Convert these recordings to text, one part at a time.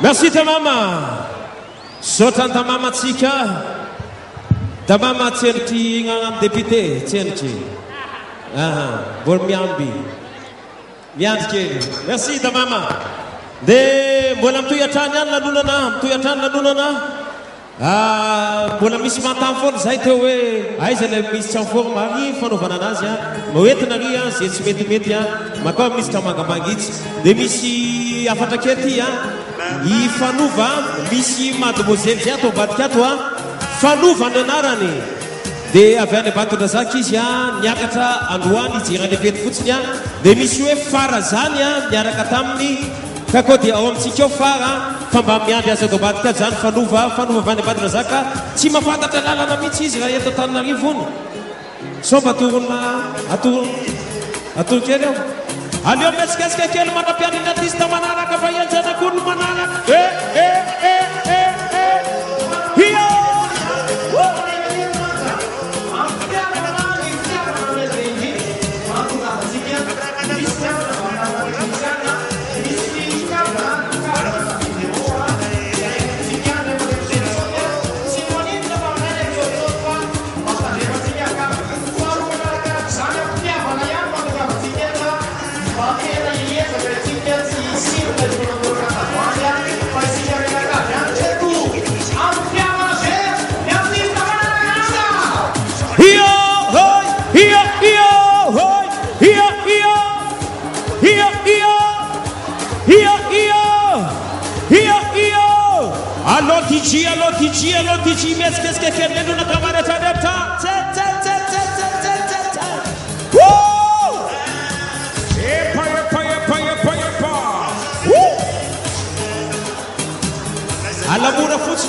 Merci ta mama. Sotan ta mama tsika. Ta mama tsertry gnanam député tsertry. Bol miamby. Miandry kely. Merci ta mama. De mbola mitoyatrany any lanonana, mitoyatrany lanonana. Mbola misy mantany foana zay teo hoe aiza ilay misy tsy forme ary fanaovana anazy maoentina ary zay tsy metimety makao misy kamangamangitsy dia misy afatra kely i fanova misy mademoiselle zay atao ambadika ato fanova ny anarany dia avy any Ambatondrazaka izy niakatra androany ijerany fety fotsiny dia misy hoe fara zany miaraka taminy ka koa dia ao amintsika ao fara fa mba miandry azy ato ambadika zany fanova avy any Ambatondrazaka tsy mahafantatra lalana mihitsy izy raha eto Antananarivo ony somba atoro kely ao aleo metsiketsika kely manam-pianina artiste manaraka fa ianjanak'olo manaraka Allô DJ, qu'est-ce qu'elle est nous camarade alla mura fucsi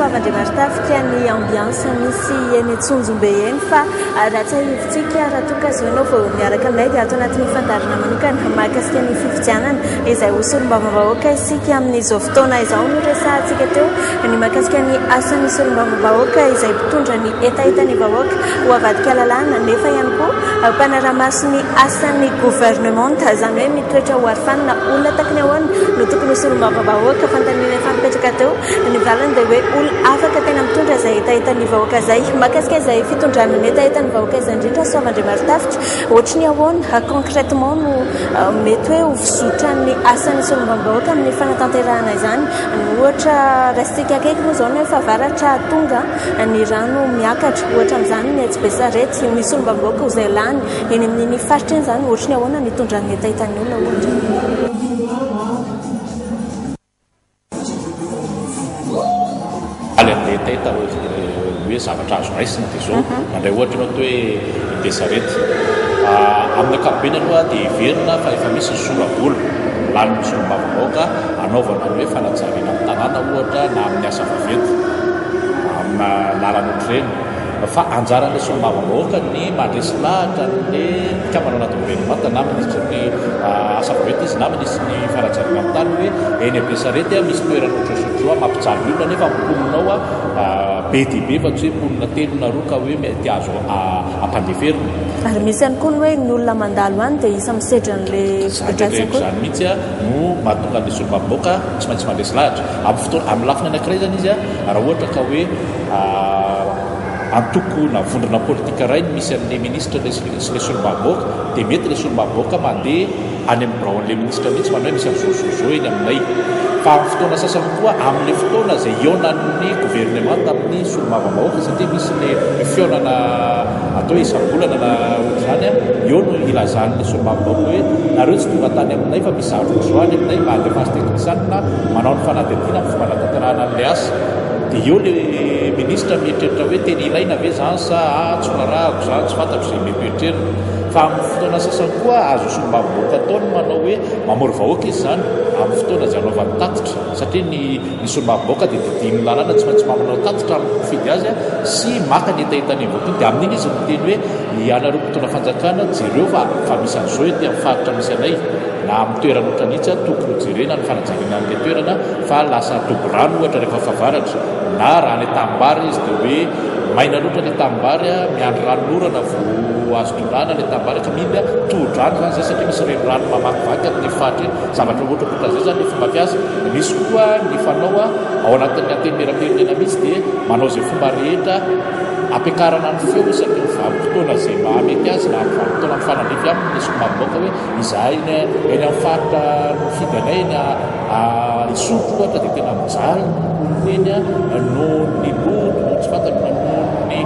Soavandriamartafika ny ambiance misy eny Tsonjombe eny fa raha tsy ahivitsika raha toa ka zoanao vao miaraka aminay dia ato anatin'ny fandarina manokana mahakasika ny fifidianana izay solombavam-bahoaka isika amin'izao fotoana izao no resahantsika teo ny mahakasika ny asan'ny solombavam-bahoaka izay mpitondra ny etaetan'ny vahoaka ho avadika lalàna nefa ihany koa mpanara-maso ny asan'ny gouvernement zany hoe mitoetra ho arifanina olona takiny ahoana no tokony solombavam-bahoaka fanontaniana efa mipetraka teo ny valany dia hoe olona afaka tena mitondra izay etaetan'ny vahoaka zay mahakasika izay fitondrana ny etaetan'ny vahoaka izay indrindra Soavandriamartafika ohatrany ahoana concrètement no mety hoe ho fizotra ny asan'ny solombavam-bahoaka amin'ny fanatanterahana izany ohatra raisitsika akaiky moa zao no efa varatra tonga ny rano miakatra ohatra amin'izany ny Etsibesarety misy solombavam-bahoaka izay lany eny amin'ny faritra eny zany ohatrany ahoana ny tondran'ny etaetan'ny olona ohatra teta hoe zavatra azo raisiny dia zao mandray ohatra ianao to hoe Besarety amin'ny ankapobeny aloha dia iverina fa efa misy sorabola lany ny solombavam-bahoaka anaovana ny hoe fanajariana amin'ny tanàna ohatra na amin'ny asa vaventy amin'ny lalana ohatr'ireny fa anjaran'ilay solombavam-bahoaka ny mandresy lahatra ny mpikambana anaty gouvernemanta na ministre ny asa vaventy izy na ministre ny fanajariana amin'ny tany hoe eny Besarety misy toerana ohatrasotroa mampijaly olona nefa mpononao be dia be fa tsy hoe mponina telona roa ka hoe mety azo ampandeferina ary misy ihany koa ny hoe ny olona mandalo any dia isa misedra n'lay zany mihitsy no mahatonga an'ilay solombavam-bahoaka tsy maintsy mandresy lahatra amin'ny fotoana amin'ny lafiny anankiray zany izy raha ohatra ka hoe antoko na vondrona politika ray ny misy an'ilay ministre sy ilay solombavam-bahoaka dia mety ilay solombavam-bahoaka mandeha any amin'ny braon'ilay ministre mihitsy manao hoe misy an'zozozo eny aminay fa amin'ny fotoana sasany koa amin'ilay fotoana izay ionan'ny gouvernement amin'ny solombavam-bahoaka satria misy le fionana atao hoe isam-bolana na zany a eo no ilazan'ny solombavam-baoaka hoe nareo tsy tonga tany aminay fa misarotro zoany aminay mba handefazy teknisany na manao ny fanadidina amin'ny fomba natanterahana an'ilay asa dia eo le ministra mietreritra hoe teny ilaina ve zany sa tsy narahako zany tsy fantatro izay mety hoetrerina fa amin'ny fotoana sasany koa azo solombavam-baoaka ataony manao hoe mamory vahoaka izy zany amin'ny fotoana izay anaovany tatitra satria ny solombavam-baoaka dia didiny lalàna tsy maintsy mamanao tatitra amin'ny mpifidy azy a sy maka ny etaetany vaoaka dia amin'iny izy miteny hoe ianareo mpitondra fanjakana jereo fa misy an'izao ety amin'ny faritra misy anay na amin'ny toerana ohatra nitsy a tokony jerena ny fanajariana an'ilay toerana fa lasa doborano ohatra rehefa favaratra na raha ny tambary izy dia hoe maina loatra ny tambary a miandry ranonorana vo azo tondrana ny tambary ka mily a todrano zany zay satria misy reny rano mamakivaky amin'ny fatra zavatra ohatraohatra zay zany ny fomba fiasa misy koa ny fanao a ao anatin'ny atemeraperenena misy dia manao zay fomba rehetra ampiakarana ny feo isaky ny vanim-potoana zay mahamety azy na vanim-potoana amin'ny fanandrefy aminy ny solombavam-baoaka hoe izahay eny amin'ny faritra mifidy anay eny isotro ohatra dia tena mijaly eny a noho ny loto tsy fantatra noho ny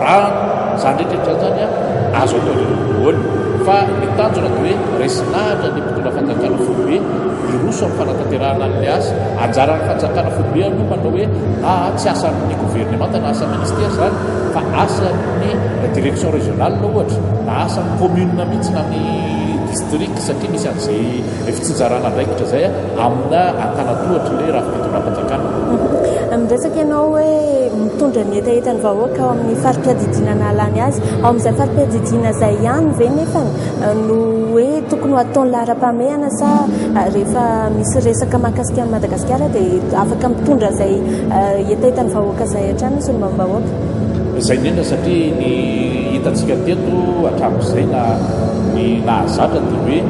rano zany rehetrarehetra zany a azo atao reroboany fa ny tanjona dia hoe resinahitra ny mpitondra fanjakana foibe iroso amin'ny fanatanterahana an'ilay asa anjaran'ny fanjakana foibe aloha manao hoe tsy asan'ny gouvernemanta na asa ministère zany fa asan'ny direction régionale na ohatra na asan'ny commune mihitsy na ny district satria misy an'izay fitsinjarana andraikitra zay a amina antanatohatra le raha fitondra fanjakana miresaka ianao hoe mitondra ny etaetany vahoaka ao amin'ny farim-piadidinana alany azy ao amin'izay farim-piadidina izay ihany ve nefa no hoe tokony ho ataony lahara-pamehana sa rehefa misy resaka mahakasika any Madagasikara dia afaka mitondra izay etaetany vahoaka izay hatrany ny solombavam-bahoaka izay indrindra satria ny hitantsika teto hatramin'izay na ny nahazatra dia hoe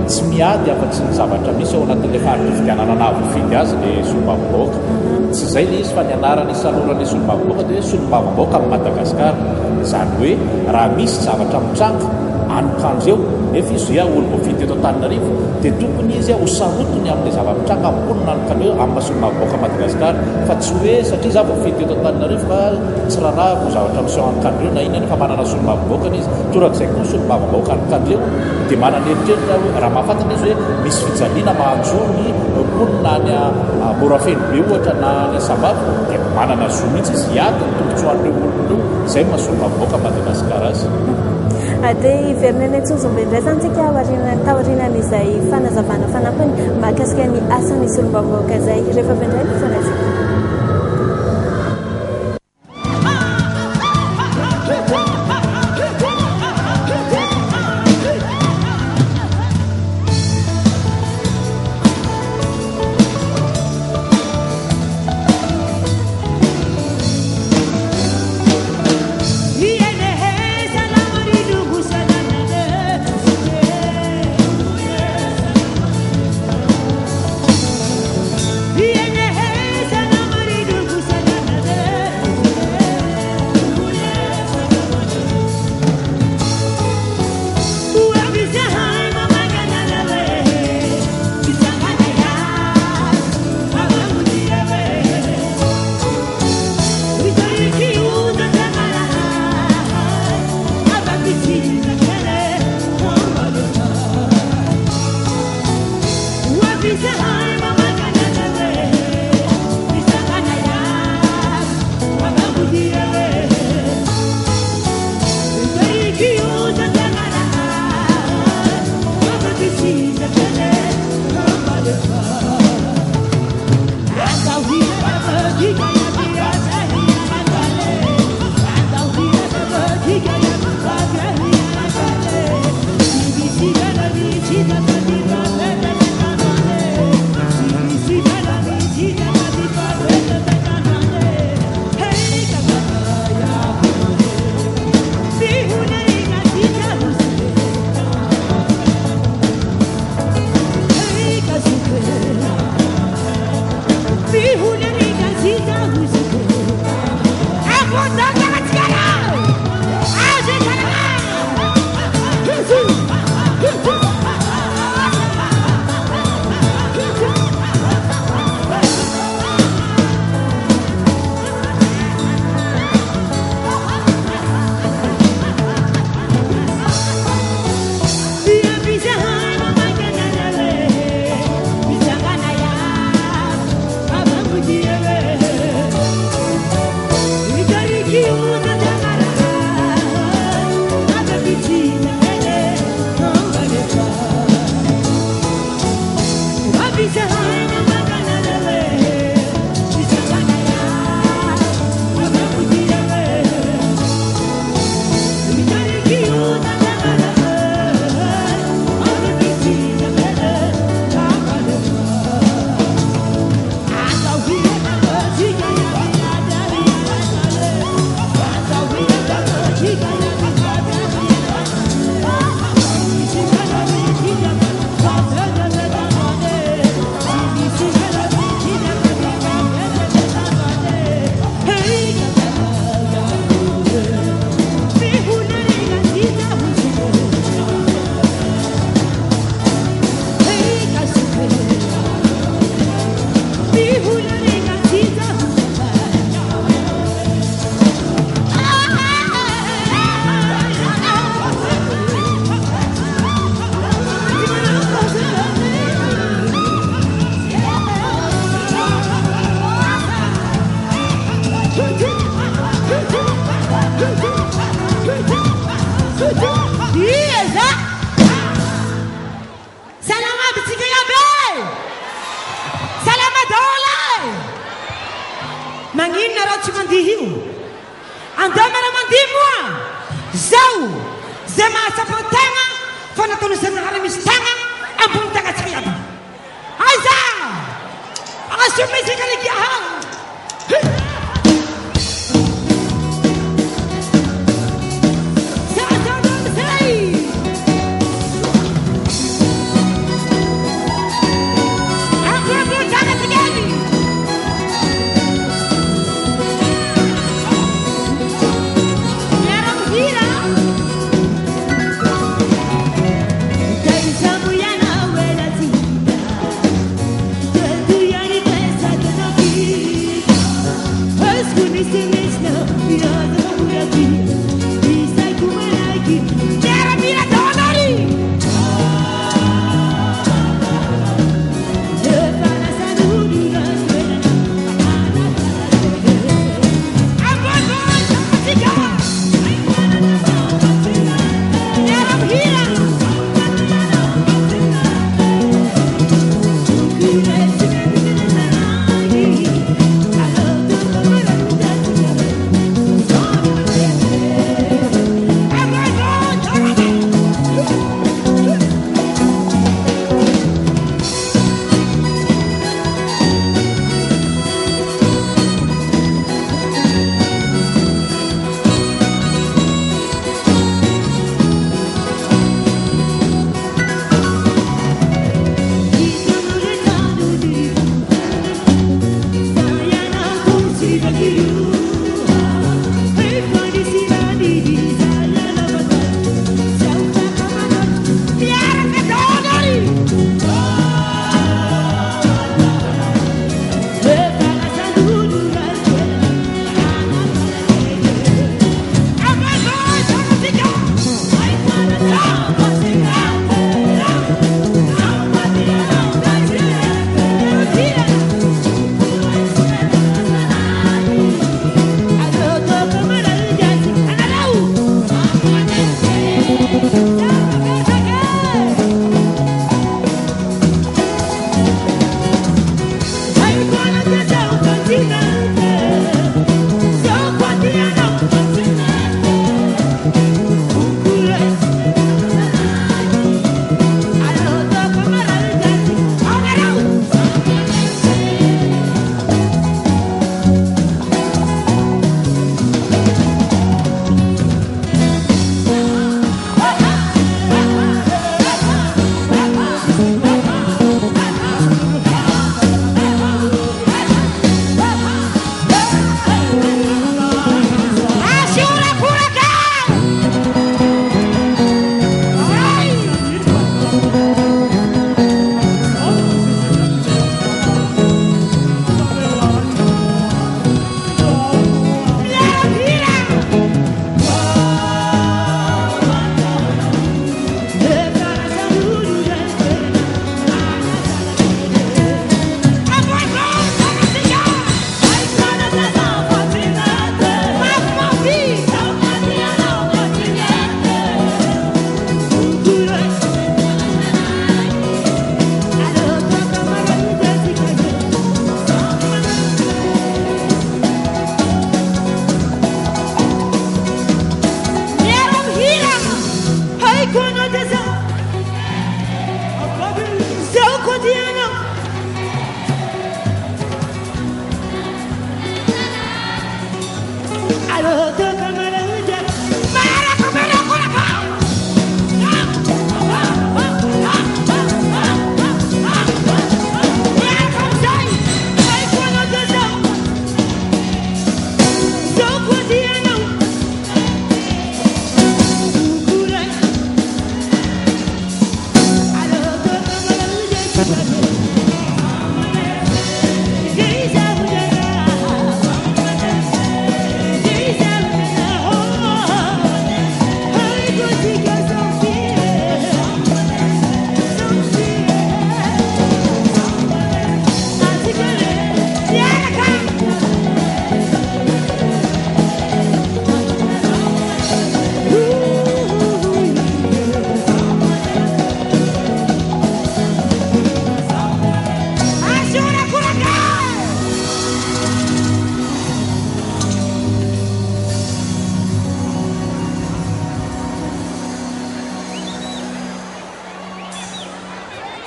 tsy miady afa-tsy ny zavatra misy ao anatin'ilay faritra fidianana na voafidy azy ilay solombavam-bahoaka tsy izay le izy fa ny anarany saloran'ilay solombavam-baoaka dia hoe solombavam-baoaka amin'ny Madagasikara izany hoe raha misy zavatra mitranga anokandro eo nefa izy hoe olo voafidy eto Antananarivo dia tokony izy ho sarotiny amin'ilay zava-mitranga amponina anokany eo amin'ny solombavam-baoaka Madagasikara fa tsy hoe satria za voafidy eto Antananarivo fa tsy rarahako zavatra misy ao anokandro eo na inona fa manana solombavam-baoaka izy torak'izay koa solombavam-baoaka anokandro eo dia manana eritreritra raha mahafantana izy hoe misy fijaliana mahanjo ny mponina ny morafeno be ohatra na ny sababo dia manana zo mihitsy izy hiady ny tombotsoan'ireo olon'io izay mahasolombavam-baoaka Madagasikara azy dia iverinany Tsonjombe indray zany tsika taorianan'izay fanazavana fanampiny mahakasika ny asan'ny solombavam-bahoaka izay rehefa avy indray ny fanazana Yeah. Senara mistanga ampun taka saya. Aiza. Asyik mesti kali dia.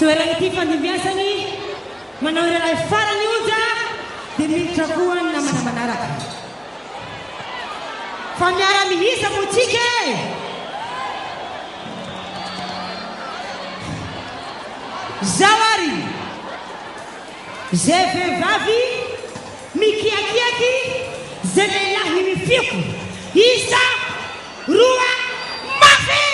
toerana ity fandimbiasany manao irelay farany oja dia miditra koa ny namana manaraka fa miara-mihisa motsika e zao ary zay vehivavy mikiakiaky zay lehilahy mifioko isa roa mafy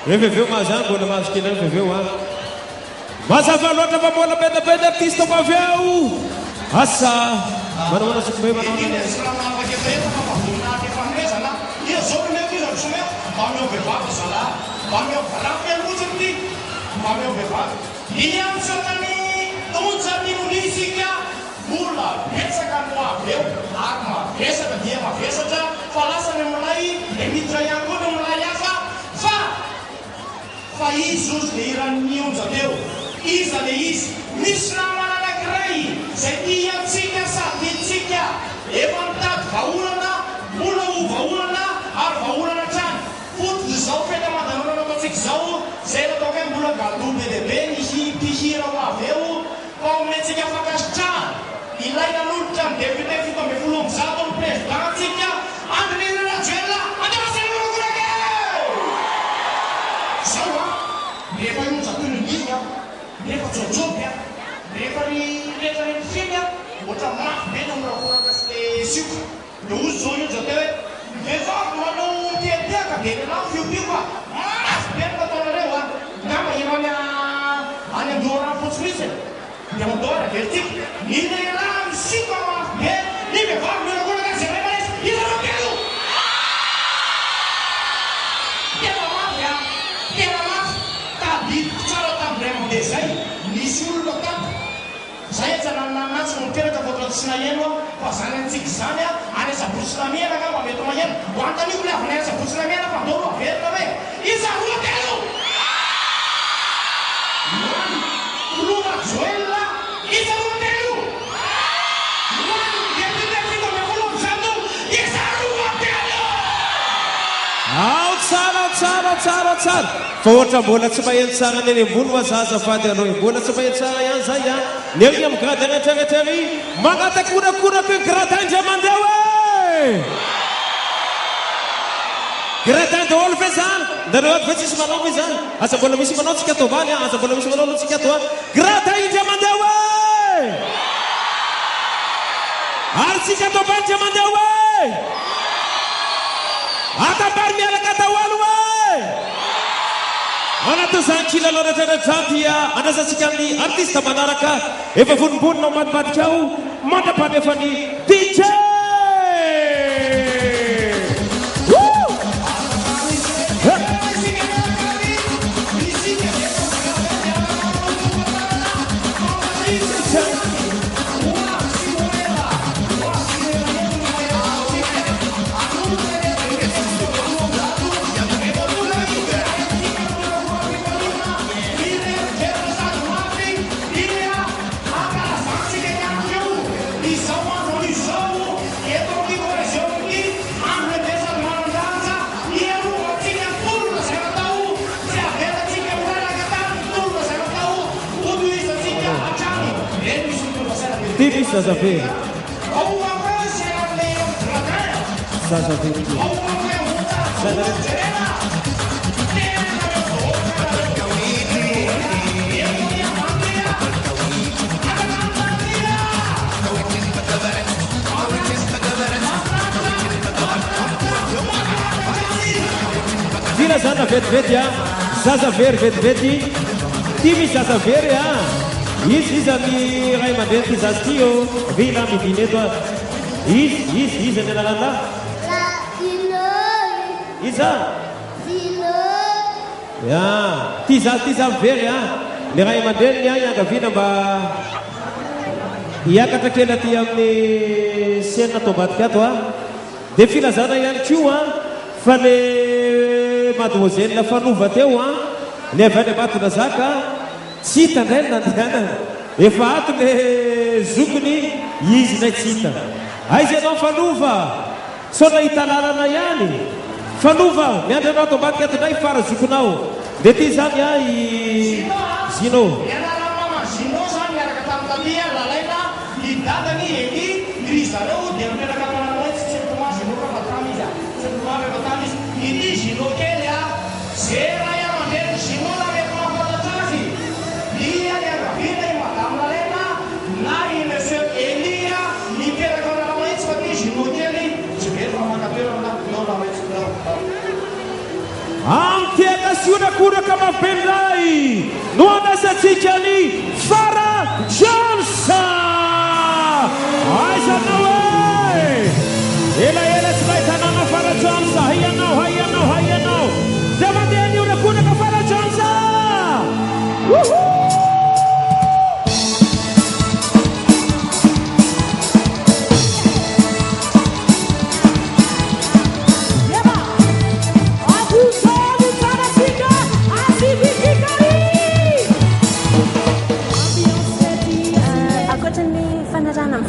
Reviveu mais agora, mais que não reviveu a. Mas a valota vai bola bem da pista para ver o assa. Mana se foi mana. izy ozy le iran'ny onja teo iza le izy misy namana anankiray zay tiatsika sady tsika efa mitady vaholana mbola ho vaholana ary vaholana trany fototra zao feta madanona nataotsika zao zay nataoko hoe mbola gado be lehibe ny mpihira ho avy eo fa omentsika fakasitrahana ilaina nolotra ny député 750 ny présidentsika Andrina Rajoelina andevasan'olokorake zao a rehefa io jatono ny a rehefa jojoby a rehefa ny finy a ohatra mafy be no mirakoraka sy le siko de ozy zao io jateo hoe vehivavy manao tiatiaka de nena fiopio fa mafy be no nataonareo a ngamba ino any andorana fotsimisy de mandora veritika ina ela misiko mafy be ny vehivavy mirakoraka zay ray manesy izarokelo tena mafy a tena mafy tabidiko tsara tamin'iray mandeha zay nisy olona tato zay etsanananatsy moteraka voatrany sy naheno fa zany antsika zany a any zabosinamiana ka mba mety maheno hoantaniko le avy nay zabosinamiana fa ndoro averina hoe izarokelo Lula Joelina izarokelo tsara fa ohatra mbola tsy maheno tsara ny any ambony wa zazafady aloha mbola tsy maheno tsara ihany zay a ny eo amin'ny grade rehetrarehetrary magatakorakorako gradin ndra mandeha hoe gradin daholo ve zany ndareo ato ve tsisy manao hoe zany asa mbola misy manao tsika atao valy asa mbola misy manao tsika atao gradin indra mandeha hoe ary tsika atao valy ndra mandeha hoe akambary miaraka daholo hoe anaty kilalao rehetrarehetra dia andrasantsika amin'ny artiste manaraka efa vonimbonina madibadika ao mandrapanefa ny DJ Zazavery vira zana vetivety a zazavery vetivety ty misy zazavery a izy amin'ny ray aman-dreny ty zazy ty o vila midiny eto a izy ny anarana iza ya ty zazy very a ny ray aman-dreniny a iangavina mba hiakatra kely aty amin'ny senina tombadika ato a de filazana ihany ko a fa le mademoiselle fanova teo a ny avy any amatona zaka tsy hita ndray ny nandehanana efa ato le zokony izy nay tsy hita aizy ianao fanova sao nahita lalana ihany fanova miandry anao ato ambadika ato ndray fara zokonao de ty zany a i Zino Zino zany miaraka tamin'ny talia lalaina ny dadany eny ry zareo dia miaraka manao tsy simplement Zino fa vatamy izy simplement vatamy izy ity Zino kely a zay ray aman-dreny Zino na rehefa mahafantatra azy lia ny angavina i madame lalaina na i monsieur Elia miteraka manao mahitsy fa ty Zino kely tsy very fa makatoera aminao na mahitsy amtiaka sionakoraka mampelay no anasatsika ny Fara Johnson aizanao e elaela tsy mahitanana Fara Johnson haianao de mandeha ny onakoraka Fara Johnson Abu Dhabi, Tanzania,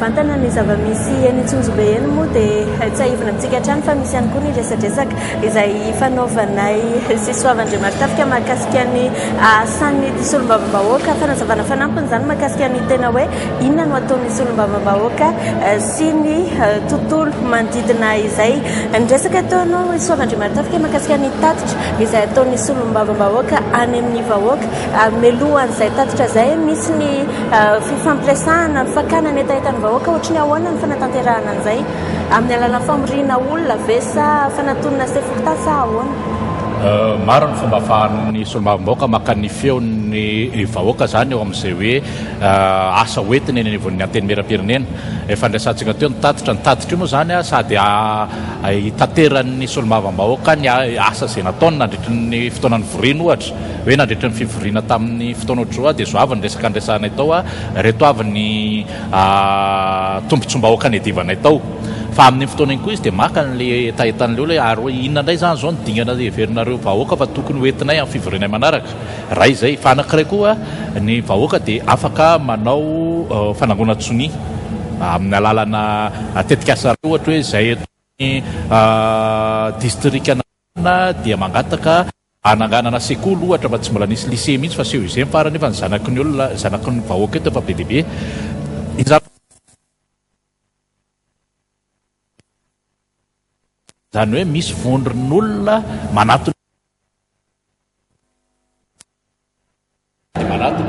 mivantana ny zava-misy eny Tsonjobe eny moa dia tsy ahivana amintsika hatrany fa misy ihany koa ny resadresaka izay fanaovanay Sisoavandriamarina tafika mahakasika ny asan'ny solombavam-bahoaka fanazavana fanampiny izany mahakasika ny tena hoe inona no ataon'ny solombavam-bahoaka sy ny tontolo manodidina izay ny resaka ataonao Sisoavandriamarina tafika mahakasika ny tatitra izay ataon'ny solombavam-bahoaka any amin'ny vahoaka melohan'izay tatitra izay misy ny fifampiresahana fakana ny etaetan'ny vahoaka ohatry ny ahoana ny fanatanterahana an'izay amin'ny alalan'ny famoriana olona ve sa fanatonana sefokta sa ahoana maro ny fomba ahafahan'ny solombavam-bahoaka maka ny feon'ny vahoaka zany eo amin'izay hoe asa hoentiny eny anivon'ny anteny meram-pirenena efa ndraisantsika teo ny tatitra io moa zany sady hitateran'ny solombavam-bahoaka ny asa izay nataony nandritry ny fotoanan'ny voriana ohatra hoe nandritry ny fivoriana tamin'ny fotoana ohatroa dia zo avy ny resaka andraisanay tao reto avy ny tombontsom-bahoaka ny adivanay tao fa amin'ny fotoana iny koa izy dia maka n'le etaetan'le olona ary hoe inona indray zany zao ny dingana heverinareo vahoaka fa tokony hoentinay amin'ny fivorianay manaraka raha izay fa anankiray koa ny vahoaka dia afaka manao fanangonan-tsoni amin'ny alalana tetikasa ohatra hoe izay ny distrikana dia mangataka ananganana sekoly ohatra mba tsy mbola nisy lycée mihitsy fa seho izay mifarany efa ny zanaky ny olona zanaky ny vahoaka eto efa be dia be zany hoe misy vondron'olona manatony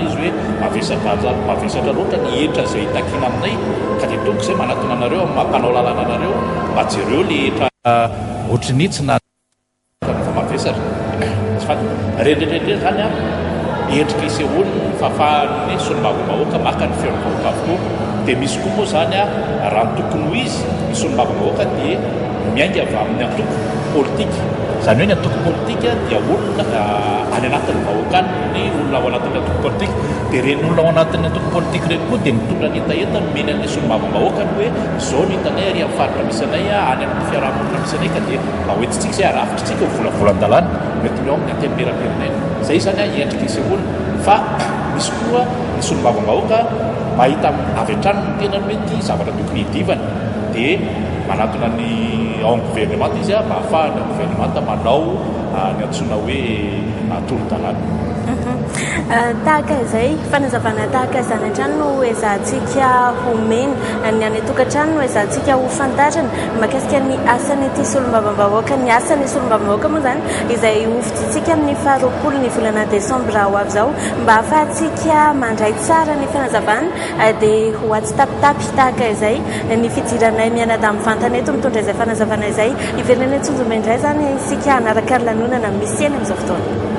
izy hoe mavesatra loatra ny hetra izay hitakina aminay ka dia toko izay manatona anareo mampanao lalana anareo mba jereo le hetra ohatrinitsy na mavesatra rendrendrendre zany endrika isehoany fahafahan'ny solombavam-bahoaka maka ny feon'ny vahoaka avokoa dia misy koa moa zany raha ny tokony ho izy ny solombavam-bahoaka dia miainga avy amin'ny antoko politika zany hoe ny antoko politika dia olona any anatin'ny vahoakany ny olona ao anatin'ny antoko politika dia reny olona ao anatin'ny antoko politika reny koa dia mitondra ny etaeta no meny an'ilay solombavam-bahoaka hoe zao no hitanay ary amin'ny faritra misy anay any amin'ny fiarahamonina misy anay ka dia ahoentintsika izay arafitritsika volavolan-dalàna mety ny ao amin'ny anteny meram-pirenena zay zany endrika isehoany fa misy koa ny solombavam-bahoaka mahita avy hatrany ny tena mety zavatra tokony hidivana dia manatona ny ao amin'ny gouvernemanta izy mba ahafahana gouvernemanta manao ny antsoina hoe tolo-dalàna tahaka izay fanazavana tahaka izany hatrany no ezahantsika homena ny any tokantrano no ezahantsika ho fantarana mahakasika ny asan'ity solombavam-bahoaka ny asan'ny solombavam-bahoaka moa zany izay hovidintsika amin'ny faharoapolo ny volana desambra ho avy zao mba ahafahantsika mandray tsara ny fanazavana dia ho atsy tapitapy tahaka izay ny fidiranay mianada amin'ny vantana eto mitondra izay fanazavana izay iverenany Tsonjobe indray zany isika anaraka ny lanonana misy eny amin'izao fotoana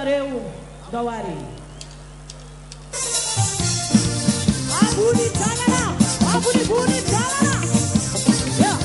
nareo dawari abuni tanana abuni tanana yeah.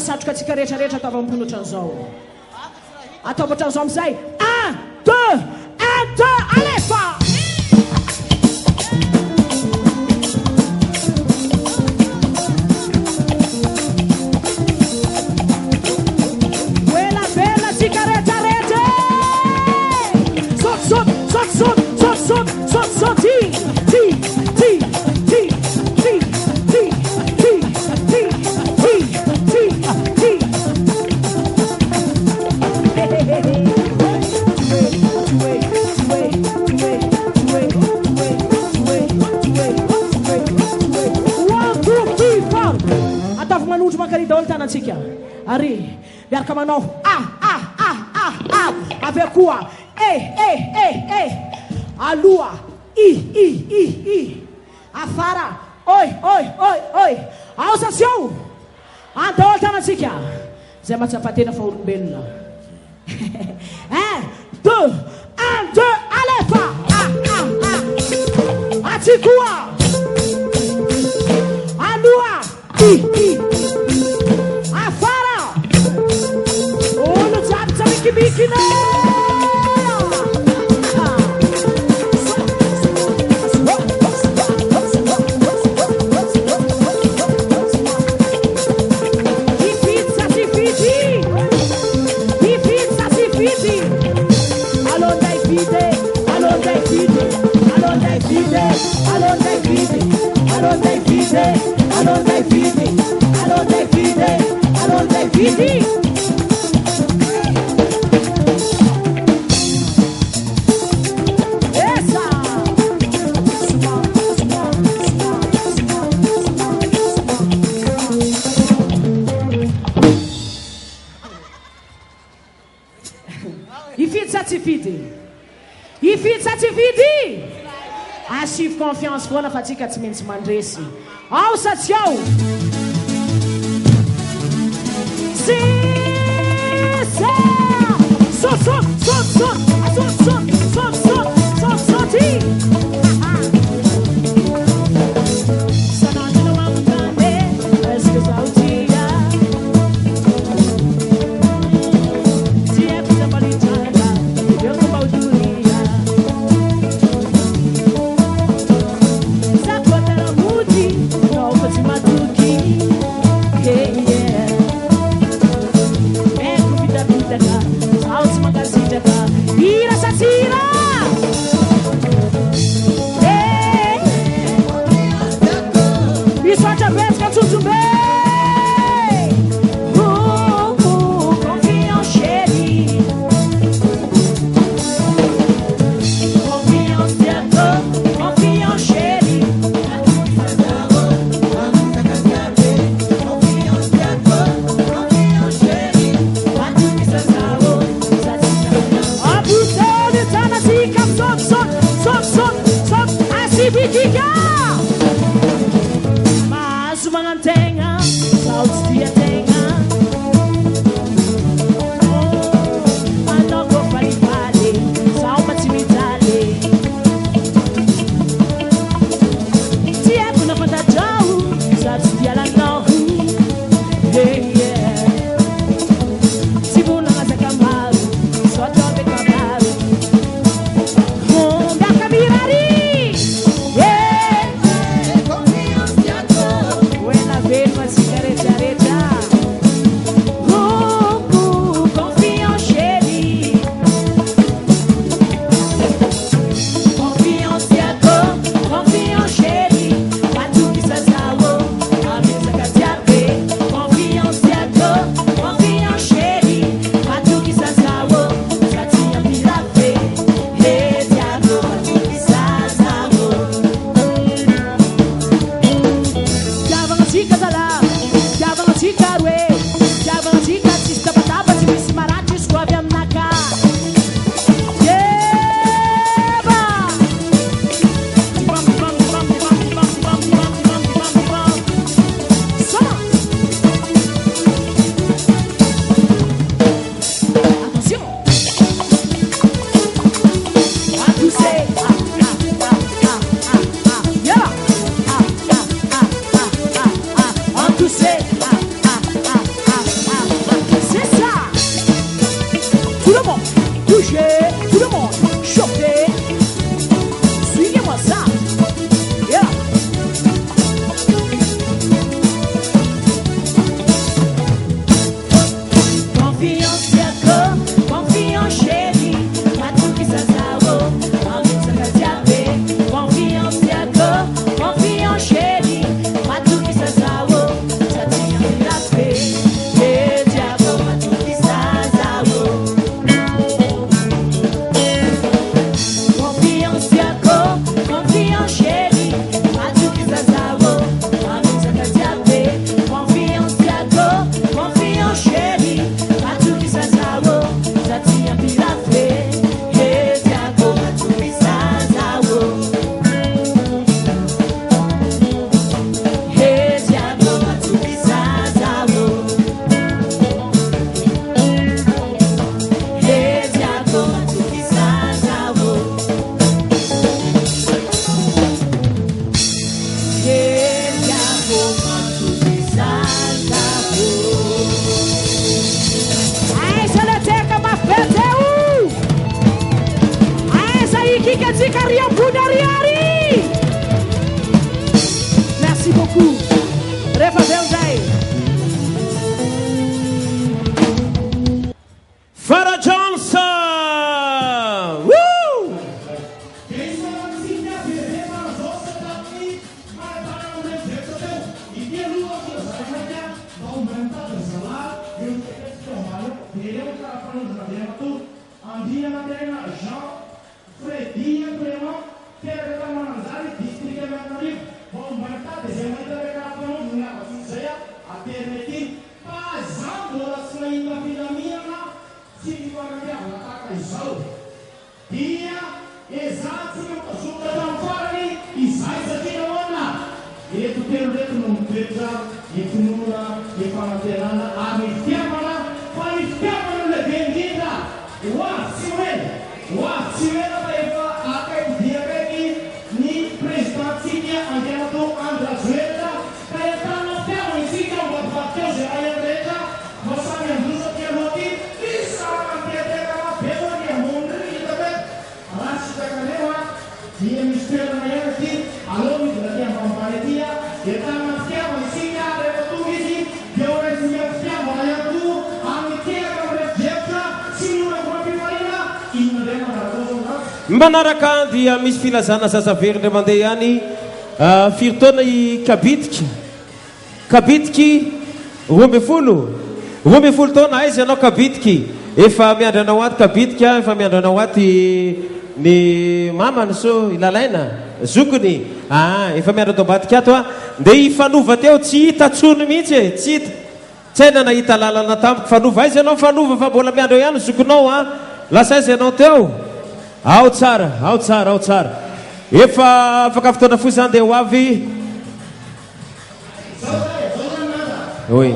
Satrokatsika rehetrarehetra atao amponotra an'izao. Atao ohatran'izao amin'izay. 1, 2, 1, 2, alefa! Bela, bela, tsika rehetrarehetra! Sot, Atavy manondro mankarida olo tanantsika. Ari, biar kamanau. Avec quoi? Alua. I. Afara. Oi. Ausasio. Andol tanasika. Zema sapatena fa olombelona. 1, 2, allez, va. Atikua. Alua. I. Afara. Oh, no tata biki no. Asif confiance kwa na fatika timensi mandresi. Au satio. Si. aterina ity fa zao mbola tsy nahita filaminana tsy mifarampiavana tahaka izao dia ezatsika mitazoka tamin'ny farany izay satria nahoana eto telo reto no mipetra itonona ifanatenana ary fitiavana fa ny fitiavana lehibe indrindra oatsy hoena fa efa akaiky dia akaiky ny présidentsika andianato Andrazoelina ka entana fitiavana isika mivadivadik eo zay raha eny rehetra mba samy androsatry aloha ty isarantiateka be moa ny amondry hitabe raha sy takaneo dia misy toerana ihany ty aloha misy raha ty ambambany tya entana fitiavana isika rehefa tonga izy dia oraisika fitiavana ihany ko amin'ny teraka mirefijetra sy nona voram-pifarina inondray manarakaoa manaraka dia misy filazana zazavery ndray mandeha ihany firy taona i kabitiky 12 taona aizy ianao kabitiky efa miandry anao aty kabitiky efa miandry anao aty ny mamany so ilalaina zokony efa miandry atao ambadiky ato dia ifanova teo tsy hita tsony mihitsy tsy hita tsy haina nahita lalana tamiko fanova aizy ianao fanova fa mbola miandry eo ihany zokonao lasa aizy ianao teo ao tsara efa afaka fotoana fo zany dia ho avy oi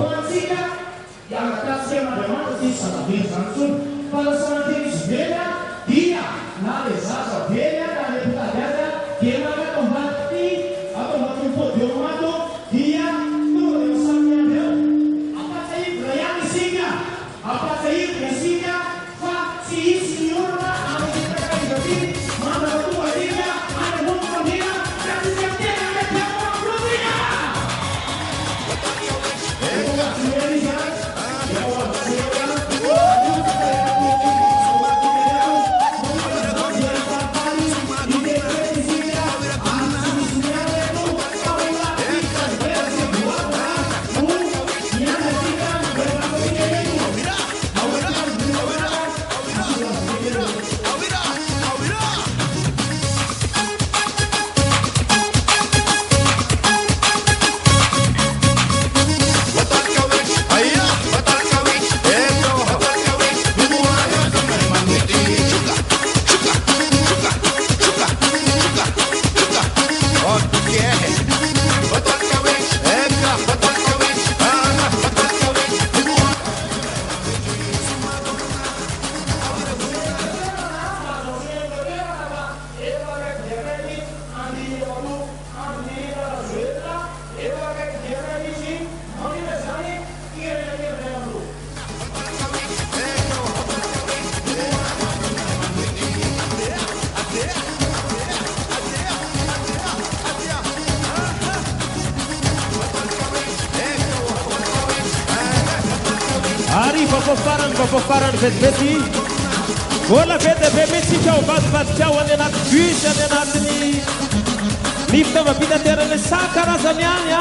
farany vetivety vola vetive mihitsika ho vadivadika ao any anaty bus any anatiny ny fitaovam-pitaterana sa karazany any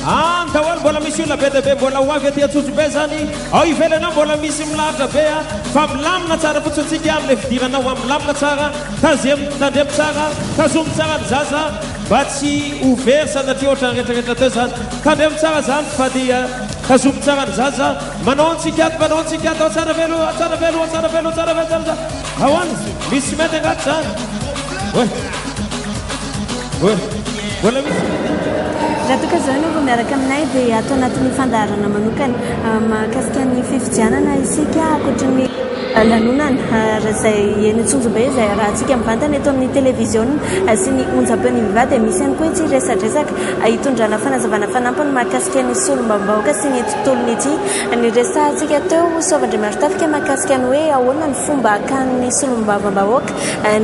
andahoany mbola misy olona be deabe mbola ho avy aty atsotro be zany ao ivelana mbola misy milahatra be fa milamina tsara fotsitsika amin'le fidiranao milamina tsara tandremo tsara tazomy tsara ny zaza mba tsy ouvert sanatria ohatra ny rehetrarehetra teo zany tandremo tsara zany fa dia tazomy tsara ny zaza manao antsika ato tsara velo ahoany misy mety angaty zany mbola misy raha toka zao no vao miaraka aminay dia atao anatin'ny fandaharana manokana mahakasika ny fifidianana isika akoatran'ny lanonana zay eny Tsonjombe zay raha tsika mivantana eto amin'ny televiziona sy ny onjam-peny viva dia misy ihany koa itsy resadresaka hitondrana fanazavana fanampiny mahakasika ny solombavam-bahoaka sy ny tontolony ity ny resantsika teo Soavandriamanitra tafika mahakasika ny hoe ahoana ny fomba hakan'ny solombavam-bahoaka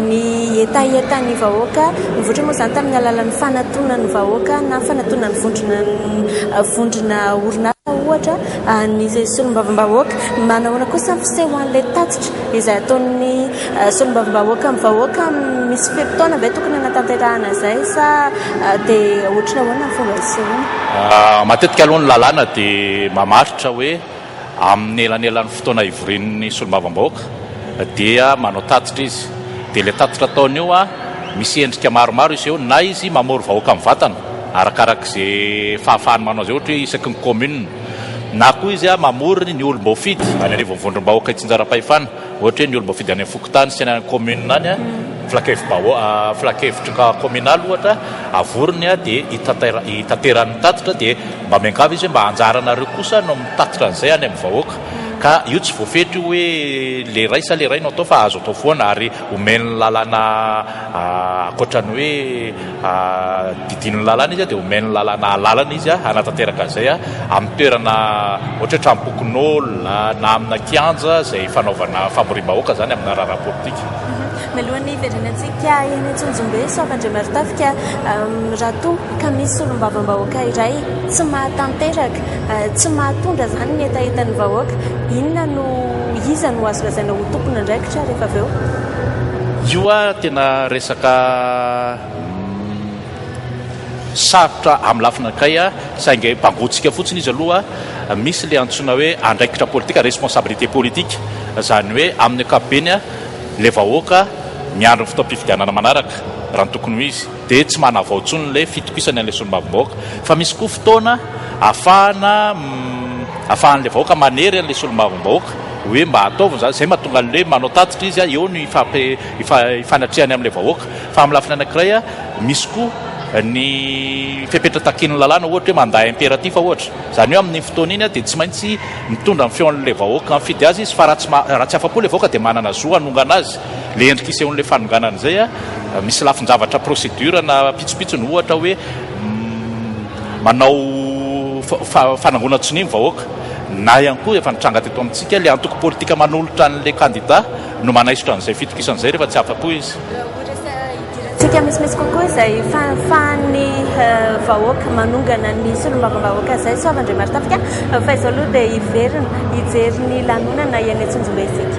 ny etaetan'ny vahoaka mivoatra moa zany tamin'ny alalan'ny fanatonany vahoaka na fanatonany vondrona orina ohatra ny solombavam-bahoaka manahoana kosa ny fisehoan'ilay tatitra izay ataon'ny solombavam-bahoaka amin'ny vahoaka misy firy-taona ve tokony anatanterahana zay sa dia ohatrany ahoana ny fomba fisehoana matetika aloha ny lalàna dia mamaritra hoe amin'ny elanelan'ny fotoana ivorian'ny solombavam-bahoaka dia manao tatitra izy dia ilay tatitra ataony io misy endrika maromaro izy eo na izy mamory vahoaka amin'ny vatana arakarak'izay fahafahany manao zay ohatra hoe isaky ny commune na koa izy mamoriny ny olom-baofidy any arivo mivondrom-bahoaka itsinjara-pahefana ohatra hoe ny olom-baofidy any Fokotany sy any commune any filakevitra communal ohatra avorony dia itateran'ny tatitra dia mba miangavy izy hoe mba anjaranareo kosa no mitatitra an'izay any amin'ny vahoaka ka io tsy voafetry hoe le ray sa le ray no atao fa azo atao foana ary omeny lalàna akoatrany hoe didin'ny lalàna izy dia omeny lalàna lalana izy anatanteraka an'izay amin'ny toerana ohatra trampokon'olona na amina kianja izay fanaovana famorim-bahoaka zany amina raharaha politika. Melohan'ny iverenantsika eny Tsonjombe Soavandriamarotafika raha toa ka misy solombavam-bahoaka iray tsy mahatanteraka tsy mahatondra zany ny etaetan'ny vahoaka inona no iza no azo lazaina ho tompony andraikitra rehefa avy eo io tena resaka sarotra amin'ny lafina ankay saingy mpangotsika fotsiny izy aloha misy le antsoina hoe andraikitra politika responsabilité politique zany hoe amin'ny ankapobeny le vahoaka miandro ny fotoam-pifidianana manaraka raha ny tokony ho izy dia tsy manavao ntsony le fitokisany an'ilay solombavam-bahoaka fa misy koa fotoana ahafahan'le vahoaka manery an'ilay solombavam-bahoaka hoe mba ataoviny zany zay mahatonga an'le manao tatitra izy eo no ifanatrehany amin'ilay vahoaka fa amin'ny lafiny anankiray misy koa ny fipetratakiny lalàna ohatra hoe mandaha impératif ohatra zany hoe amin'ny fotoana iny dia tsy maintsy mitondra ny feon'le vahoaka mifidy azy izy fa raha tsy afa-po le vahoaka dia manana zo hanongana azy le endrika isehon'le fanonganana izay misy lafin-javatra procédure na pitsopitsony ohatra hoe manao fanangonana-tsony ny vahoaka na ihany koa efa nitranga teto amintsika le antoko politika manolotra an'le candidat no manaisotra an'izay fitokisan'izay rehefa tsy afa-po izy. Tsika misimisy kokoa izay fahan'ny vahoaka manongana ny solombavam-bahoaka izay Soavandriamarotafika fa izao aloha dia hiverina hijery ny lanonana eny Tsonjombe isika.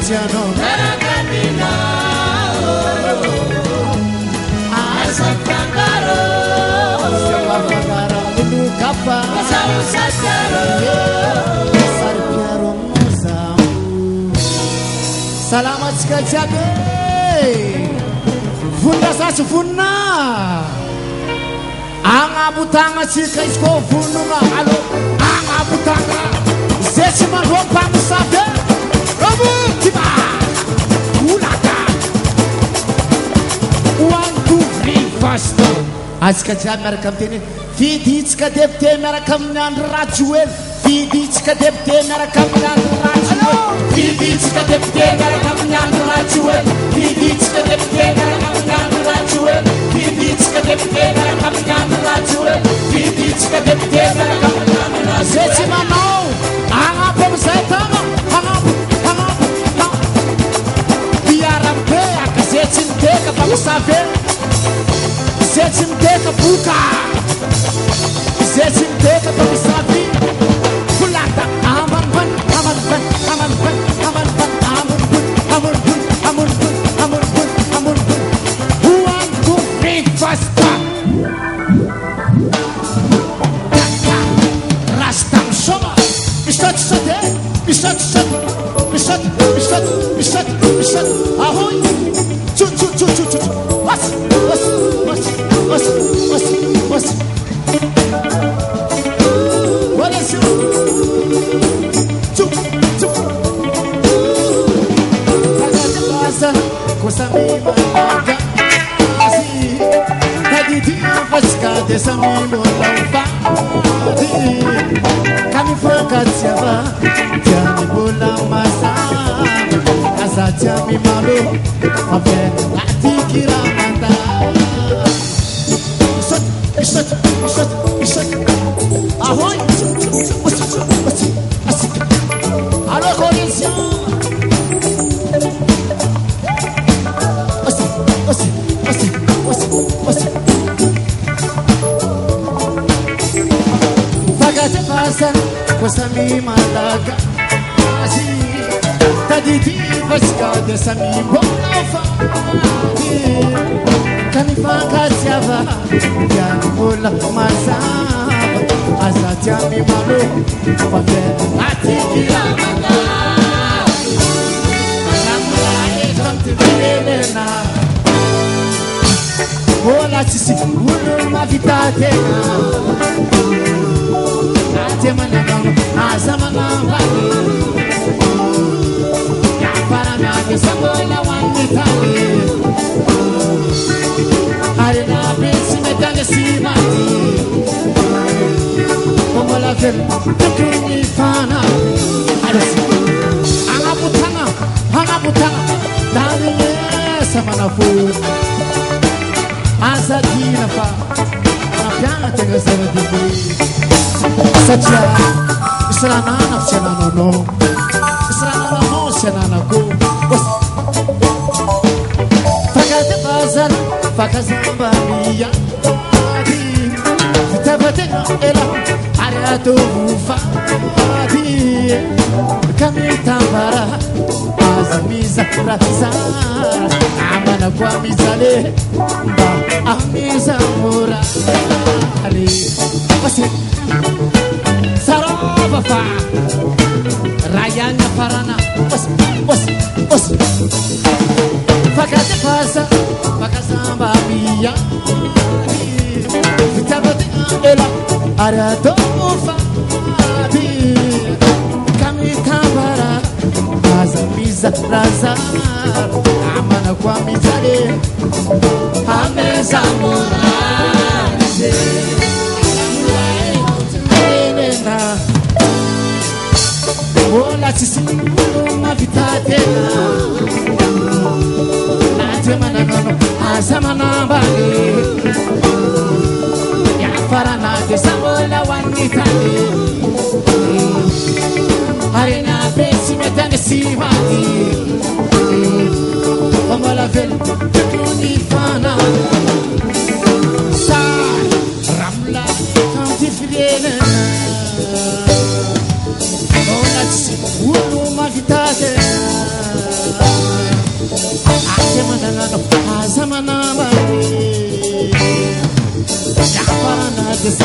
Tiano Maracanina Asapangaro Asapangaro Ulu Kapa Saru Sataro Sarpiaro Musamu Selamat sekali Funda sasu funda Anga butanga chika isko fununga alo Anga butanga Zesima rompa musabe Robu kiba Ulaka 1, 2, 3 fast Aska jam merakam tini Fiditsika debte merakam nandra rajuel Fiditsika debte merakam nandra rajuel Fiditsika debte merakam nandra rajuel Fiditsika debte merakam nandra rajuel Fiditsika debte merakam nandra rajuel Fiditsika debte merakam nandra rajuel Zesima mau Anga pemsaitama Anga Biarampe Aka zetsinteka pamsabe Zetsinteka buka Zetsinteka pamsabe Fulata Aman ban Aman ban Aman ban Aman ban Aman bun Aman bun Aman bun Aman bun Aman bun 1, 2, 3 fast Rastam Soma Bishat Sade Bishat Sade Bishat Bishat Bishat Bishat Ahoy Chu chu chu chu chu What is it? Chu chu Tagata basa Kusami managa Asi Tagiti Paska Desami Molaupa Kami Fakatiava Jami Bola Masa Asa Jami Malo Afen Lati Kiramata Isat Ahoy Alors condition Bagate pasa Kusami malaga Asi Taditi Paska Desami Bola Kami Fakatiava Jami Bola Masa Asa Jami Malo Pakai Hati Kiramata Ramai Kamti Vilena Bola Sisi Ulu Mavitatena Ate Manamano Asa Manamani Yaparana Sabola Wanitani Arena Prince Metanga Simati Como la ver Tukuni Fana Arasi Anga Butana Dani Samana Fu Asa Dina Fa Napiana Tenga Saradibi Satya Israna Nafsana No Israna No Senana Go Fakate Bazar Fakazamba Mia Tabatena Ela Ariato Fadi Kami Tambara Azamiza Raza Amana Kwa Mizale Ba Amiza Mora Ali Wasi Sarova Fa Rayana Parana Wasi Fakate Pasa Fakazamba Mia Tabatena Ela Ariato Fadi Kami Tambara Azamiza Raza Amana Kwa Mizale Ameza Moralize Enena Ola Sisi Uluma Vitatena Natemana Nono Azamana Bali Yafarana Desamola Wanitani Arena Pesi Metane Simati Omola Vel Tukuni Fana Sa Ramla Kanti Fidele Ola Sisi Uluma Vitatena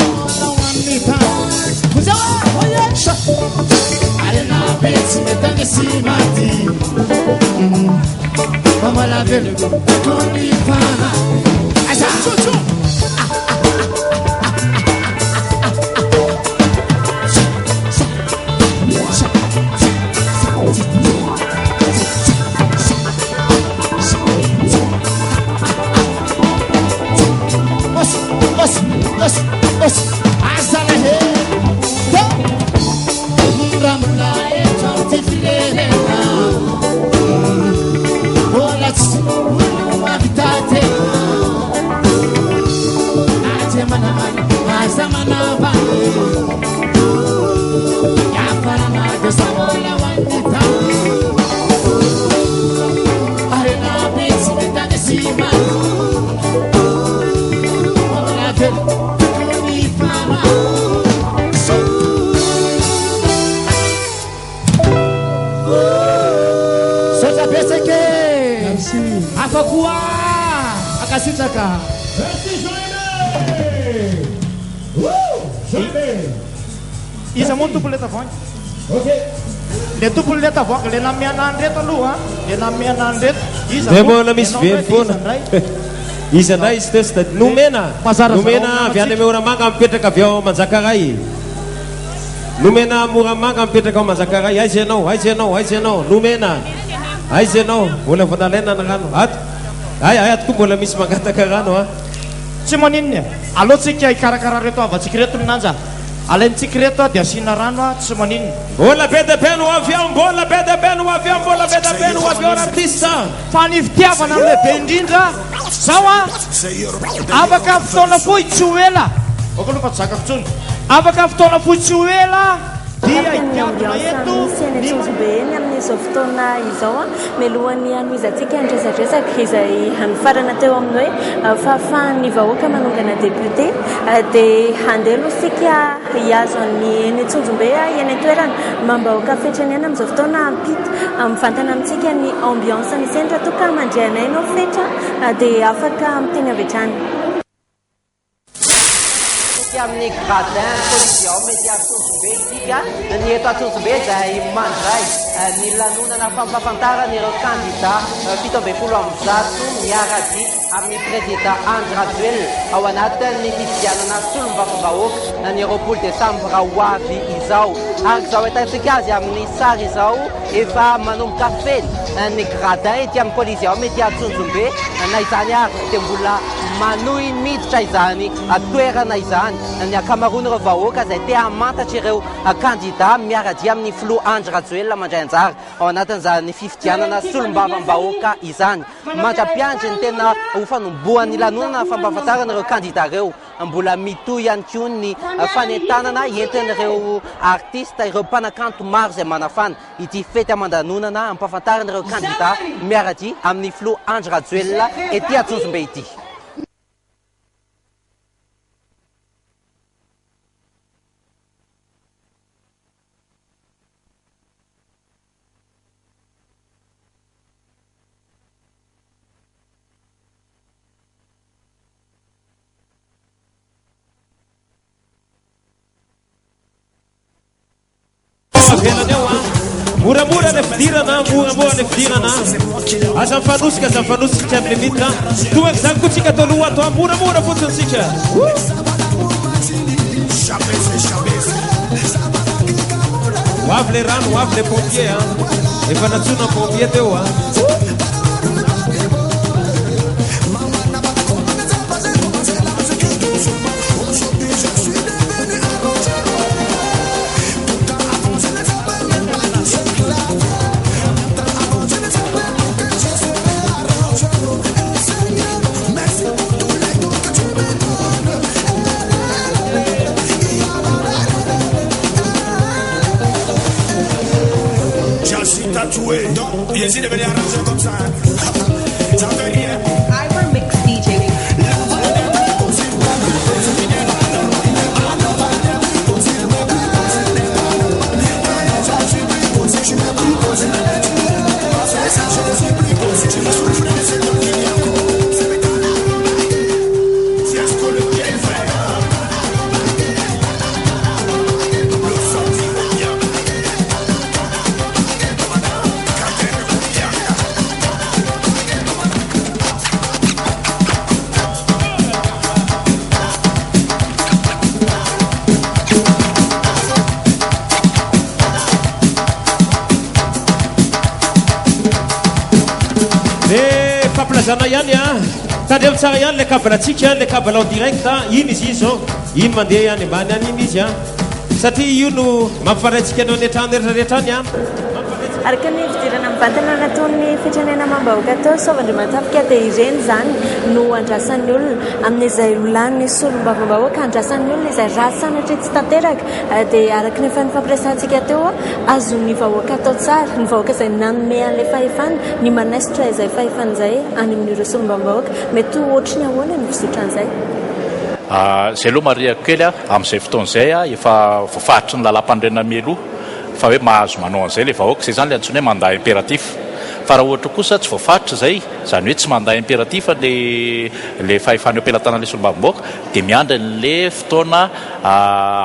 samola wanita arena besi metanga simati mama la vele koni pana asa chuchu Akasitaka. Isa mo tupul leta phone. Okay. Le tupul leta phone le namia nandret aloha. Le namia nandret. Isa. Demo na misy velopona. Iza ndray izy teo nomena. Nomena avy any Moramanga mipetraka avy ao Manjakaray. Nomena Moramanga mipetraka ao Manjakaray. Aiza ianao, aiza ianao, aiza ianao. Nomena. Aiza ianao. Mbola vonalaina na rano. Ato. Ay ato koa mbola misy mangataka rano ha. Tsy maninona. Alohatsika ikarakara reto avatsika reto ninanja. Alaintsika reto dia asina rano tsy maninona. Mbola be dia be no avy ao, mbola be dia be no avy ao, mbola be dia be no avy ao artista. Fa ny fitiavana lehibe indrindra zao afaka fotoana fohy tsy ho ela. Oko aloha fa tsy zakako tsony. Afaka fotoana fohy tsy ho ela dia itiavana eto ny Tsonjombe eny amin'izao fotoana izao mialohan'ny anoizatsika andresadresaka izay nifarana teo amin'ny hoe fahafahan'ny vahoaka manongana député dia handeha aloha sika hiazo ny eny Tsonjombe eny toerana mambahoaka fetranena amin'izao fotoana ampita mivantana amintsika ny ambiance ny sendra toka mandrianay no fetra dia afaka miteny avetrany. Amin'ny gradin polisiao mety Tsonjombe isika ny eto Tsonjombe izay mandray ny lanonana fampahafantarana ireo candidat 17 miaraka amin'ny président Andry Rajoelina ao anatin'ny fifidianana solombavam-bahoaka ny roapolo desambra ho avy izao. Ary izao ahitantsika azy amin'ny sary izao efa manomboka feny ny gradin ety amin'ny polisiao mety Tsonjombe na izany ary dia mbola manohy miditra izany toerana izany ny akamaroany ireo vahoaka izay te hamantatra ireo candidat miaradia amin'ny filoha Andry Rajoelina mandray anjara ao anatin'izany fifidianana solombavam-bahoaka izany. Mandra-piandry ny tena ho fanombohan'ny lanonana fampahafantarana ireo candidat ireo mbola mitohy ihany koa ny fanentanana entin'ireo artista ireo mpanakanto maro izay manafana ity fety aman-danonana ampahafantarana ireo candidat miaradia amin'ny filoha Andry Rajoelina ety Tsonjombe ity. Mura-mura le fidirana, mura-mura le fidirana. Aza mifanosika amin'ny mitra. Toa izany koa tsika atao aloha atao mura-mura fotsiny tsika. Ho avy le rano, ho avy le pompier. Efa natsona pompier teo. Ici, il devait arranger comme ça. Ça veut rien. Mix DJ. mazana ihany a tandreo tsara ihany le kabalatsika le kabala en direct iny izy io zao iny mandeha ihany ambany any iny izy a satria io no mampifaraintsika anao ny atrany rehetrarehetra any a araka ny fidirana mivantana nataon'ny fitrenena mambahoaka atao saovandrimatafika dia ireny zany no andrasan'ny olona amin'izay olan'ny solom-bavambahoaka andrasan'ny olona izay rasanatry tsy tanteraka dia araka ny efa nifampiresantsika teo azo ny vahoaka atao tsara ny vahoaka izay nanome an'ilay fahefana ny manesitra izay fahefana izay any amin'ireo solom-bavambahoaka mety ohatry ny ahoana ny fisotran'izay zay aloha mariako kely a amin'izay fotoan'izay a efa voafaritry ny lalam-pandrenana mialoha fa hoe mahazo manao an'izay le vahoaka zay zany le antsony hoe mandat impératif fa raha ohatra kosa tsy voafaritra zay zany hoe tsy mandat impératif le fahefana am-pelatana le solom-bavambahoaka dia miandry le fotoana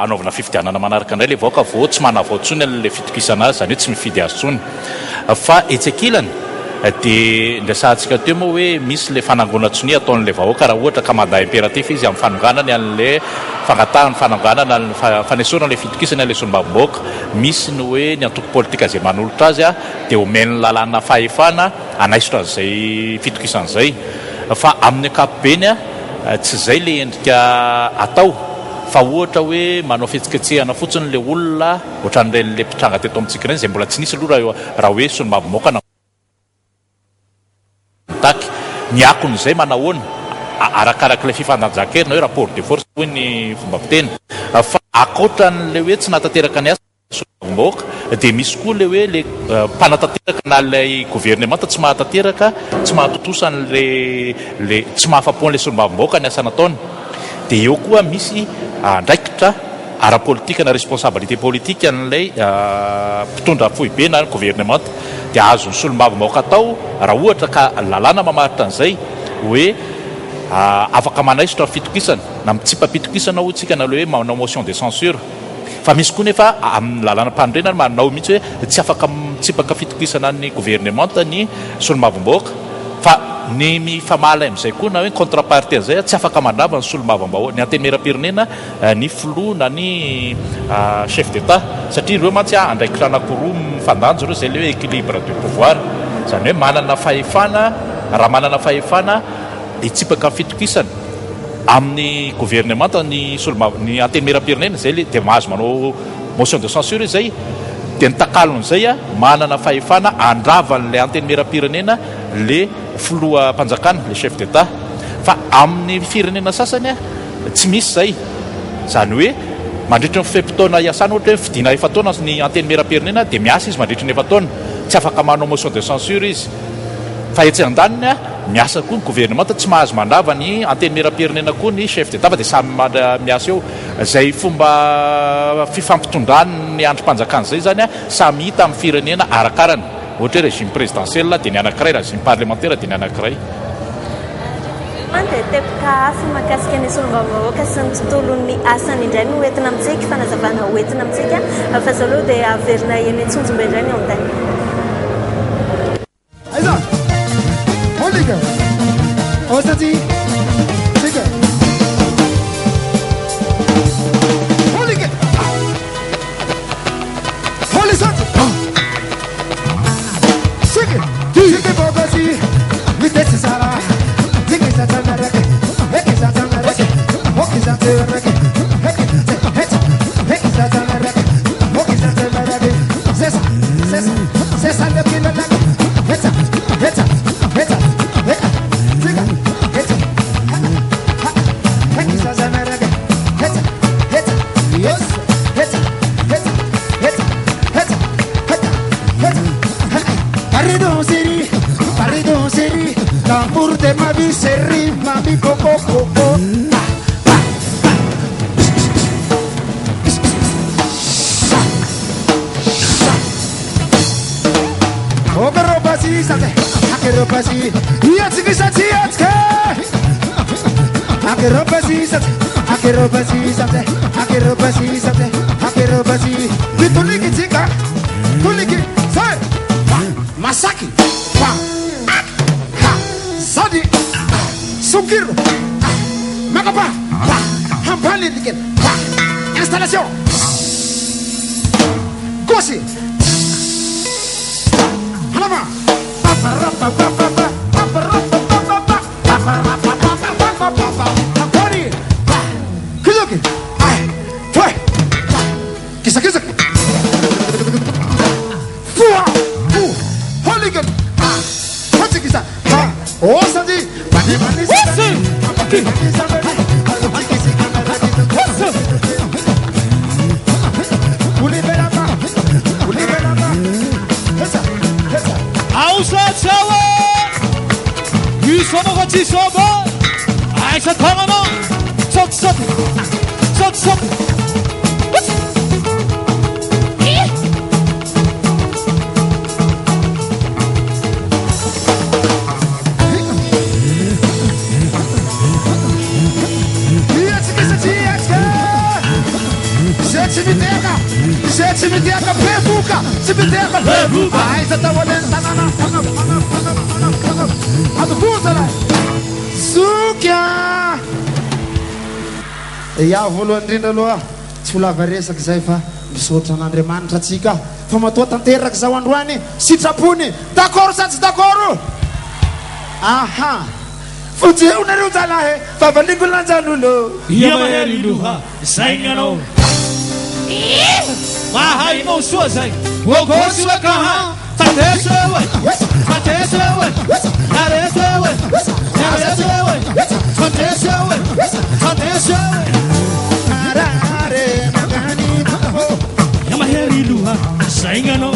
anaovana fifidianana manaraka indray le vahoaka vao tsy manavaotsony le fitokisana azy zany hoe tsy mifidy azy tsony fa etsekilany dia ndrasantsika teo moa hoe misy le fanangonatsonia ataon'le vahoaka raha ohatra ka mandat impératif izy amin'ny fanonganany an'le fagnatahany fananganana fanesorana le fitokisana le solom-bavambahoaka misy ny hoe ny antoko politika zay manolotra azy a dia omeny lalàna fahefana anaisotra an'izay fitokisan'izay fa amin'ny ankapobeny a tsy zay le endrika atao fa ohatra hoe manao fihetsiketsehana fotsiny le olona ohatran'ireny mpitranga teto amintsika ireny zay mbola tsy nisy aloha raha hoe solom-bavambahoaka taky ny akon'izay manahoana arakaraka le fifandanjakerina hoe rapport de force hoe ny fomba fiteny fa akoatran'le hoe tsy natateraka ny asa solom-bavambahoaka dia misy koa le hoe le mpanatateraka na lay gouvernement tsy mahatateraka tsy mahatotosan'le tsy mahafapoan'le solom-bavambahoaka ny asa nataony dia eo koa misy ndraikitra ara-politika na responsabilité politique an'ilay mpitondra fohibe na gouvernement dia azon'ny solom-bavambahoaka atao raha ohatra ka lalàna mamaritra an'izay hoe afaka manaisotra fitokisana na mitsipapitokisana hotsika na le hoe manao motion de censure fa misy koa nefa amin'ny lalàna mpandrenana manao mihitsy hoe tsy afaka mitsipaka fitokisana ny gouvernement ny solom-bavambahoaka fa ny mifamaly amin'izay koa na hoe contrepartie an'izay tsy afaka mandrava ny solom-bavambahoaka ny anteny meram-pirenena ny flou na ny chef d'état satria ireo mantsy andraikitra anakoroa mifandanjo reo zay le hoe équilibre du pouvoir zany hoe manana fahefana raha manana fahefana hitsipaka fitokisana amin'ny gouvernement ny anteny meram-pirenena zay le dia mahazo manao motion de censure zay dia nitakalon'izay a manana fahefana andravan'le anteny meram-pirenena le filoha mpanjakana le chef d'état fa amin'ny firenena sasany a tsy misy zay zany hoe mandritra ny fifepitoana iasana ohatra hoe fidina efa taona ny anteny meram-pirenena dia miasa izy mandritra ny efa taona tsy afaka manao motion de censure izy fa etsy an-daniny a miasa koa ny gouvernement tsy mahazo mandrava ny anteny meram-pirenena koa ny chef d'état fa dia samy miasa eo zay fomba fifampitondrany ny androm-panjakana zay zany a samy hita amin'ny firenena arakarany ohatra hoe régime présidentiel dia ny anankiray régime parlementaire dia ny anankiray mandeha tepoka hafa mahakasika ny solom-bavambahoaka sy ny tontolon'ny asany indray no hoentina amintsika fanazavana hoentina amintsika fa zao aloha dia averina eny Tsonjombe indray ny ao-tany Ostati, Siga. Holy get. Holy Sat. Siga. Siga Bogasi. With this Sara. Siga Satanarek. Heki Satanarek. Hoki Satanarek. Heki Satanarek. Hoki Satanarek. Sesa the Pinanak. Heta. L'amour de ma vie c'est rime, ma vie coco coco. Ogarobasi sate, agarobasi, yatski sate yatske. Agarobasi sate, agarobasi sate, agarobasi sate, agarobasi. Bituliki chika, tuliki, sai, masaki, pa. Sadi, Sukir, Magapa, Hampani Dikin, Installation, Gosi, Halama, Papa, Kisah-kisah. Hooligan. Hati kisah. Oh Sanji. Mani-mani. Ausa Jawa. Yusono Haji Sobo. Aisyah Tangono. Sok-sok. Sok-sok. Cimiteca, pevuca, cimiteca, pevuca. Ai, você tá olhando, tá na adubuta lá. Sukia. Ya voalohany indrindra aloha tsy ho lava resaka zay fa misaotra an'Andriamanitra atsika fa matoa tanteraka zao androany sitrapony. D'accord sa tsy d'accord? Aha. Fojeo nareo zalahy fa valingo lanjan'olo. Ia mahery loha sainganao. Mahainao soa zay Ogosi wa kaha Fateswe we Fateswe we Nareswe we Nareswe we Fateswe we Fateswe we Marare magani mabo. Yamaheri luha Saingano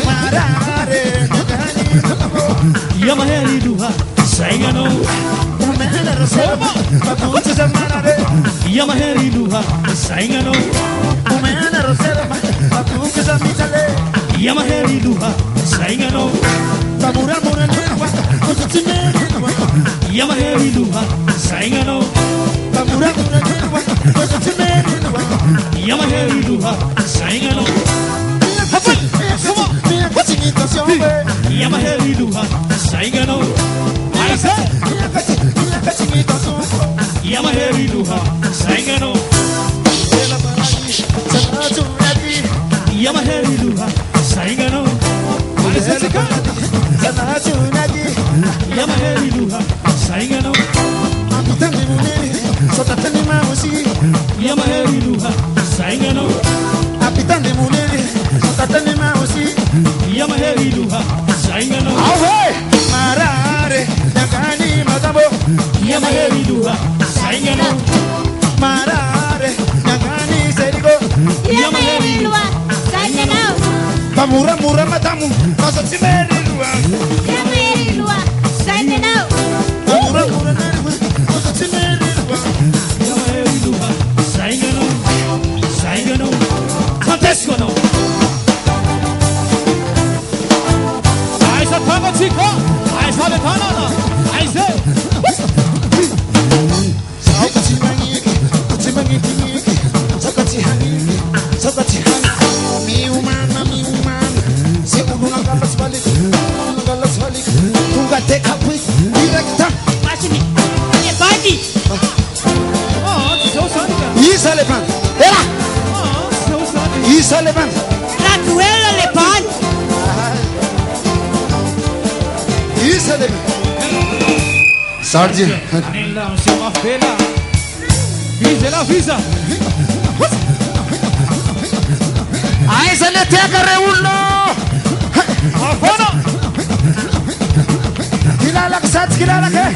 Marare magani mabo. Yamaheri luha Saingano Umena rosema Mabuti zamanare. Yamaheri luha Saingano Umena rosema Mabuti zamitale. Yamaheri luha Saingano Tamura mura nwa Kutime nwa. Yamaheri luha Saingano Tamura mura nwa Kutime nwa. Yamaheri luha Saingano Yamaheri luha Saingano Aisa Yamaheri luha Saingano Yamaheri luha Saingano Yamaheri luha Saingano Yamaheri luha Saingano Yamaheri luha Saingano Marare Nagani Madamo. Yamaheri luha Saingano Marare Nagani Serigo. Yamaheri luha Saingano. Tamura mura madamu. Masa Timeri Lua. Yamaheri luha Saingano. Tamura mura madamu. Masa Timeri Lua. Yamaheri luha Saingano Saingano Fanteskono Aisa Tanga Chico Aisa Le Tanana Aisa Sakati Maniki. Kutimani Tiniki. Sakati Haniki. Sakati Haniki. Miumana. Seulunga galas balik. Galas balik. Tunga teka quick. Directa. Masini. Ele bate. Oh, seu Sônica Isa Levan. Era. Oh, seu Sônica Isa Levan. Ratuela le bate. Isa Levan. Sardi. Anela, seu Mafela Visa la visa Isa le teka reullo. Afona Kilala kesat kilala ke.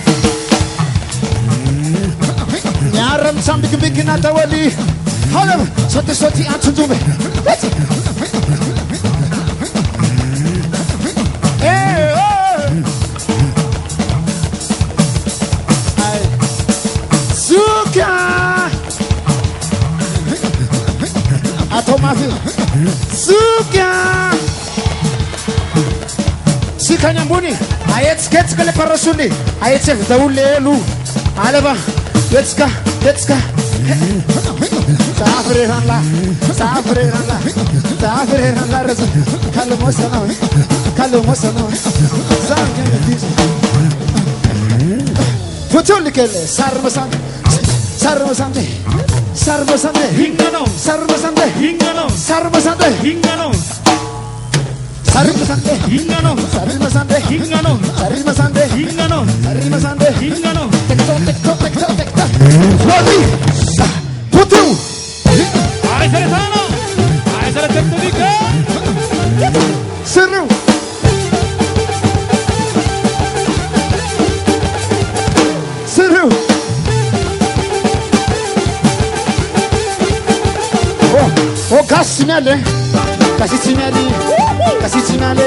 Nyaram sambil kebikin atawali. Halo, soti antunjume. Suka. Atau mafi. Suka. Sika nyambuni. Ayat skets kale parasuni. Ayat sek daulelu. Alaba. Letska. Safreranla. Raza. Kalau mosana. Zangan dis. Fotoli kele sarmasande. Hingano Sarmasande. Hingano Sarmasande. Hingano Sarmasande. Hingano Sarmasande. Hingano Sarmasande. Hingano Sarmasande. Hingano Tekto. Lodi. Putu. Aisa Le Tanana Oh, gasy mialy gasy tsy mialy gasy tsy mialy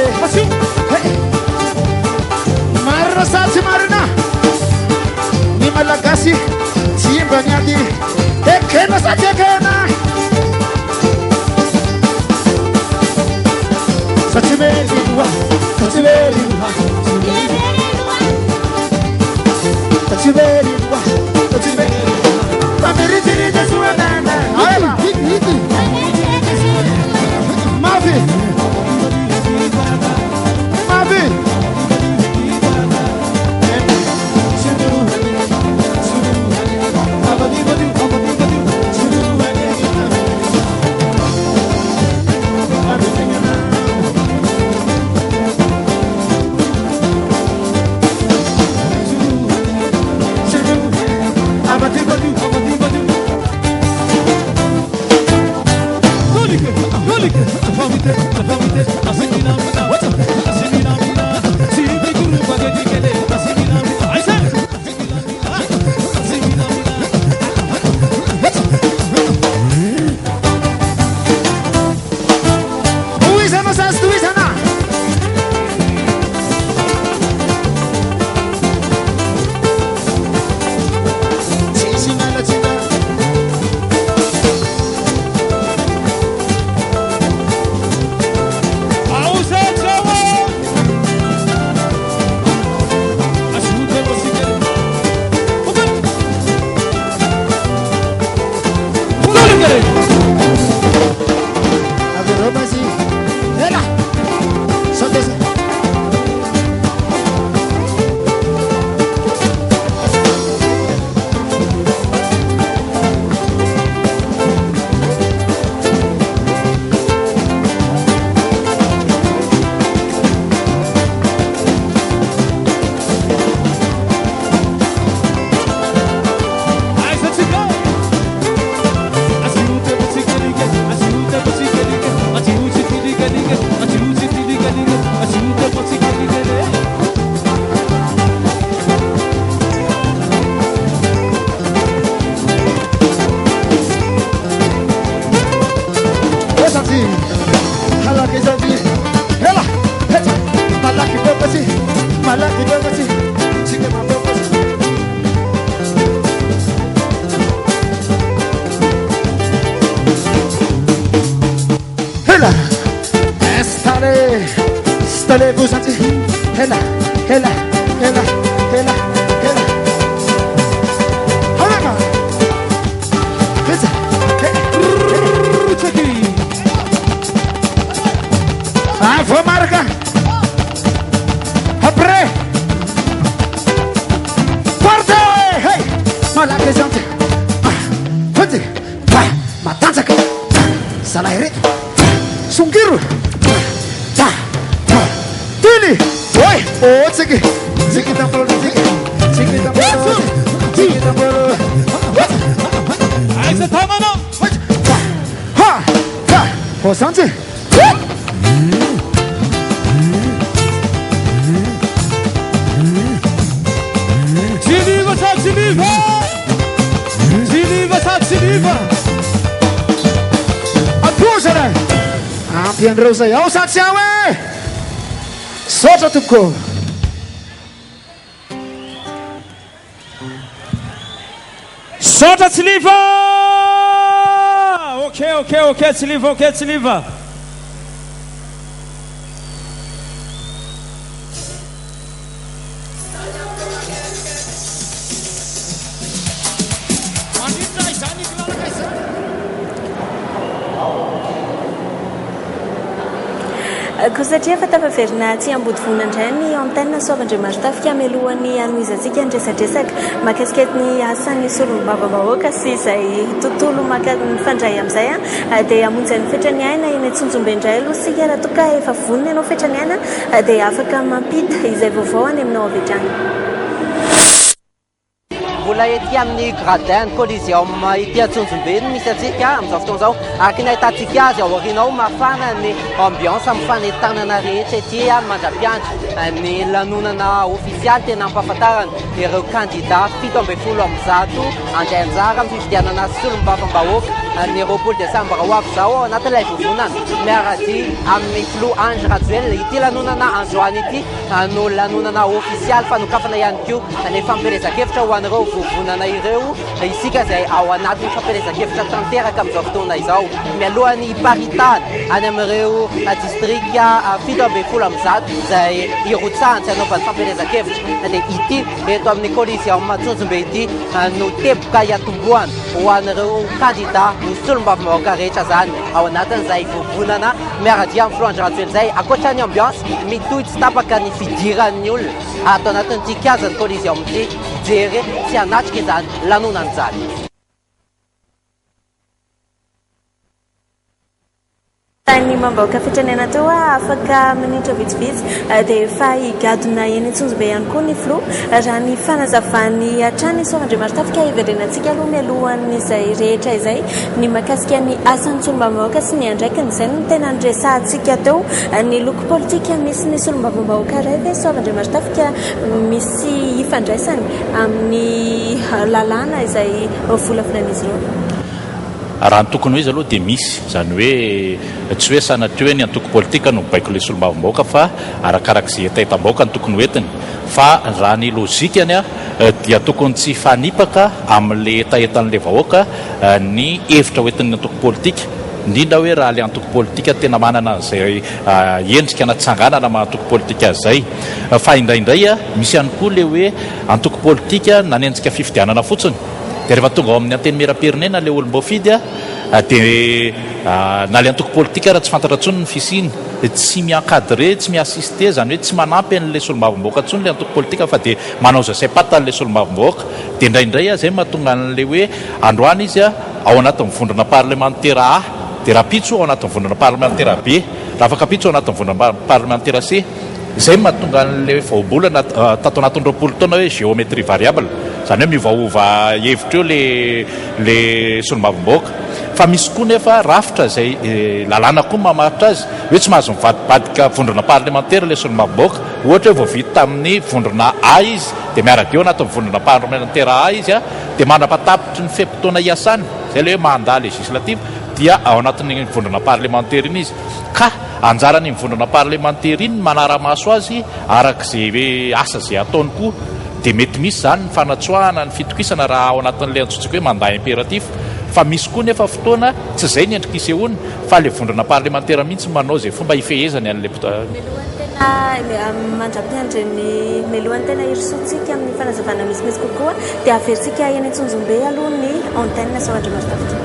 marina sa tsy marina ny malagasy tsy mba miady ekena sa tsy ekena sa tsy veridoa sa tsy veridoa sa tsy veridoa sa tsy veridoa famiritirita sua nana ayla Mavi Mavi Stallez-vous senti Hela, hela, hela, hela, hela Hela Pizza Ah, faut marca Après Forte Hey Malaka senti Pizza Matanza che Salahiri Sungiru Oi, oh, tsiki, tsiki tamboro, tsiki tamboro, tsiki tamboro. Aisa tamano. Ha, ha, hosanti. Siliva, sa siliva. Siliva, sa siliva. Apusare. Ampian rosa, ao sa tsiawe. Sotra tuko. Sotra Siliva. Okay, Siliva, okay, Siliva. Satria fa tafaverina tsy ambody vonandray ny antenne Soavandriamartafika mialohan'ny anoizatsika andresadresaka mahakasikety ny asan'ny solom-bava-bahoaka sy izay tontolo mifandray amin'izay dia amonjy ny fetrany aina eny Antsonjombe indray aloha sika raha toa ka efa vonona ianao fetrany aina dia afaka mampita izay vaovao any aminao avy hatrany. Mbola ety amin'ny gradin Coliseum ity Antsonjombe no misy atsika amin'izao fotoana izao araka ny ahitantsika azy ao aorianao mafana ny ambiance amin'ny fanentanana rehetra ety mandra-piandry ny lanonana ofisialy tena ampahafantarana ireo candidat 17 amby zato andray anjara amin'ny fifidianana solom-bavambahoaka ny roapolo desambra ho avy zao ao anatin'ilay vovonana miarady amin'ny flo Ange Rajoel. Ity lanonana androany ity no lanonana ofisialy fanokafana ihany koa ny fampielezan-kevitra ho an'ireo vovonana ireo isika izay ao anatin'ny fampielezan-kevitra tanteraka amin'izao fotoana izao. Mialohan'ny paritany any amin'ireo distrika 17 amby zato izay irotsahan tsy hanaovan'ny fampielezan-kevitra dia ity eto amin'ny colision Matsonjombe ity no teboka iatomboana ho an'ireo candidat ny solom-bavambahoaka rehetra zany ao anatin'izay vovonana miaradia amin'ny Flo Ange Rajoel izay akoatra ny ambiance mitohy tsy tapaka ny fidiran'ny olona ato anatin'ity kazany colision ity jery tsy hanatrika izany lanonany zany. Ny mambahoaka fitranena teo afaka minitra vitsivitsy dia efa higadona eny Antsonjombe ihany koa ny flo raha ny fanazavany hatrany Soavandriamartafika hiverenantsika aloha mialohan'izay rehetra izay ny mahakasika ny asan'ny solom-bavambahoaka sy ny andraikiny izay no tena nyresantsika teo ny loko politika misy ny solom-bavambahoaka iray ve Soavandriamartafika misy ifandraisany amin'ny lalàna izay volafolan'izy ireo. Raha ny tokony hoe izy aloha dia misy izany hoe tsy hoe sanatria hoe ny antoko politika no mibaiko ilay solom-bavambahoaka fa arakarak'izay etaetam-bahoaka ny tokony hoentiny fa raha ny lozikany dia tokony tsy fanipaka amin'ilay etaetan'ilay vahoaka ny hevitra hoentin'ny antoko politika indrindra hoe raha ilay antoko politika tena manana an'izay endrika natsanganana ma antoko politika izay fa indraindray misy ihany koa ilay hoe antoko politika nanenjika fifidianana fotsiny. Dia rehefa tonga ao amin'ny anteny mera-pirenena ilay olom-boafidy dia na ilay antoko politika raha tsy fantatra ntsony ny fisiny tsy miankadre tsy miassiste zany hoe tsy manampy an'ilay solom-bavambahoaka ntsony ilay antoko politika fa dia manao zay pata an'ilay solom-bavambahoaka dia indraindray zay mahatonga an'ilay hoe androany izy ao anatin'ny vondrona parlementaire A dia raha pitso ao anatin'ny vondrona parlementaire B raha afaka pitso ao anatin'ny vondrona parlementaire C izay mahatonga an'ilay vaobolana tato anatin'ny 20 taona hoe géométrie variable zany hoe miovaova hevitra eo le solom-bavambahoaka fa misy koa nefa rafitra izay lalàna koa mamatotra azy hoe tsy mahazo mivadibadika vondrona parlementaire le solom-bavambahoaka ohatra hoe voavita tamin'ny vondrona A izy dia miaraka eo anatin'ny vondrona parlementaire A izy dia mandrapatapitry ny fempotoana iasany izay le hoe mandat législative dia ao anatin'ny vondrona parlementaire iny izy ka anjarany mivondrona parlementaire iny manara-maso azy arak'izay hoe asa izay ataony koa dia mety misy zany ny fanatsoahana ny fitokisana raha ao anatin'ilay antsointsika hoe mandat impératif fa misy koa nefa fotoana tsy izay ny endrika isehoany fa le vondrona parlementaire mihitsy manao izay fomba hifehezany an'ilay mandrapiandry ny melohany tena irisotsika amin'ny fanazavana misimisy kokoa dia aversika eny Antsonjombe aloha ny antenne Soavandriamartafika.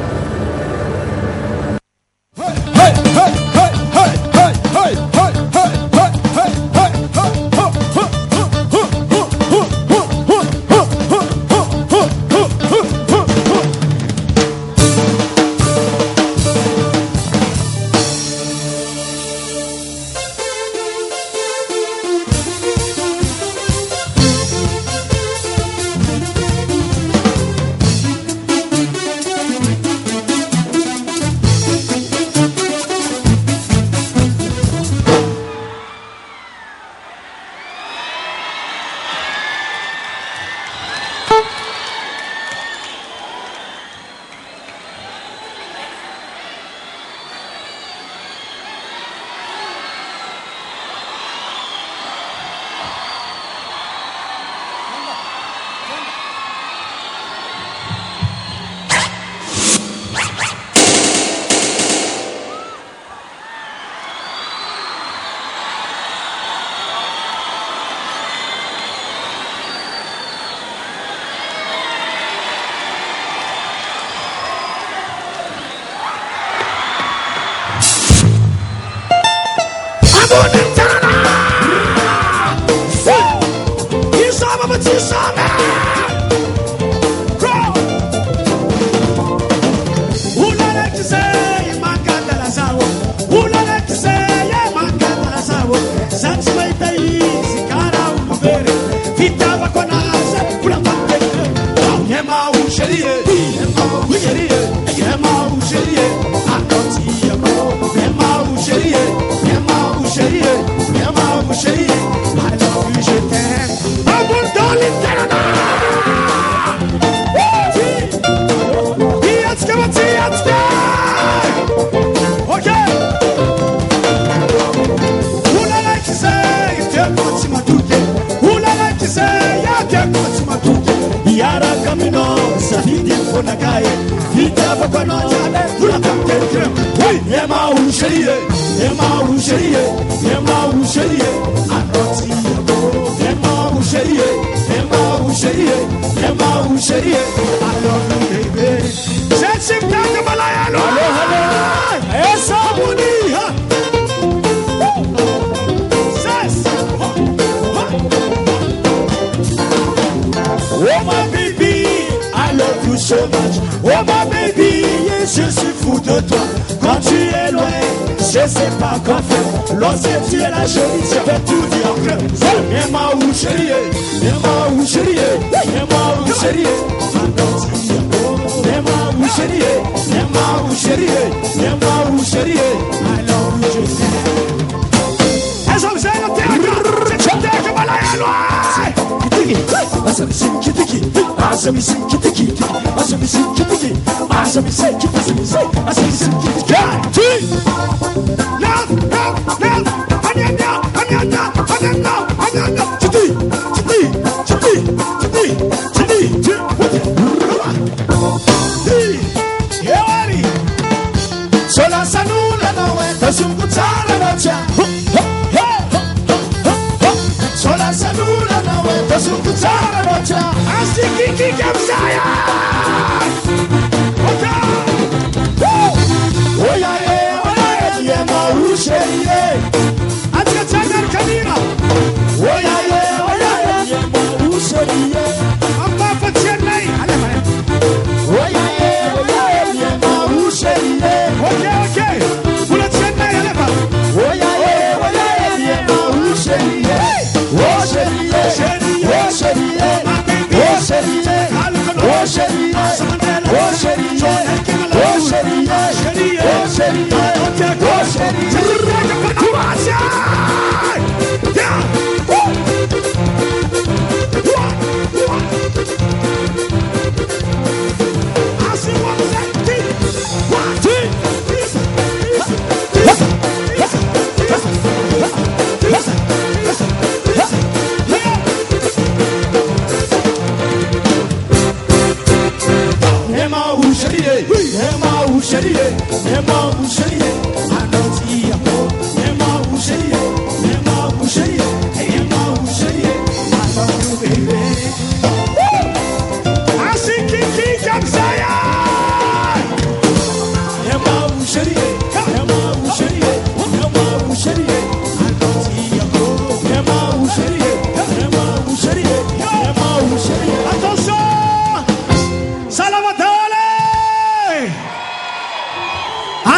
I love you, je t'aime. I'm nakaye vita bako no jale tula kapte oui ema usherie anoti ema usherie alonu baby sesim kaka balayalo hello esa buni ha ses oh my baby I love you so much oh my baby yes je suis fou de toi quand tu es loin je sais pas quoi faire lorsque tu es la jolie je vais tout dire que ema usherie I love you essa mzela teka balayalo asami sola sanula no esta sumkutsala nocha sola sanula no esta sumkutsala nocha asikiki kamsaya oka oya ye mausherie acha chagar kamira oya ye mausherie amma fatchenai ale mare oya ye mausherie okay kula chenai ale ba oya ye mausherie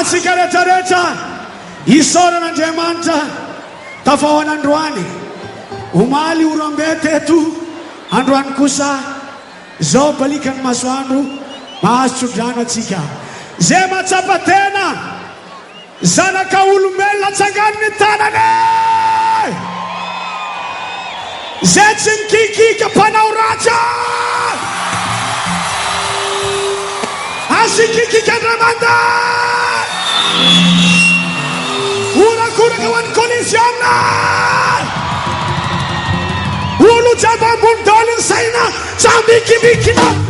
Sigareta isora na jemanta tafawana ndwani umali urombete tu andwan kusa zo balikan maswandu masu jana tsika zema tsapatena zana kaulumela tsangani tanane zetsim kiki kapanauracha asikiki kadramanda Ura kawan kolisiona Ulu jabang bundolin saina Chami kimikina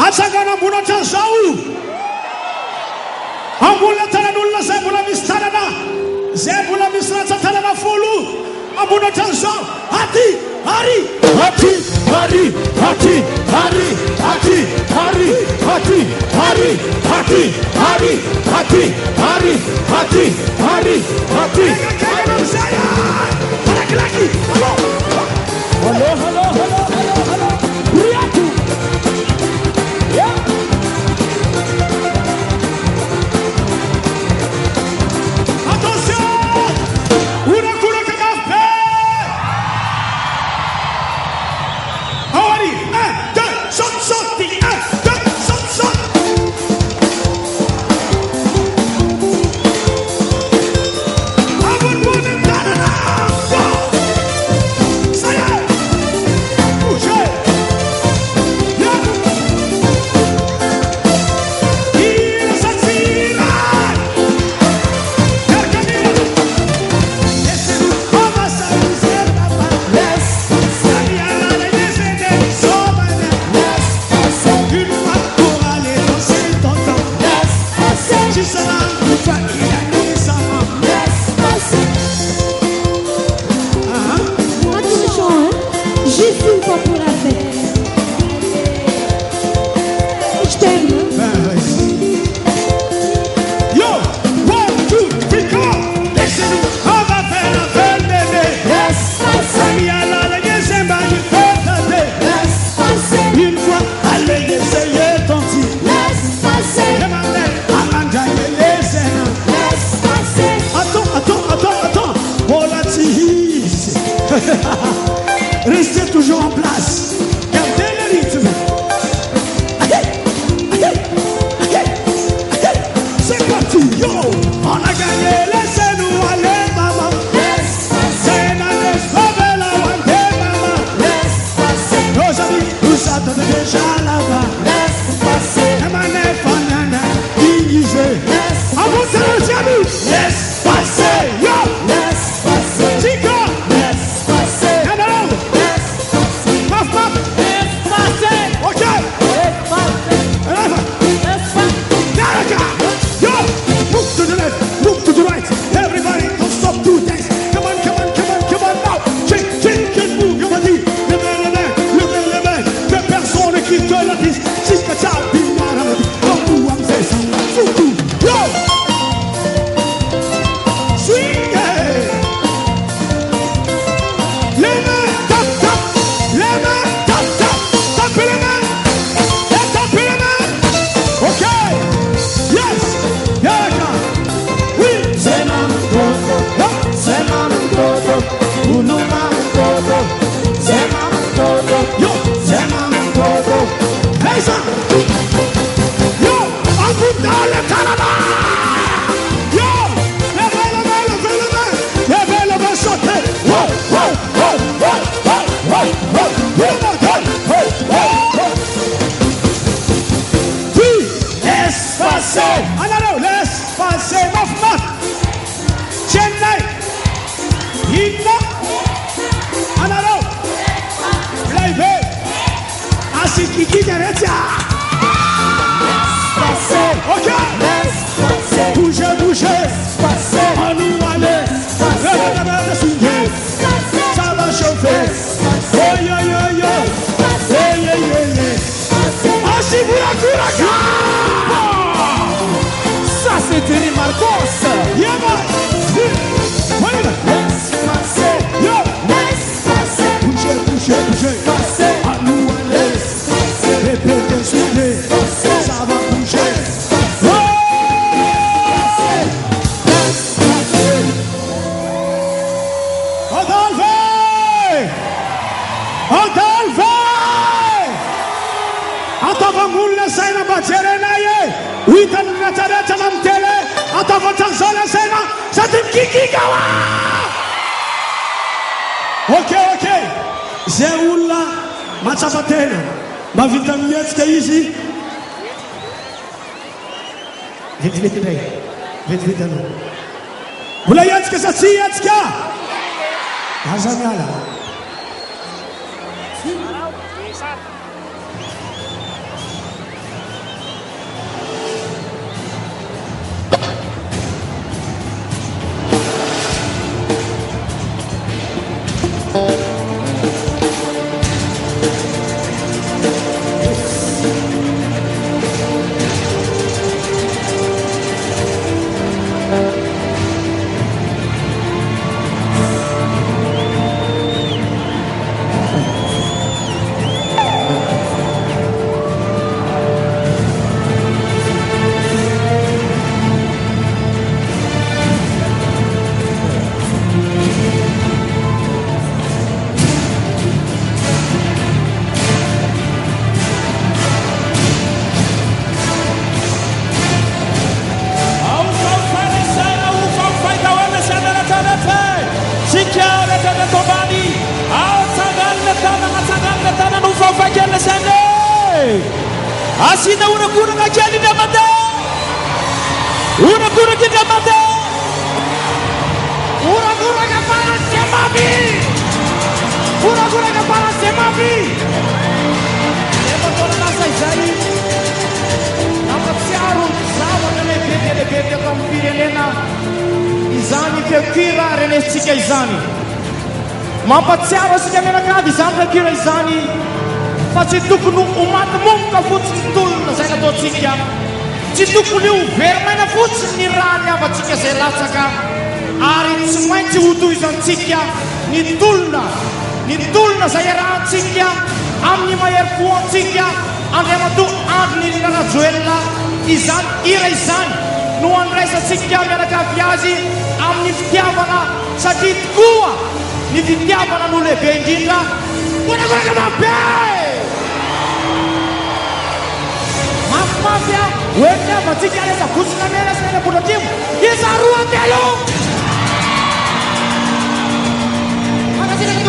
Asagana buna tanzau Ambula tananulla zebula mistarana Zebula misrata tanana fulu Ambuna tanzau Hati hari Hati hari Hati hari Hati hari Hati hari Hati hari Hati hari Hati hari Hati hari saya laki-laki halo Riatu Restez toujours en place. Gardez le rythme. C'est parti, yo. On a gagné, laissez-nous aller, maman. C'est la la maman. Nos amis nous attendent déjà là-bas. À vous, c'est le amis. Laisse passer, yo. Laisse passer. Chico. Laisse passer. Canalo. Laisse passer. Maf, maf. Laisse passer. Ok. Laisse passer. Laisse passer. Naraka. Yo. Move to the left. Move to the right. Everybody, don't stop to dance. Come on, come on, come on, come on now. Shake, shake, shake, move your body. Levez les mains. Que personne qui te la dise. Chica, ciao, bignara, non tu am sei samba. Futu. Yo. Ça c'était Marcos. Ça va bouger. Ok. Zeula Machabatena. Ma vitamietska easy. Vedvidano. Bulayetska Satsietska. Azamiala. Asina ura-gura ngajali namanda. Ura-gura kita manda. Ura-gura kepala semabi. Ura-gura kepala semabi. Betul nasa izai. Nampak siaru sama dengan bete kampirelena. Izani kira renesika izani. Mampat siaru sekamera kadi sampai kira izani. Pasti tukunu umat mungka futsal na saya kata cikya. Citukunu vermana futsal ni rania bacika saya lasaka. Ari semua ciutu izan cikya ni tulna saya ran cikya. Amni mayar puan cikya. Ande matu agni nana juella izan ira izan. Nuan resa cikya mereka viazi amni tiavana sakit gua. ny fitiavana no lehibe indrindra moramoraka mabe mafimafy a oenina vatsika lesa gosina mena sy nena potratimo isa roa telo manasina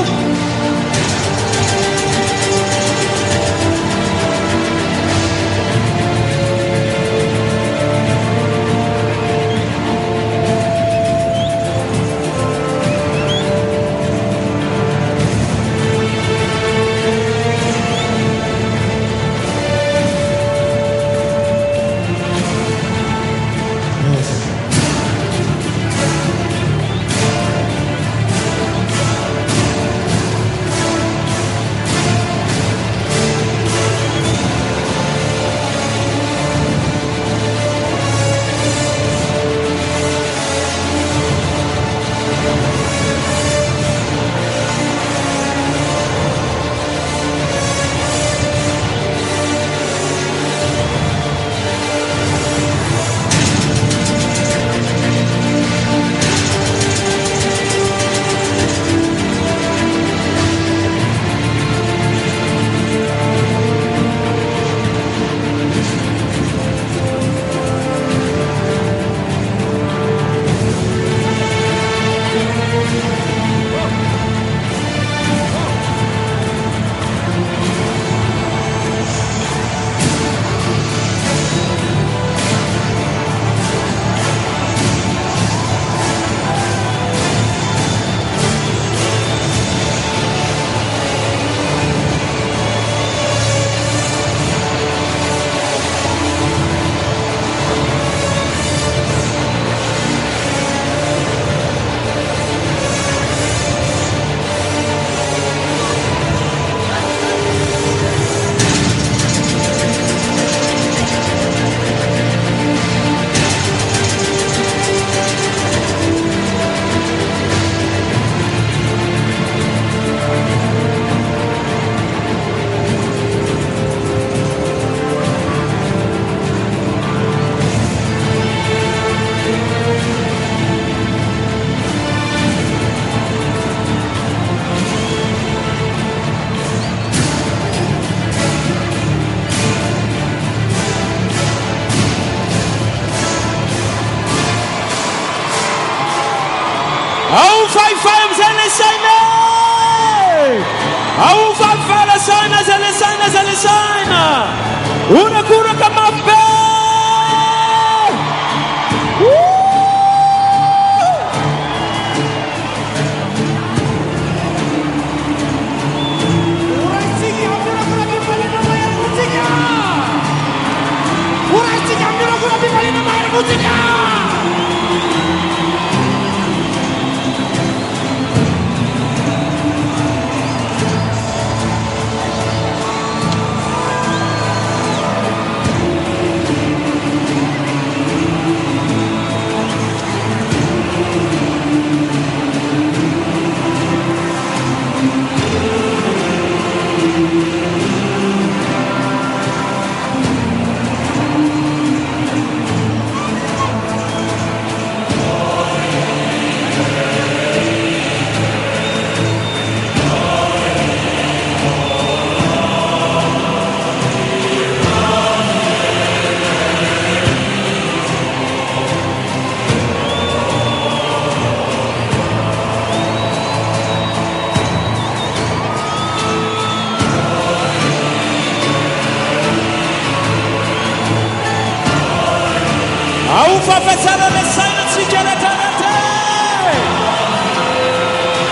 Fafazana le saina tsikarata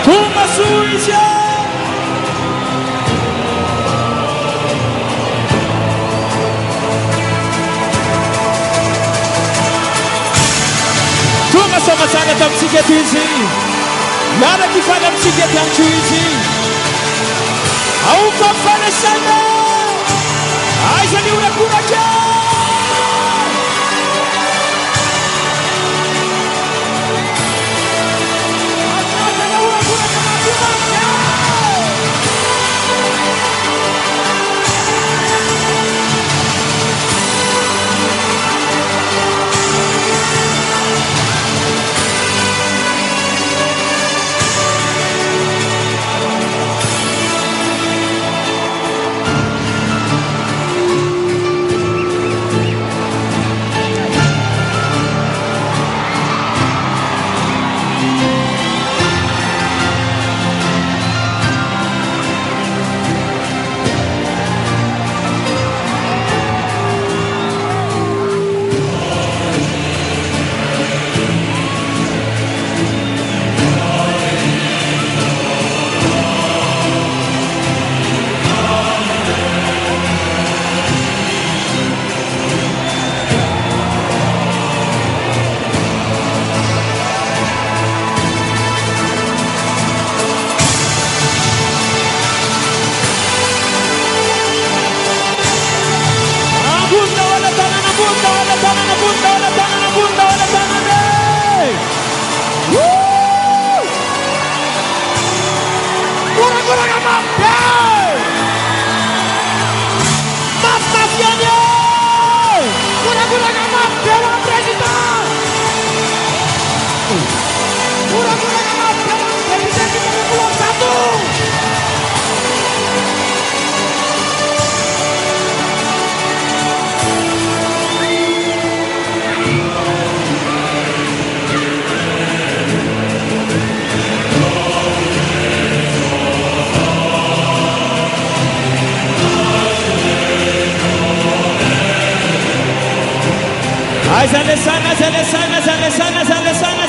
Tumba suizia Tumba samasana tamtsika izy Yara kifana amtsika tanto izy Au fafalesana Aiza ni unakuraka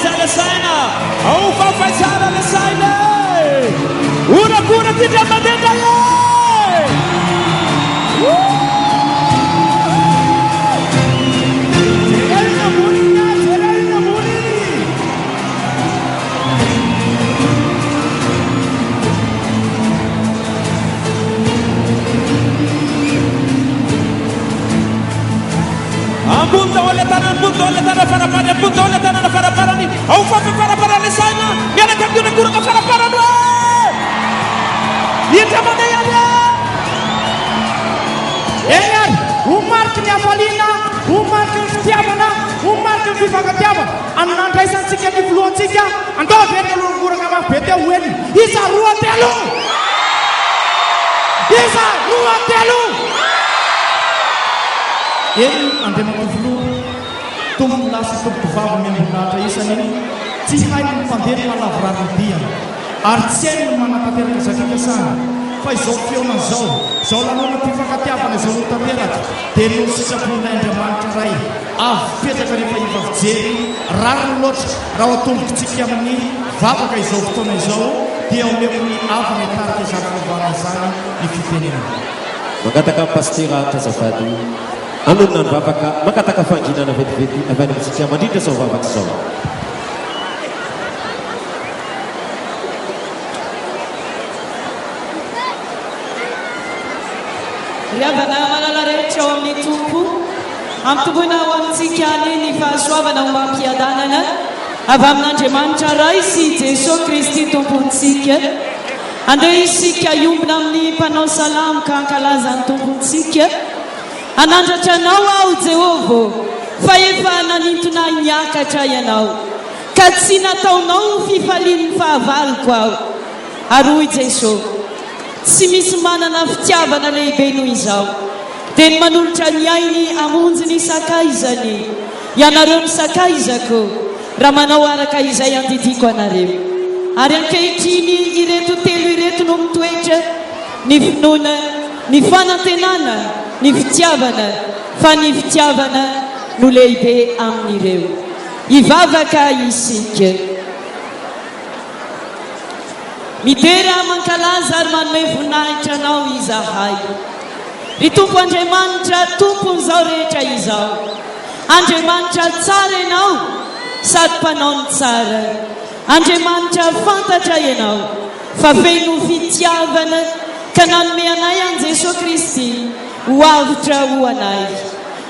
zalesaina ao fafaitsara lesaina orakora tindra mandendra punta oleh tanah para-para punta oleh tanah para-para ni au para-para le sana yana kamjuna kurang para-para dua dia mana ya Engan Umar kenya Falina Umar Kristiana Umar Kristiana anan raisan sikya di fluon sikya ando bete lu kurang ama bete wen isa ruang telu Ele ande makuflu tum las tum tufava menhunata isa nini tihai pandeiro malavrado dia artsel manapatera kasakika sana faz zofio na zau la nona pifakatiava na zau taterata telo sitrapona Andriamanitra ray afetaka rehefa ivafijery rariny loatra raha atombokontsika amin'ny vavaka izao fotoana izao dia omeko ny avana tarika izavovana zany ny fitenenana makataka pastera tazafady anonona ny vavaka makataka fanginana vetivety avy any amintsika mandrindra zao vavaka zao riavana malala rehetra ao amin'ny tompo ampitoboina ho amintsika any ny fahasoavana ho mampiadanana avy amin'Andriamanitra ray sy Jesosy Kristy tompontsika andeha isika iombona amin'ny mpanao salamo ka ankalaza ny tompontsika anandratra anao aho Jehova fa efa nanintona niakatra ianao ka tsy nataonao fifalian'ny fahavaloko aho ary hoy Jesosy tsy misy manana fitiavana lehibe noho izao dia ny manolotra ny ainy amonjy ny sakaizany ianareo ny sakaizako raha manao araka izay andidiko anareo ary ankehitriny ireto telo ireto no mitoetra ny finoana ny fanantenana ny fitiavana fa ny fitiavana no lehibe amin'ireo ivavaka isika midera mankalaza ary manome voninahitra anao izahay ry tompo Andriamanitra tompon'izao rehetra izao Andriamanitra tsara ianao sady mpanao ny tsara Andriamanitra fantatra ianao fa feno fitiavana ka nanome anay an Jesosy Kristy ho avitra ho anay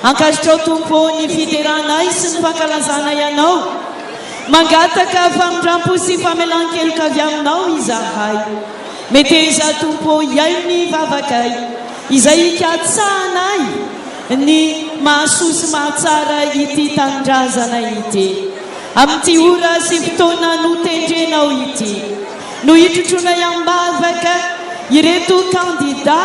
ankasitrao tompo ny fideranay sy ny fankalazana ianao mangataka famindrampo sy famelan-keloka avy aminao izahay meteza tompo iay ny vavakay izay ikatsahanay ny mahasoa sy mahatsara ity tanindrazana ity amin'ity ora sy fotoana no tendrenao ity no hitrotrona iambavaka ireto kandida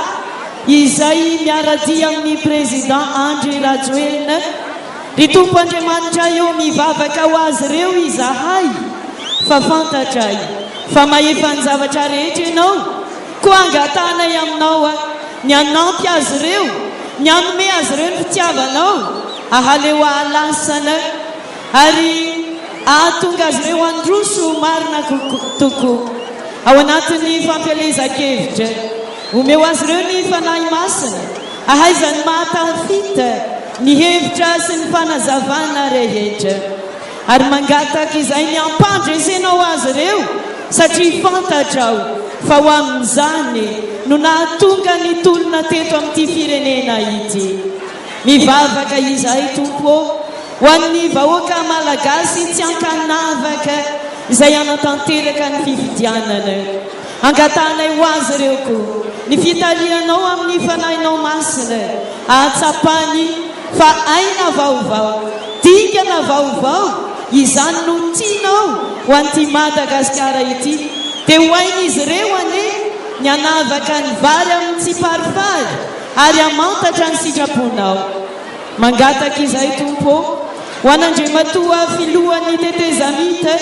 izay miaradia amin'ny président Andry Rajoelina ry tompo Andriamanitra eo mivavaka ho azy ireo izahay fa fantatray fa mahefa ny zavatra rehetra ianao koa angatanay aminao ny anampy azy ireo ny anome azy ireo ny fitiavanao ahaleo ahalasana ary ahatonga azy ireo androso marina tokoa ao anatin'ny fampielezan-kevitra omeo azy ireo ny fanahy masina ahaizany mahatafita ny hevitra sy ny fanazavana rehetra ary mangataka izay ny ampandresenao azy ireo satria fantatrao fa ho amin'izany no nahatonga ny tolona teto amin'ity firenena ity mivavaka izahay tompo ho an'ny vahoaka malagasy tsy ankanavaka izay anatanteraka ny fifidianana angatanay ho azy ireo koa ny fitalianao amin'ny fanahinao masina ahatsapany fa aina vaovao dingana vaovao izany no tianao ho an'ity Madagasikara ity dia ho ain'izy ireo ane ny anavaka ny vary amin'ny tsy parifary ary amantatra ny sitraponao mangataka izay tompo ho an'Andriamatoa filohan'ny tetezamita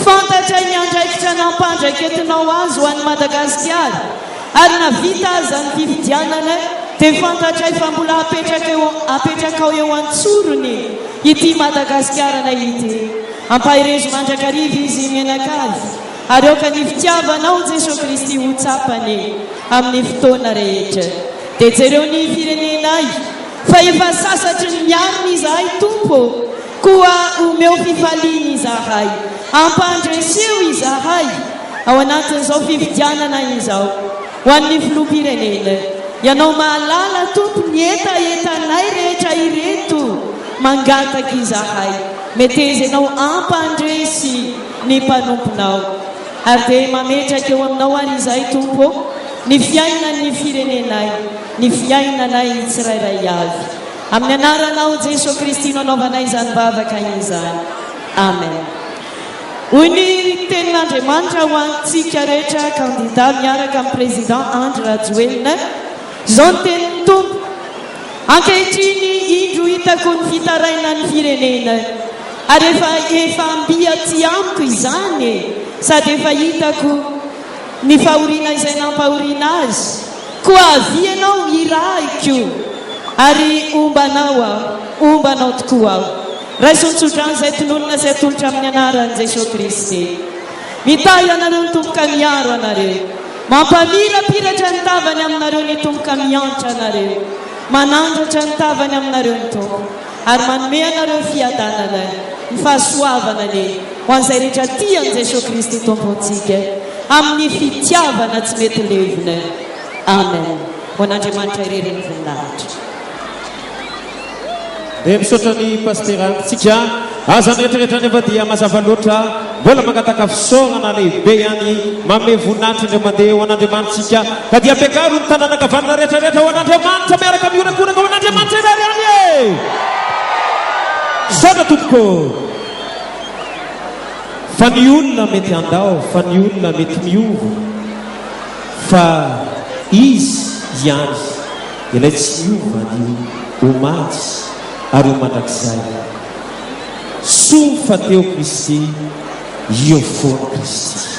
fantatra ny andraikitra nampandraiketinao azy ho an'ny Madagasikara ary navita aza ny fifidianana dia fantatray fa mbola apetraka ao eo antsorony ity Madagasikara na ity ampahirezo mandrakariva izy mianakavy ary oka ny fitiavanao Jesosy Kristy ho tsapany amin'ny fotoana rehetra dia jereo ny firenenay fa efa sasatry ny miariny izahay tompo koa omeo fifaliana izahay ampandreseo izahay ao anatin'izao fividianana izao ho an'ny filoham-pirenena ianao mahalala tompo ny etaetanay rehetra ireto mangataka izahay meteza ianao ampandresy ny mpanomponao ary dia mametraka eo aminao ary izahay tompo ny fiainan'ny firenenay ny fiainanay tsirairay avy amin'ny anaranao Jesosy Kristy no anaovanay izany bavaka izany amen. Hoy ny tenin'Andriamanitra ho antsika rehetra kandida miaraka amin'ny président Andry Rajoelina izao ny tenin'ny tompo ankehitriny indro hitako ny fitaraina ny firenena ary efa ambia ty amiko izany sady efa hitako ny fahoriana izay nampahoriana azy koa avianao iraiko ary ombanao tokoa aho raisontsotran izay tonolona izay tolotra amin'ny anaran'i Jesosy Kristy mitahy anareo ny tompoka miaro anareo mampamirapiratra ny tavany aminareo ny tompoka miantra anareo manandratra ny tavany aminareo ny tompo ary manome anareo fiadanana ny fahasoavana ny ho an'izay rehetra tian'i Jesosy Kristy tompontsika amin'ny fitiavana tsy mety levina amen. Ho an'Andriamanitra irery ny voninahitra. dia misaotra ny pasterantsika aza rehetrarehetra nefa dia mazava loatra mbola mangataka fisaorana lehibe ihany manome voninahitra indray mandeha ho an'Andriamanitsika ka dia ampiakaro ny tanànakavanana rehetrarehetra ho an'Andriamanitra miaraka mionakonaka ho an'Andriamanitra irery ihany e saotra tompoko fa ny olona mety andao fa ny olona mety miova fa izy ihany ilay tsy miova ny omaty ary ho mandrakizay sofa teo Kristy io foana Kristy.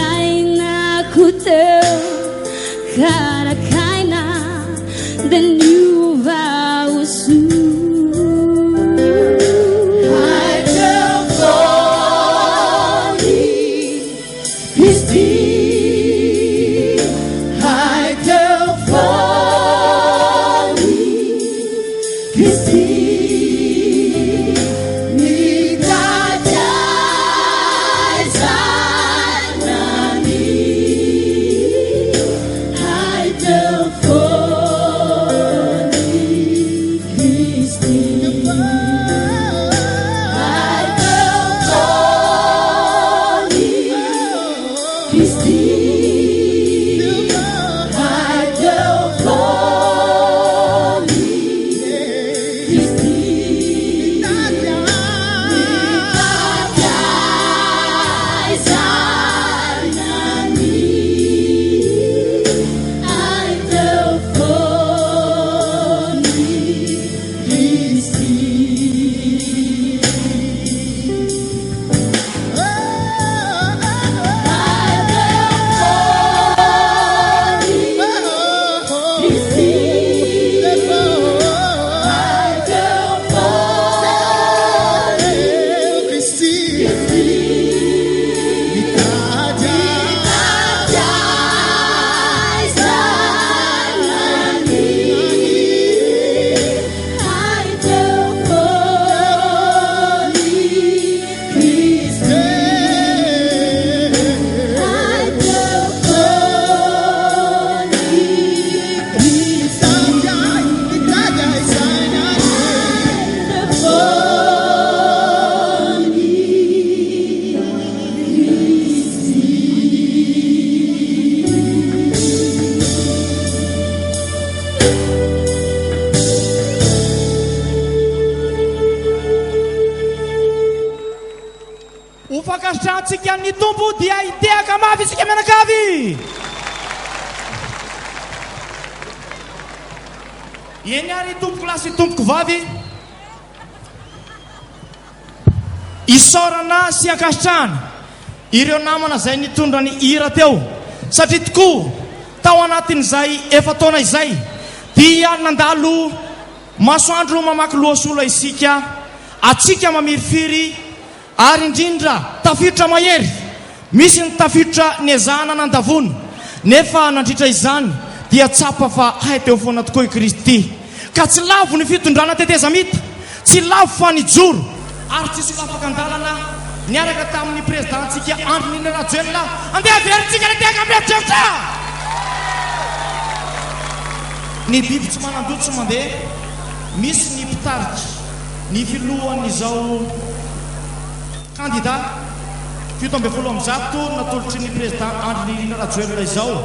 fiainako teo karakaina da niova oso Ufakasitrahantsika ny tompo dia hidehaka mafy isika mianakavy. Eny ary tompoko lahy sy tompoko vavy isaorana sy ankasitrahana ireo namana izay nitondra ny hira teo satria tokoa tao anatin'izay efa taona izay dia nandalo masoandro mamaky lohasola isika atsika mamirifiry ary indrindra tafiditra mahery misy ny tafiditra ny ezahana nandavony nefa nandritra izany dia tsapa fa hay teo foana tokoa i Kristy ka tsy lavo ny fitondrana teteza mita tsy lavo fa ny joro ary tsisy lafaka andalana niaraka tamin'ny prezidantsika Andry Nirina Rajoelina andeha averintsika ny teka mieritreritra ny biby tsy manandoto tsy mandeha misy ny mpitaritra ny filohan'izao candidat 17 natolotry ny president Andry Nirina Rajoelina izao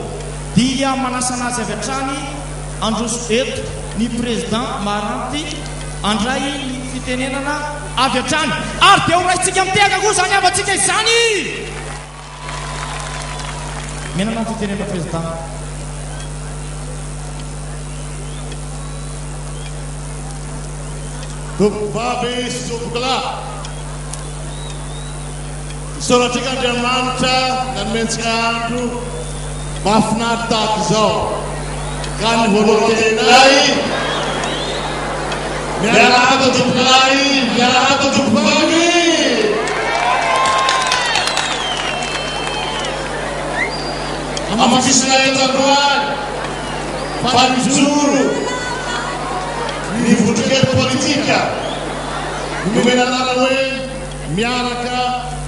dia manasana azy avy hatrany androso eto ny president Maranty andray ny fitenenana avy hatrany ary dia horaisitsika mitehaka koa zany avatsika izany menana ny fitenenana president tompoko vavy sy tompoko lahy soratrika Andriamanitra nanomensika andro mahafinaritra tahaka izao ka ny volontenay miaraka tompoko lahy miaraka tompoko vavy amafisina eto androany fa mijoro ny votrokely politika nomena anara hoe miaraka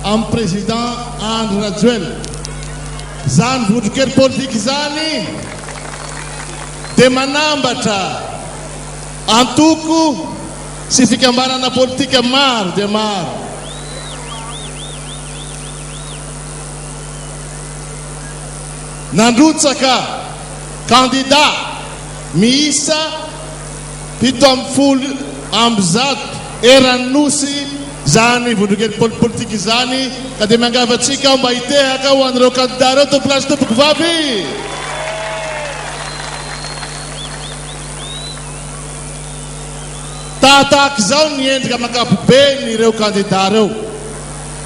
amin'ny président Andry Rajoelina zany votrokely politika zany dia manambatra antoko sy fikambanana politika maro dia maro nandrotsaka candidat miisa 70 amby zato eranosy zany votrokely politika izany ka dia miangavy atsika mba hitehaka ho an'ireo candidat reo tompoko lahy sy tompoko vavy tahaka izao ny endrika makapobe ny ireo candidat reo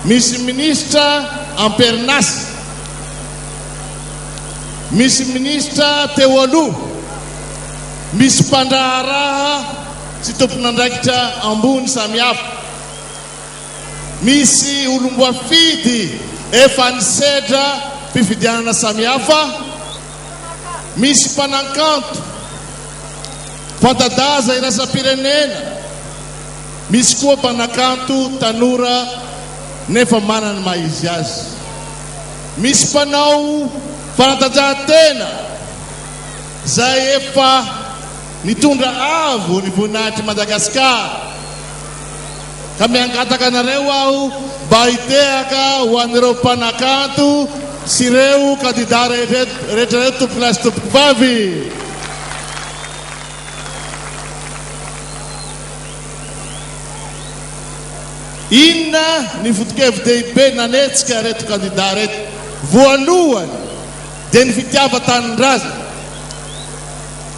misy ministra amperinasy misy ministra teo aloha, misy mpandraharaha sy tompon'andraikitra ambony samihafa, misy olomboafidy efa nisedra mpifidianana samihafa, misy mpanankanto fantadaza irasam-pirenena, misy koa mpanakanto tanora nefa manana maizy azy, misy mpanao fanatanjahantena zay efa nitondra avo ny voninahitry Madagasikara, ka miangataka anareo aho mba hitehaka ho an'ireo mpanakanto sy ireo kandida rehetrarehetra tompolasy tompoko vavy. Inona ny foto-kevin-dehibe nanetsika reto kandida reto? Voalohany dia ny fitiava-tanindrazana,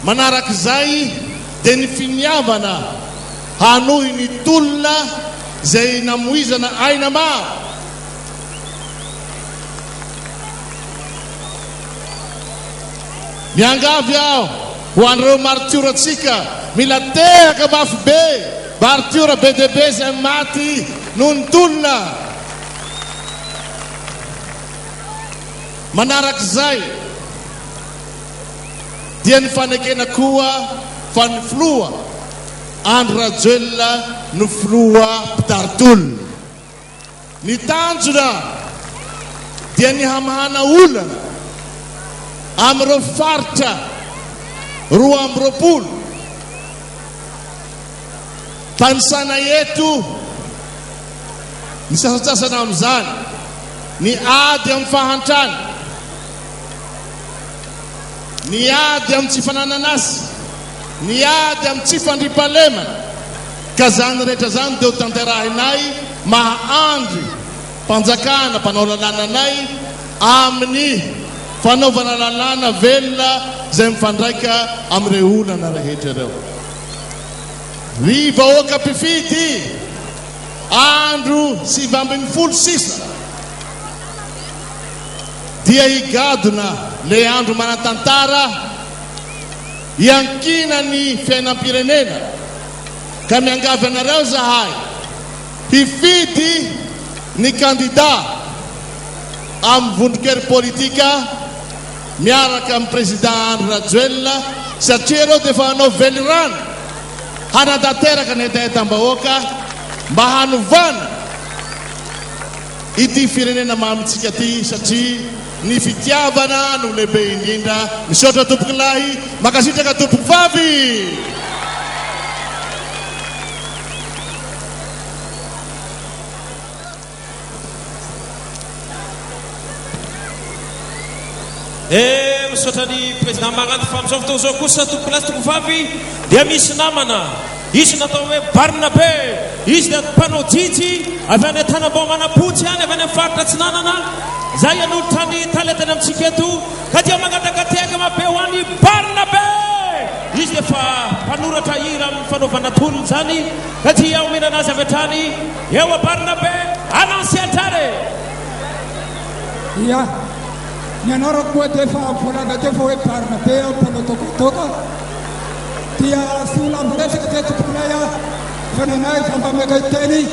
manarak'izay dia ny finiavana hanohy ny tolona zay namoizana aina maro. Miangavy aho ho an'ireo martioratsika, mila tehaka mafy be, martiora be dia be zay maty noho ny tolona. Manarak'izay dia ny fanekena koa fa ny filoha Andry Rajoelina no filoha mpitarotolona. Ny tanjona dia ny hamahana olana amin'ireo faritra 20 tanisana eto, ny sasasasana amin'izany ny ady amin'ny fahantrana, ny ady amin'ny tsy fanananasy, ny ady amin'ny tsy fandripahalemana, ka zany rehetra zany dia ho tanterahinay mahandry mpanjakana mpanao lalànanay amin'ny fanaovana lalàna velona zay mifandraika amin'ireo olana rehetra ireo. Ry vahoaka mpifidy andro 20 sisa dia higadona le andro manatantara hiankina ny fiainam-pirenena, ka miangavy anareo zahay hifidy ny kandida amin'ny vondronkely politika miaraka amin'ny président Andry Rajoelina, satria ireo dia efa hanao velirano hanadateraka ny hetaheta-bahoaka mba hanovana ity firenena mamitsika ty, satria ny fitiavana no lehibe indrindra. Misaotra tompoko lahy, makasitraka tompoko vavy. Misaotra ny président Maranty fa amin'izao fotoana izao kosa tompoko lahy sy tompoko vavy dia misy namana, izy natao hoe Barnabe, izy dia mpanao jijy avy any Antanambao Manapotsy any, avy any amin'ny faritra Atsinanana, zay anolotra ny talentany amintsika eto, ka dia mangataka mabe ho an'ny Barnabe. Izy dia fa mpanoratra hira amin'ny fanaovana tolona zany, ka dia omenana azy avy hatrany. Eo a Barnabe, anansi antrare. Ia, ny anarako koa dia efa volana teo fa hoe Barnabe mpanao tokotoka, dia sy olona amboresaka dia tomponay fa nenay fa mba meka teny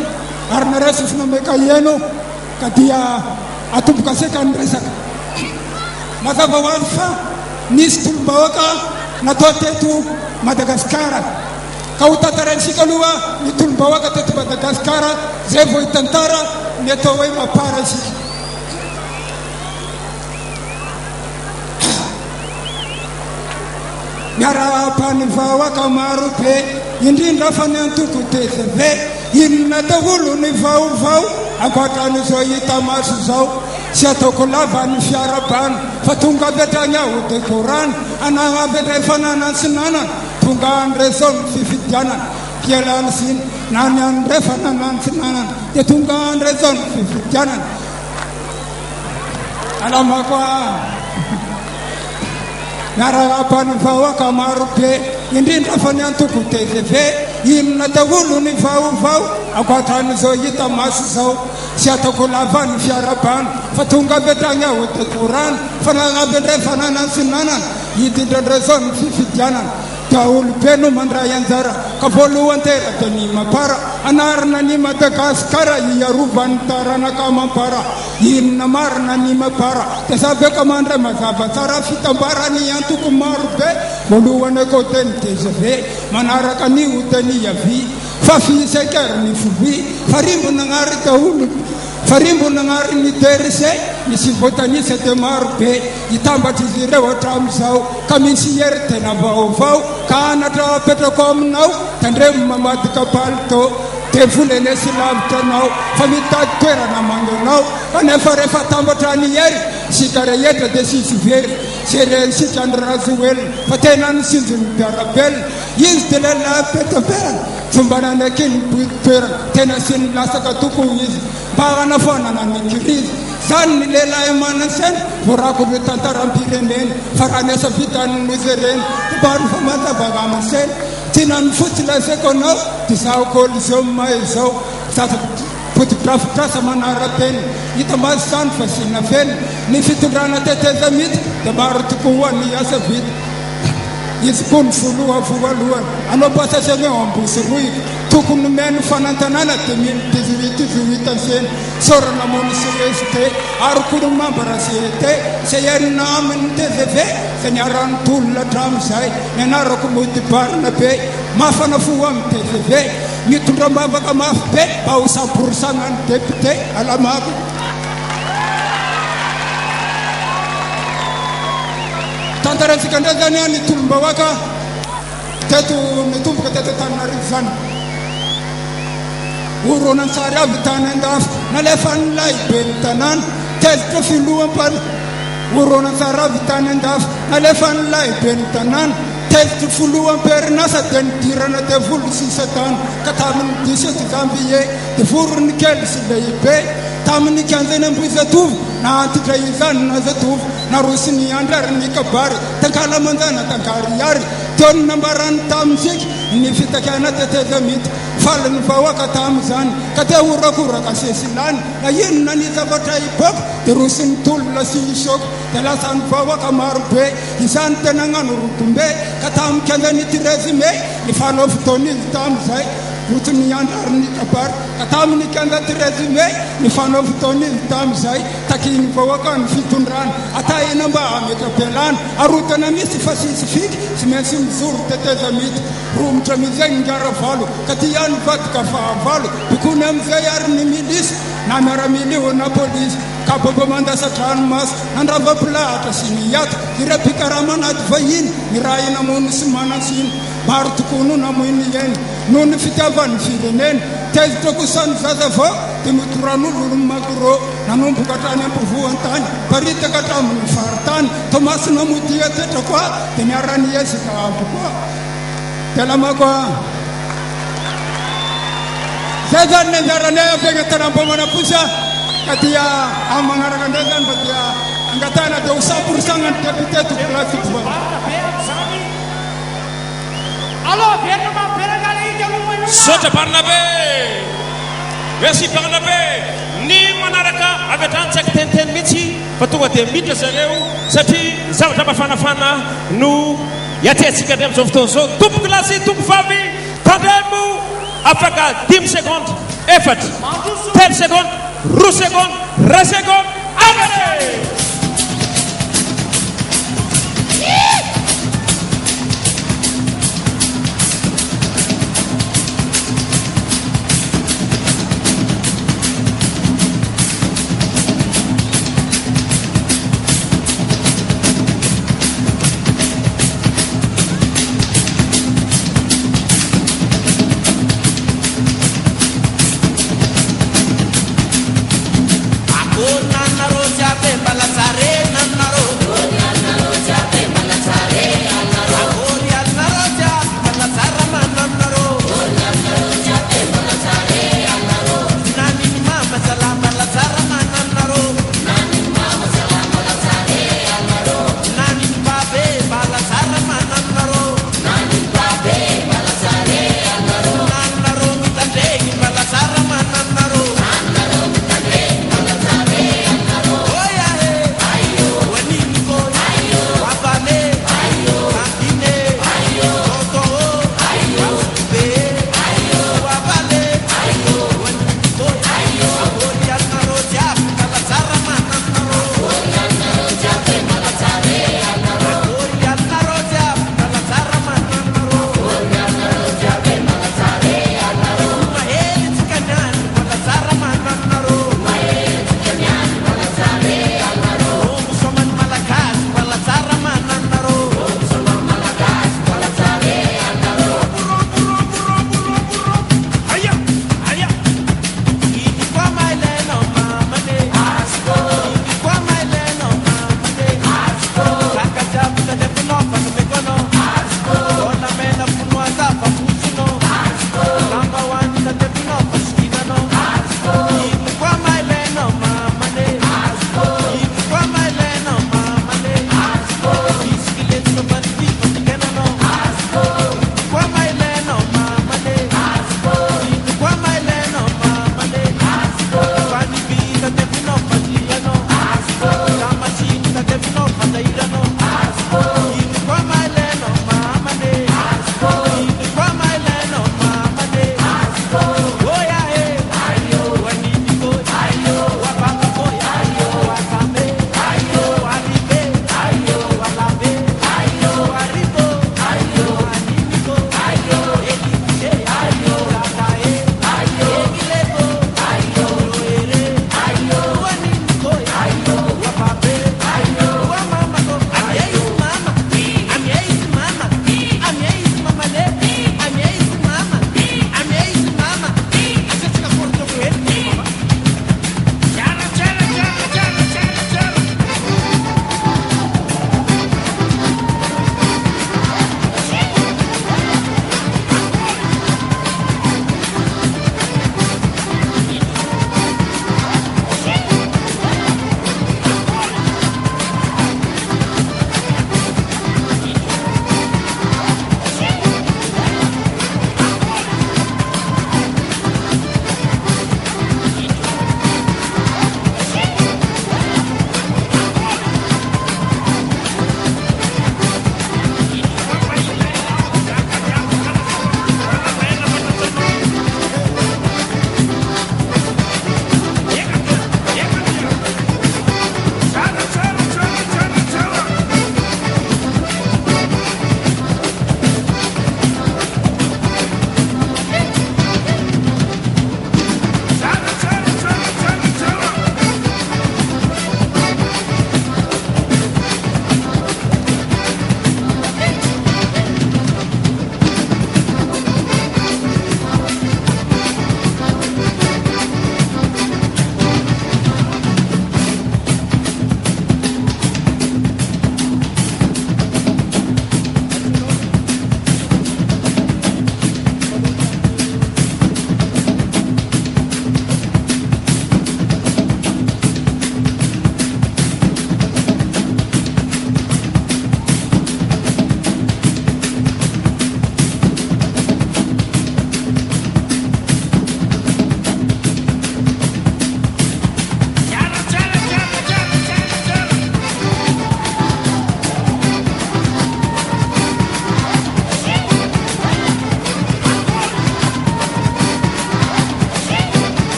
ary naresa sy nameka eno, ka dia atomboka aseka ny resaka. Mazava ho azy fa nisy tolom-bahoaka natao teto Madagasikara, ka ho tantaraintsika aloha ny tolom-bahoaka teto Madagasikara zay vao hitantara ny atao hoe mapara isika. Miara-pany vahoaka maro be, indrindra fa ny antoko TVV, inona daholo ny vaovao ankoatran'izao hita maso zao, sy ataoko lava ny fiarabany fa tonga avy hatrany aho dekorana anagnavetray fananany sy nanana, tonga andrezao ny fifidianana pialany siny na ny andre fananany sy nanana, dia tonga andrezao ny fifidianana. Alamako miara-pany vahoaka maro be, indrindra fa ny antoko TVV, inona daholo ny vaovao akoatran'izao hita maso zao sy ataoko lavany fiarabany fa tonga avy atragny aho dekorana fa nagnaby indray fananany sy nanana hitindrandray zao ny fifidianana da olobe no mandray anjara ka voalohany tera da ny mapara anarana ny Madagasikara iarovan'ny taranaka mampara inona marina ny mapara da sabeka mandray mazava tsara fitambarany antoko maro be voalohany côté-ny DGV manaraka ny hoteny avy fa fisekera ny fovi farimbo nagnary daholo farimbo nagnary ny DRC misy votanisa de maro be hitambatry izy ireo hatramizao ka misy hery tena vaovao ka anatra apetrako aminao tandremo mamadika palito de volene sy lavitranao fa mitady toerana mangonao kanefa rehefa tambatra ny hery sika rehetra de sisy very sere sika andrarazoely fa tena ny sinjony mpiarabelona izy de lehilahy petaperana fombanany akiny toerana tena sy ny lasaka toko izy mba hanafonana ny krizy zany ny lehilahy manasena vorako le tantaram-pirenena fa raha ny asa vitanynozy reny tobary fa mazavaga amasena tsy nany fotsy laseko anao ty zaho kôlizao mahay zao sasa fotodrafitrasa manara-teny hita mazy zany fa sina fena ny fitondrana teteza mity da maro toko hoany asa vita izy ko ny voloha voalohany anao pasasegny eo ambosy roy tokony meno fanantanana de mino 18 ansena sorana mony CST ary kono mambara CET se herina amin'ny TVV fa niarany tolona hatramizay ny anarako motibarina be mafana fo amin'ny TVV mitondra mavaka mafy be mba ho 100% ny député alamako tantaratsika ndray zany a ny tolom-bahoaka teto nitomboka teto Tananarivo zany oronan-tsary avy tany andafy nalefa ny lahibe ny tanàna tezitra filohampany oronan-tsary avy tany andafy nalefa ny lahibe ny tanàna tezitra filohamperinasa de nidirana de volo sisatany ka tamin'ny 17 janvier de vorony kely sy lehibe tamin'ny 15 amboizatovy na antitra izany na zatovy na rosy ny andry ary ny kabary tankala manjana tangary ary teo ny nambarany tamintsika ny fitakana teteza mity faly ny vahoaka tam'izany ka te horakoraka sesilany na inona ny zavatra iboko de rosy ny tolona sy isoko de lasa ny vahoaka maro be izany tena gnano rotombe ka tamin'ny 15 13 mai ny fanao fotoana izy tam'izay rotony andry ary ny kabary ka tamin'ny 15 13 mai ny fanao fotoana izy tam'izay takiny vahoaka ny fitondrana atahina mba ametrapelana arotana misy fa sisifika sy mainsy mizoro teteza mity romotra mizay ngara valo ka ty any vadika fahavalo bikony am'izay ary ny milisy na miaramilio na polisy ka bobo mandasatrano maso nandrava-pilahatra sy niato irepikaramanady vahiny ny raha inamony sy manasiny maro tokono namoiny eny noho ny fitiavan'ny firenena tezitra kosany zaza vao de mitoran'olo ny makoro nanomboka hatrany ampovoan-tany paritaka hatramin'ny faritany tomasina modia tetra koa de miarany ezika avy koa telamako a zay zany ny anjaranay afegna tanam-pamanaposy ka dia amin'ny magnaraka ndray zany fa dia angatana de ho 100% ny député tokolatsiko Alors, viens-moi faire la ligue. Sota Barnabé. Merci Barnabé. Ni manaraka avy atrantsaky teniteny mihitsy fa tonga de miditra zareo satria zavatra mafanafana no hiatentsika ndray am'izao fotoana zao tompoky lasy tompo vavy tandremo afaka 10 secondes efatra 3 secondes roa secondes ray secondes avane Nana Rosa, Pepala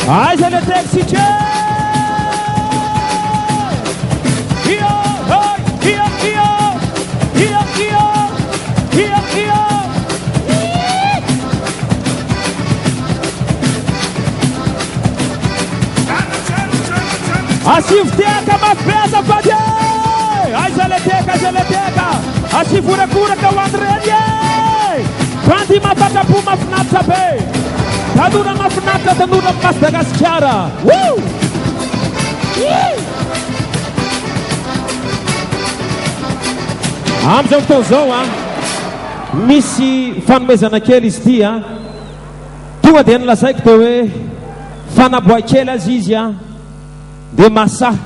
aiza le taxi asiviteka mapesa fadye aiza leteka asivorakoraka ho andreny fandy mafatapo mafinaritra be tanora mafinaritra tanora Madagasikara am'izao fotoana zao misy fanomezana kely izy ty tonga dia nilazaiko teo hoe fanaboakely azy izy dia masaha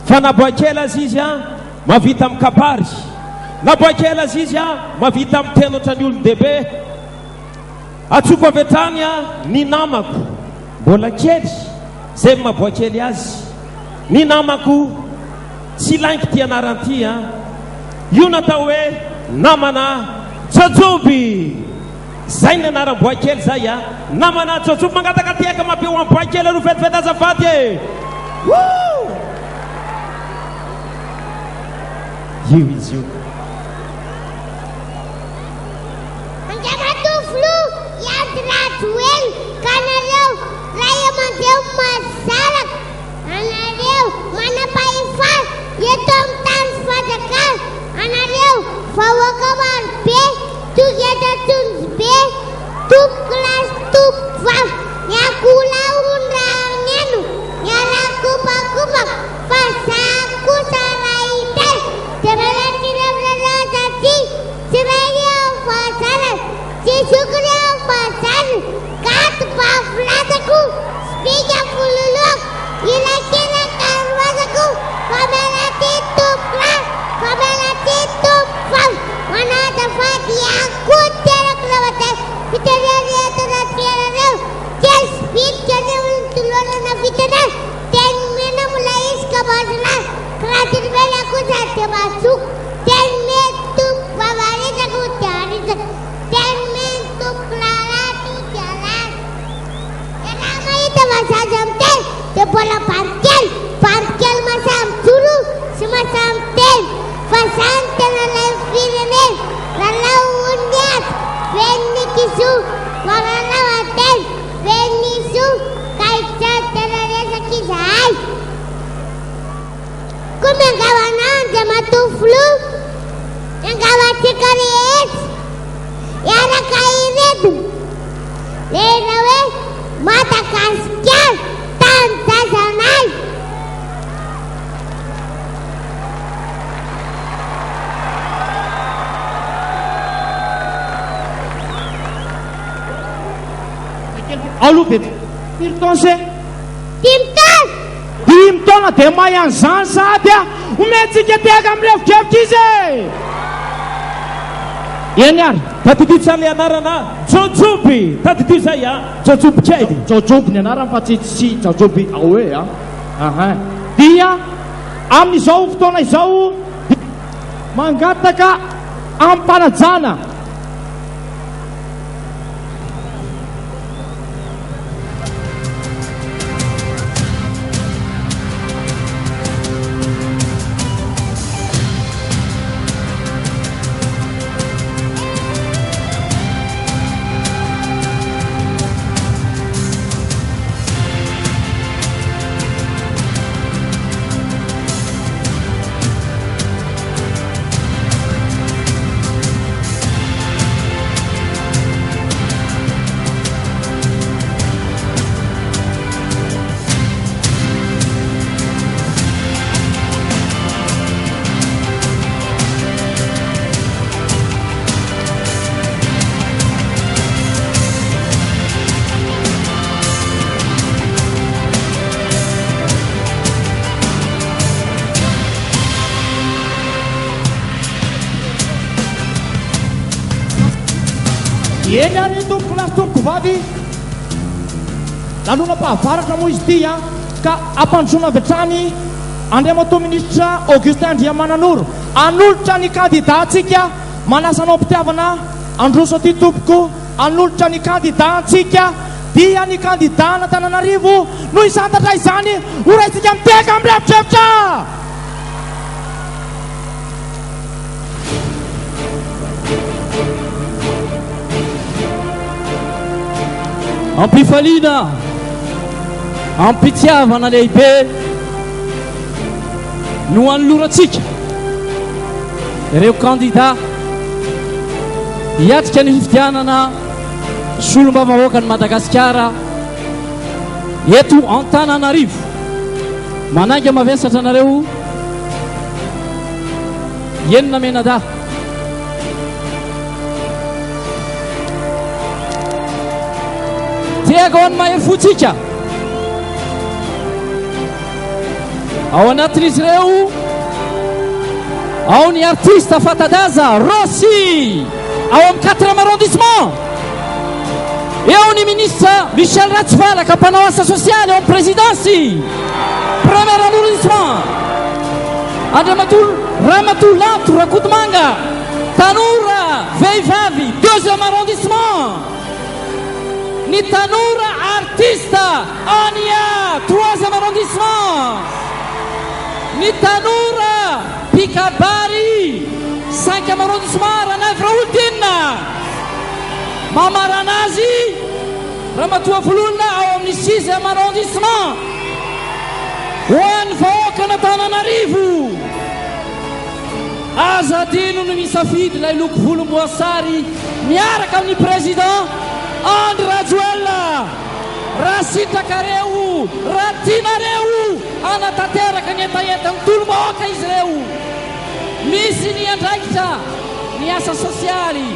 fanaboakely azy izy mavita amin'ny kabary naboakely azy izy mavita amin'ny tenatra ny olon-dehibe atsoko avy tany ny namako mbola kely zay maboakely azy ny namako tsy lainky ty anaranty io natao hoe namana Jojoby zay ny anaram-boakely zay namana Jojoby mangataka tiaka mapeo amin'ny boakely aro vetivety azafady io izy io Anjamatoflo iadratoely ka nareo ray amandeo mazaraka anareo manam-pahefana eto amin'ny tany fadakana anareo vahoaka maro be togeda tonjo be tompo lasy tompo vavy miakola ondragneno miarakopakopaka fa za kosa rahitay teralatirararazaty tsy raireo fazana tsy sokoreo fazana gato bafilatako spika fololoko ilakenakarwazako famelati tompla famelati tompfam manadafady akoteraklavate fiterariatanatierareo tel spitkaneultulolana fitana tenmena mulaiskabazana kratirvela kusatemasuk tenme tump vavarizako tiarizak tenme tumplarati tiaras yanamaita masajamtel tebola parkel parkel masam turu semasam tel fasantena lefirene lalau undiat veni kisu waralawatel veni su kaita teraresa kisai kumengkawanan jamatuflu yang kawat sekalian yara kairet lenawe mata kaskar tanta sanai alupet tirtonse timton timtona dia mahay an'izany sady omentsika tiaka amin'ny lefokevitra izy eny ary tadidi tsara le anarana Jojoby tadidi zay Jojoby kely Jojoby ny anarana fa tsy Jojoby ahoe dia amin'izao fotoana izao mangataka ampanajana eny ary tompoko lasy tompoko vavy lanona pahavaratra moa izy ty ka ampandrosoana avy hatrany andriamato ministra Augustin Andriamananoro anolotra ny kandidatsika manasanao mpitiavana androso aty tompoko anolotra ny kandidatsika dia ny kandidana Antananarivo no isantatra izany ho raisika miteka amin'ny rivotrevitra. Ampifaliana, ampitiavana lehibe no anolorantsika ireo kandida hiatrika ny fifidianana solombavam-bahoaka ny Madagasikara eto Antananarivo. Mananga mavesatra anareo enina menada. Tiago mahery fotsika ao anatin'izy ireo ao ny artiste fantadaza Rossi ao amin'ny 4e arrondissement, eo ny ministre Michel Ratsivalaka mpanao asa sosialy ao amin'ny présidence 1er arrondissement, Andriamatoa Ramatoulato Rakotomanga tanora vehivavy 2e arrondissement, ny tanora artista Ania 3e arrondissement, ny tanora Pikabary 5e arrondissement Ranavy Raholdina, mamarana azy Ramatoa Vololona ao amin'ny 6e arrondissement. Ho an'ny vahoaka n'Antananarivo aza adino no misafidy ilay loko volomboasary miaraka amin'ny président Andry Rajoelina. Raha sitrakareo, raha tianareo anatanteraka ny etaentany tolo-bahoaka izy ireo. Misy ny andraikitra, ny asa sosialy,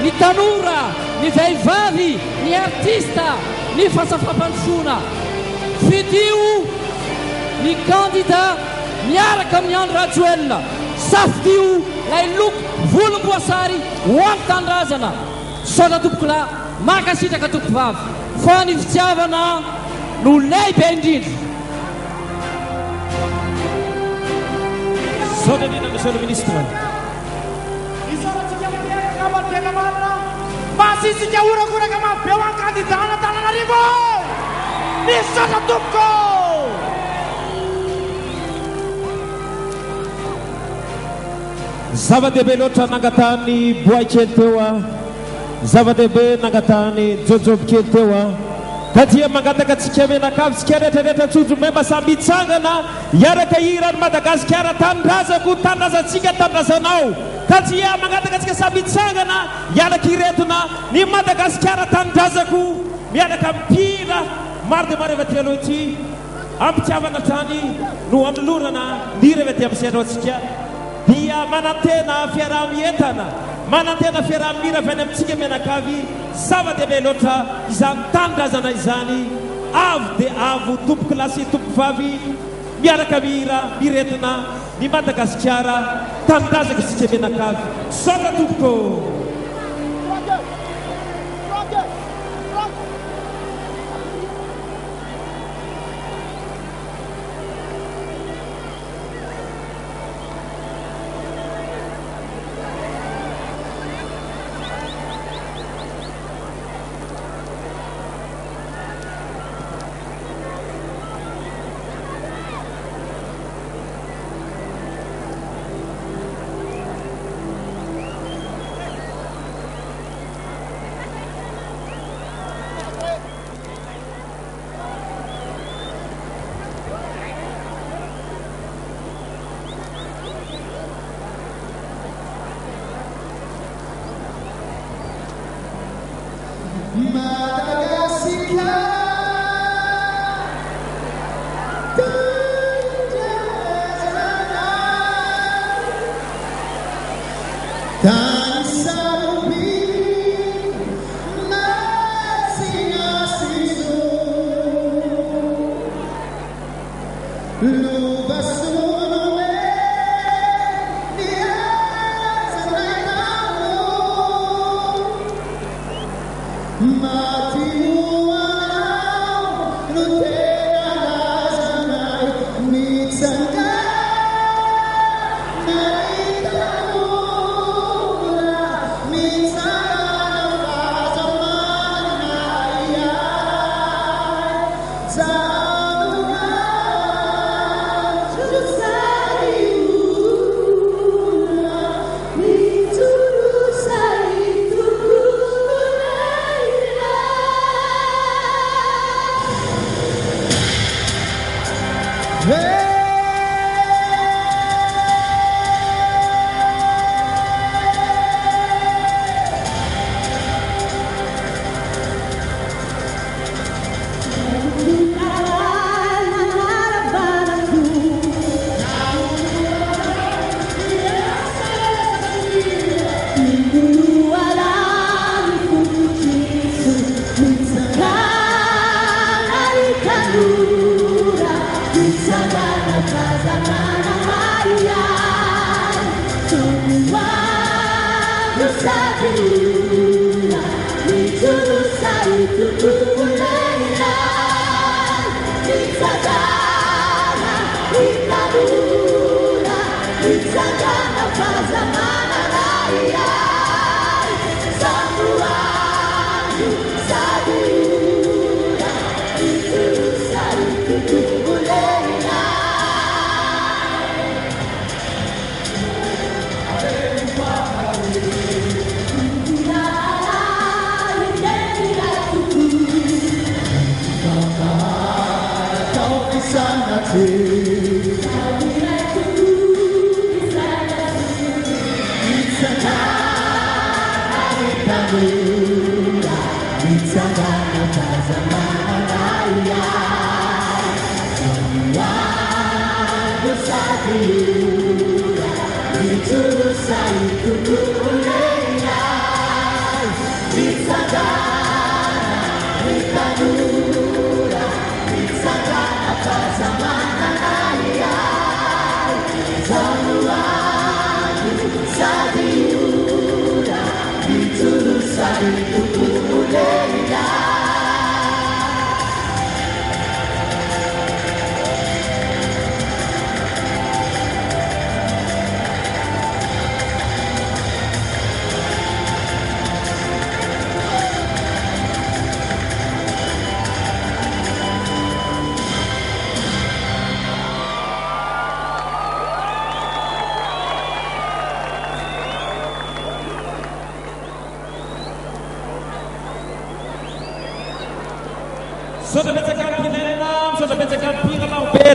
ny tanora, ny vehivavy, ny artista, ny fasafapandrosoana. Fidio ny kandida miaraka amin'ny Andry Rajoelina. Safidio lay loko volomboasary ho amin'ny tanindrazana. Saotra tompoko lahy, makasitraka tompoko vavy, fa ny fitiavana no lehibe indrindra. Saotra indrindra monsieur le ministre. Isarantsika miteka amatena marina masisika orakoraka mabe ho an'ny kandidana Antananarivo. Misaotra tompoko. Zava-dehibe loatra nangatahany boay-kely teo a, zava-dehibe nangatahany jojoby kely teo a, ka dia mangataka antsika menakavy tsika rehetrarehetra tsotro memba samby hitsangana hiaraka hirany Madagasikara tanindrazako tanindrazantsika tanindrazanao, ka dia mangataka antsika samby hitsangana hiaraka hiretona ny Madagasikara tanindrazako miaraka mipira maro dia maro evaty aloha ity ampitiavana trany no anolorana ny revaty amin'ny setrao antsika dia manantena fiaraha-mientana, manantena fiaraha-mira avy any amintsika menakavy. Zava-dehibe loatra izany tanindrazana izany, avo dia avo tompoko lahy sy tompoko vavy miaraka mihira miretina ny Madagasikara tanindrazaka isika menakavy. Saotra tompoko.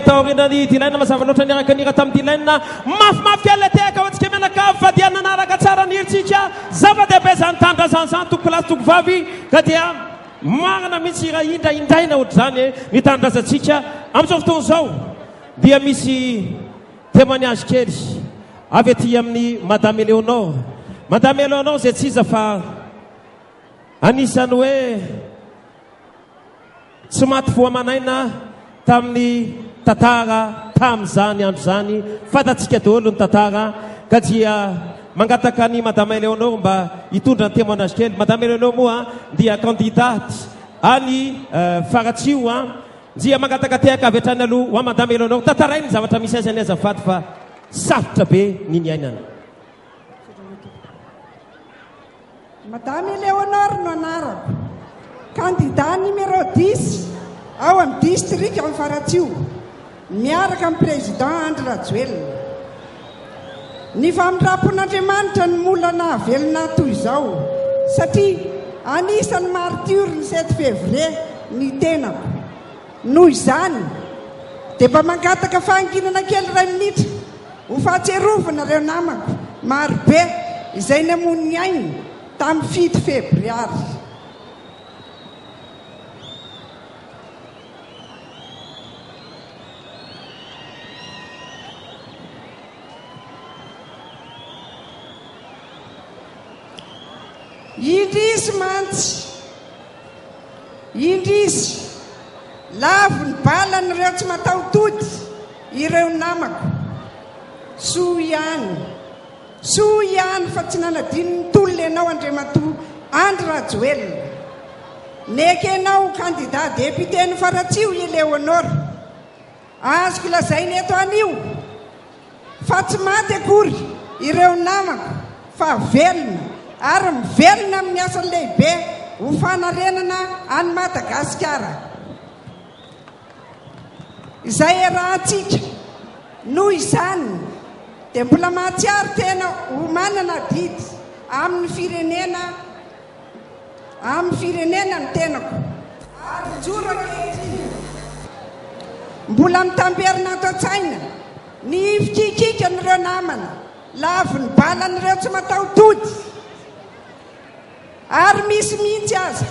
taorinany tilaina mazava loatra niaraka nira tamin'ny tilaina mafimafy alle teka ohatsika menaka fadiana nanaraka tsara niritsika zava-dehibe zany tandrazany toko lasy toko vavy ka dia marina mihitsy raha indraindraina ohatr'izany ny tandrazantsika amin'izao fotoana izao dia misy témoignage kely avy aty amin'ny madame Eleonore zay tsy iza fa anisany hoe tsy maty foamanaina tamin'ny tantara tamin'izany andro zany fatatsika daholo ny tantara ka dia mangataka ny madame Eleonore mba hitondra ny témoignage kely. Madame Eleonore moa dia candidate any faratsio dia mangataka tehaka avy hatrany aloha ho madame Eleonore tantarainy zavatra misy azy any azafady fa sarotra be ny niainana. Madame Eleonore no anarako, candidat numéro 10 ao amin'ny district amin'ny faratsio miaraka amin'ny président Andry Rajoelina. Ny famindrampon'Andriamanitra ny molana velona toy izao satria anisan'ny martyr ny 7 février ny tenako. Noho izany dia mba mangataka fahanginana kely 2 minitra ho fahatserovana ireo namako marobe izay namon'ny ainy tamin'ny 7 févriary. Indrisy mantsy, indrisy lavo ny balany ireo tsy mataotody ireo namako. Soa ihany fa tsy nanadiny ny tolona ianao Andriamatoa Andry Rajoelina. Neka ianao candidat député ny faratsio Eleonore. Azoko lazainy eto anio fa tsy maty akory ireo namako fa velona ary mivelona amin'ny asa lehibe ho fanarenana any Madagasikara. Izay rahantsika noho izany dia mbola mahatsiaro tena ho manana didy amin'ny firenena ny tenako. Ary joro ankehitriny mbola mitamberina ato an-tsaina ny fikikika n'ireo namana, lavo ny balan'ireo tsy mataotody. Ary misy mihitsy aza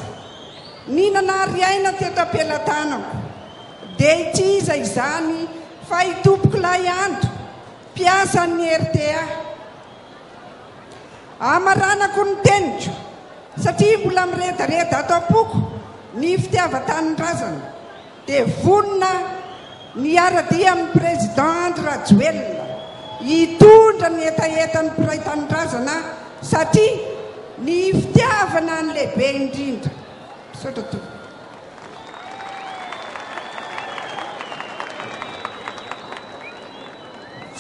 ninana ariaina teto am-pelantanako dia itiza izany fa hitompoko Lahiandro mpiasan'ny RTA. Amaranako ny teniko satria mbola miredareda ato am-poko ny fitiavan-tanindrazana dia vonona ny aradia amin'ny président Andry Rajoelina hitondra ny etaetan'ny mpiray tanindrazana satria ny fitiavana ny lehibe indrindra. Misaotra tompoko.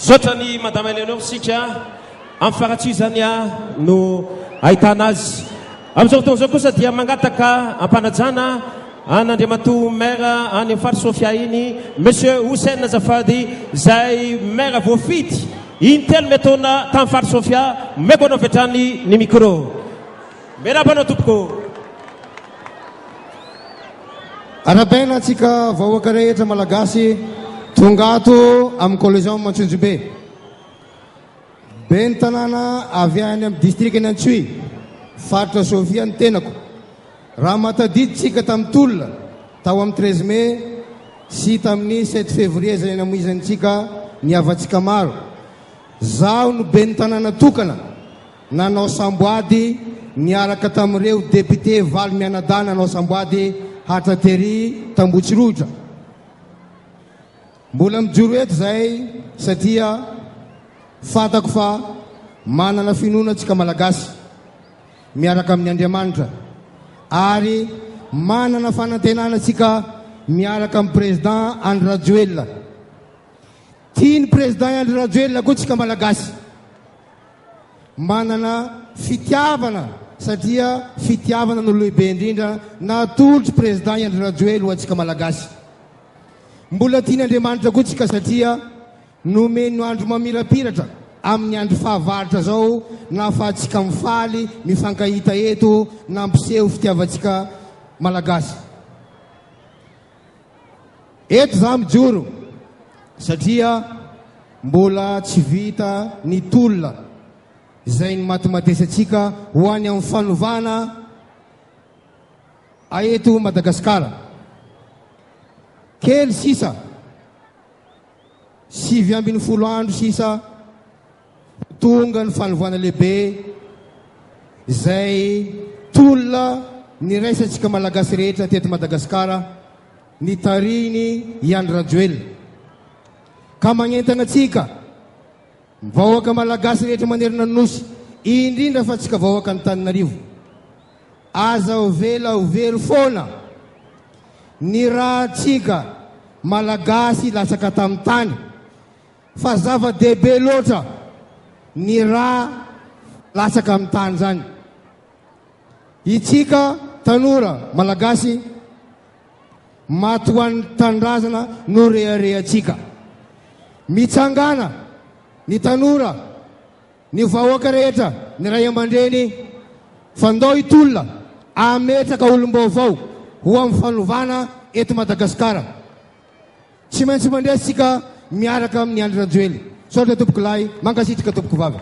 Sotra ny madame Eleonore sika amin'ny faratsizany no ahitana azy. Amin'izao fotoana izao kosa dia mangataka ampanajana an'Andriamatoa maire any amin'ny fary Sofia iny monsieur Hussein Azafady izay maire voafity intelo metaona tamin'ny fary Sofia meko anao vetrany ny micro. Miarabanao tompoko. Arabaina antsika vahoaka rehetra malagasy tonga ato amin'ny collégion Mantsonjombe. Be ny tanàna avy any amin'ny district ny Antsoy, faritra Sofia ny tenako. Raha matadiditsika tamin'ny tolona tao amin'ny 13 mai sy tamin'ny 7 février zay namoizantsika ny havatsika maro. Zaho no be ny tanàna tokana nanao samboady niaraka tamin'ireo député Valy Mianadahy nanao samboady Hatratery Tambotsirotra. Mbola mijoro eto zay satria fatako fa manana finoanatsika malagasy miaraka amin'ny Andriamanitra ary manana fanantenanatsika miaraka amin'ny président Andry Rajoelina. Tiany président Andry Rajoelina koa tsika malagasy manana fitiavana satria fitiavana no lehibe indrindra natolotry président Andry Rajoelina ho atsika malagasy. Mbola tiany Andriamanitra koa tsika satria nomeny andro mamirapiratra amin'ny andro fahavaratra zao nahafahantsika mifaly mifankahita eto nampiseho fitiavatsika malagasy. Eto za mijoro satria mbola tsy vita ny tolona izay ny matimatesatsika ho any amin'ny fanovana aeto Madagasikara. Kely sisa 7 andro sisa tonga ny fanovana lehibe izay tolona ny raisantsika malagasy rehetra teto Madagasikara ny tariny i Andry Rajoelina. Ka magnentana atsika vahoaka malagasy rehetra manerana nosy indrindra fa tsika vahoaka ny Tananarivo, aza ovela overy foana ny raha tsika malagasy latsaka tamin'ny tany fa zava-dehibe loatra ny raha latsaka amin'ny tany zany. Itsika tanora malagasy matoan'ny tanindrazana no reharehatsika. Mitsangana ny tanora ny vahoaka rehetra ny ray aman-dreny fandao itolona ametraka olom-baovao ho amin'ny fanovana eto Madagasikara. Tsy maintsy mandresitsika miaraka amin'ny Andry Rajoelina. Saotra tompoko lahy, mankasitraka tompoko vavy.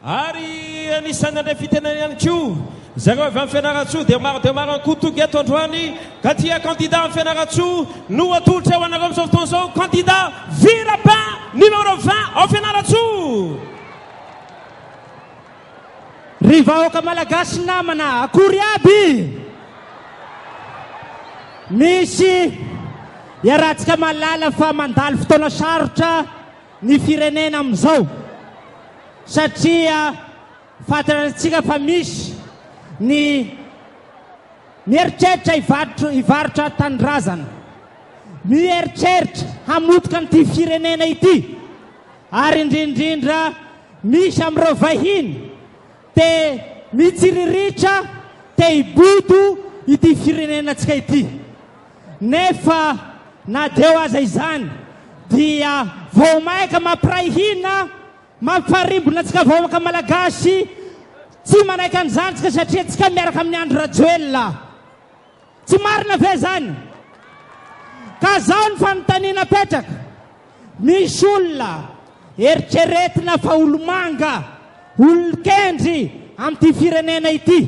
Ary anisan'ny andray fitenany ihany koa zareo avy amin'ny Fianaratsoa dia maro ny kotoky eto androany ka tia candidat amin'ny Fianaratsoa no atolotra eo anareo amin'izao fotoana izao candidat Virapin numéro 20 ao Fianaratsoa. Ry vahoaka malagasy namana akory aby misy iarahantsika malala fa mandalo fotoana sarotra ny firenena amin'izao satria fantantsika fa misy ny mieritreritra hivarotra tanindrazana, mieritreritra hamotika n'ity firenena ity ary indrindrindra misy amin'ireo vahiny te mitsiriritra te hiboto ity firenenantsika ity. Nefa na deo aza izany dia vao maika mampiray hina mampifarimbona antsika vahoaka malagasy tsy manaiky an'izany tsika satria tsika miaraka amin'ny Andry Rajoelina. Tsy marina ve zany? Ka zao ny fanontaniana petraka. Misy olona eritreretina fa olomanga, olon-kendry amin'ity firenena ity.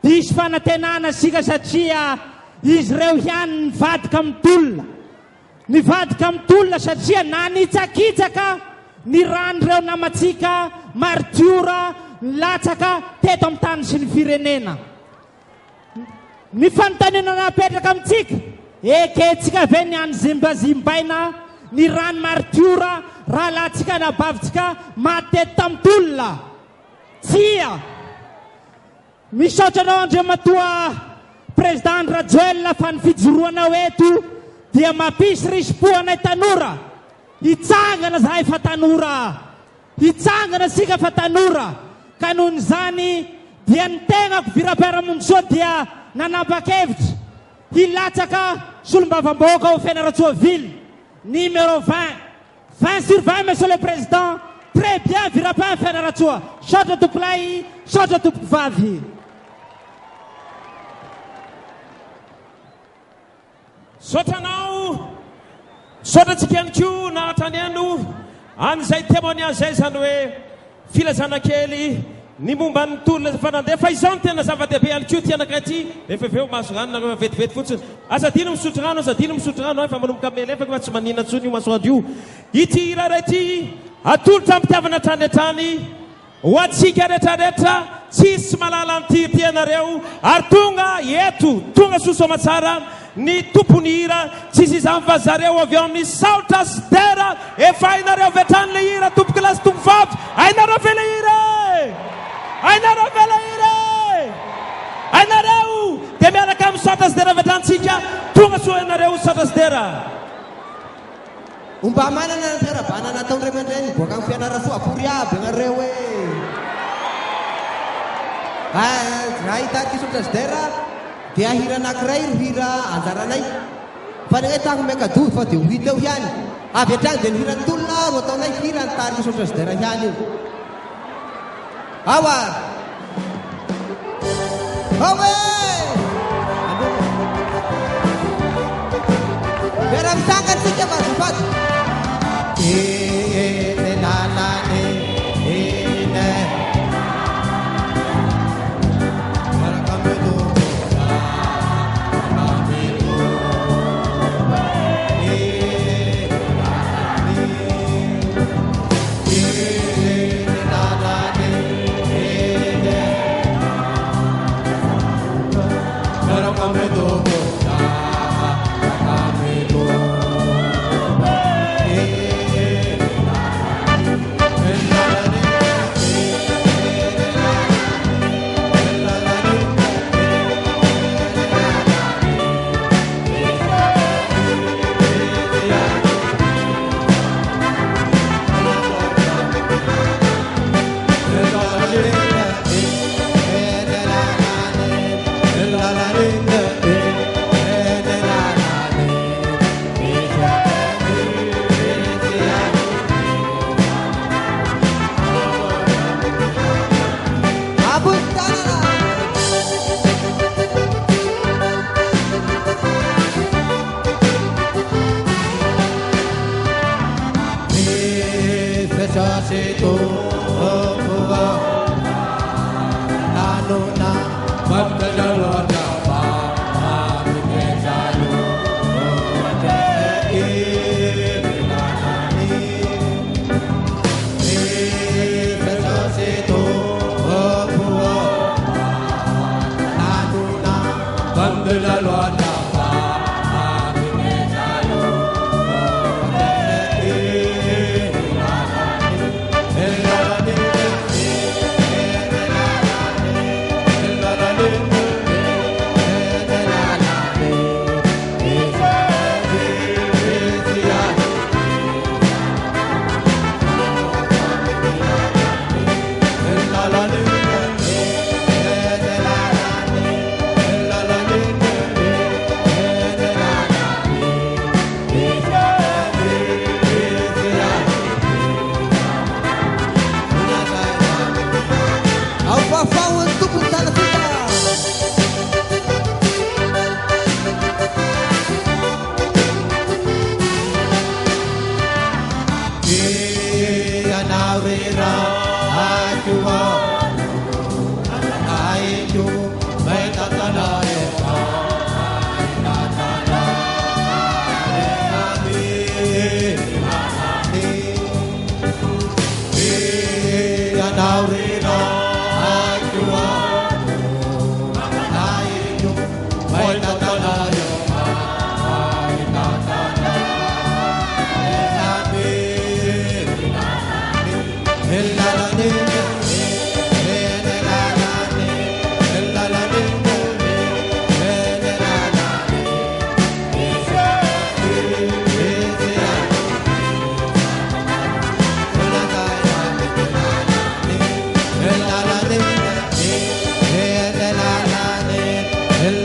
Diso fanantenana sika satria izy reo ihany nivadika amin'ny tolona. Nivadika amin'ny tolona satria nanitsakitsaka ny ran'ireo namatsika martiora latsaka teto amin'ny tany sy ny firenena. Ny fanontaniana napetraka amintsika eketsika ve ny any zimbazimbaina ny rano martiora rahalatsika na bavitsika mateto tam'tolona tsia misaotra anao Andriamatoa président Rajoelina fa ny fijoroanao eto dia mampisy risim-poanay tanora hitsangana zahay fa tanora hitsangana sika fa tanora ka nohon' izany dia ny tegnako vira-piaramonsoa dia nanapa-kevitra hilatsaka solombavam-bahoaka ao Fianarantsoaville numéro 20 sur 20 monsieur le président très bien vira-piara Fianarantsoa saotra tompolay saotra tompoko vavy saotranao saotratsika ihany ko nahatraniano an'izay témoignage zay zany hoe filazana kely ny momba ny tolona fa nandeha fa izao ny tena zava-dehibe ihany ko ty anakay ty efa aveo maso rano nareo vetivety fotsiny azadino misotro rano azadino misotro rano fa manomboka melefaka fa tsy manina ntsony io masoandro io ity raha ity atolotra ampitiavana hatrany hatrany ho atsika rehetrarehetra tsisy malala nyty ianareo ary tonga eto tonga sosomatsara ny tompony hira tsisy izany fa zareo avy eo amin'ny saotra sidera efa hainareo vetrany le hira tompoky lasy tompo vavy hainareo ve le hira hainareo ve le hira hainareo dia miaraka amin'ny saotra sidera vetrantsika tonga soa ianareo saotra sidera omba manana ny fiarabana nataon'ireo mandreny boaka amin'ny fianarasoa apory aby ianareo hoe raha hitaky saotra sidera dia hira anankiray ro hira anjaranay fa ny hoe tango miakadovy fa dia ho hita eo ihany avy hatrany dia ny hirantolona ro ataonay hira ny tary saotra sidera ihany io awa awe miara-mitangatsika vazovazo lalane ene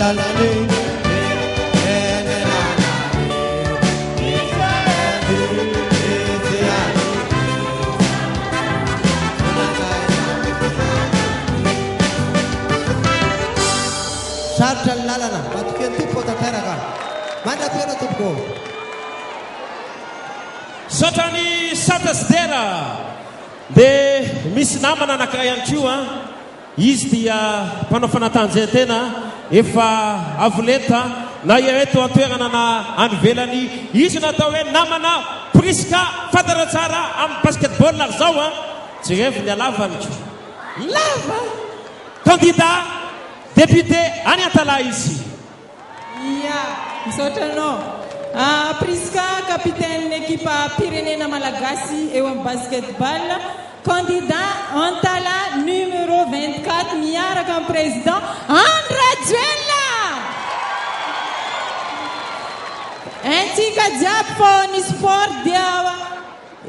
Sartra ny lalana, matokian'ny tompo tanteraka. Mandratoera tompoko. Satrany Satasdera dia misy namana anankiray ihany koa izy dia mpanao fanatanjahantena efa avolenta na eto an-toerana na anivelany izy natao hoe namana Priska fantatra tsara amin'ny basketball zao jerevy ny alavany lava candidat député any Antala izy. Ia, misaotra anao. Priska capitaine n'équipe Pirenena Malagasy eo amin'ny basketball, candidat Antala numéro 24 miaraka amin'ny président Andra Juella. Antsika jiaby fô ny sport dia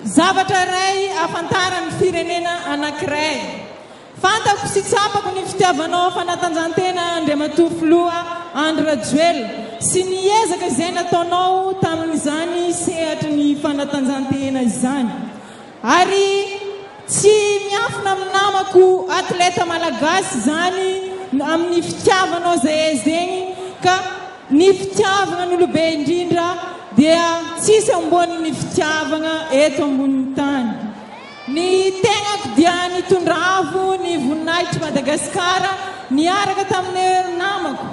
zavatra iray ahafantaran'ny firenena anankiray. Fantako sy tsapako ny fitiavanao fanatanjahantena Andriamatoa Filoha Andra Juella sy ny ezaka izay nataonao tamin'izany sehatry ny fanatanjahantena izany. Ary tsy miafina amin'ny namako atleta malagasy zany amin'ny fitiavanao zay zegny ka ny fitiavana n'olobe indrindra dia tsisy ambony fitiavana eto ambonin'ny tany. Ny tegnako dia nitondravo ny voninahitry Madagasikara niaraka tamin'ny namako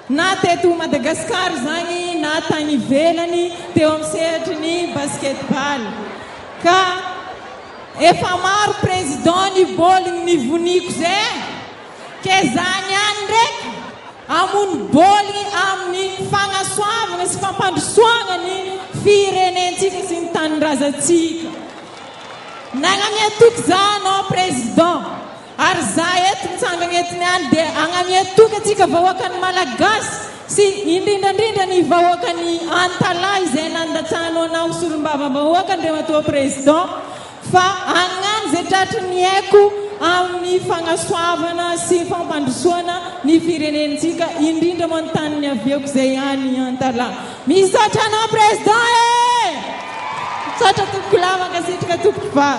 na teto Madagasikara zany na tany ivelany teo amin'ny sehatry ny basketball. Ka efa maro président ny bôligny ny voniko zay ke zany ihany ndraiky amony bôligny amin'ny fagnasoavana sy fampandrosoana ny firenentsika sy ny tanindrazantsika. Nagnamia toky za anao président ary za eto mitsangana etiny any dia agnamia toky atsika vahoakan'ny malagasy sy indrindrandrindra ny vahoakan'ny Antala izay nandatsahanao na osolombava vahoaka Andriamatoa président fa agnano zay tratry ny haiko amin'ny fagnasoavana sy fampandrosoana ny firenentsika indrindra manontany ny aviako zay any Antala. Misaotra anao président e! Misaotra tompoko lava kasitraka tompoko va.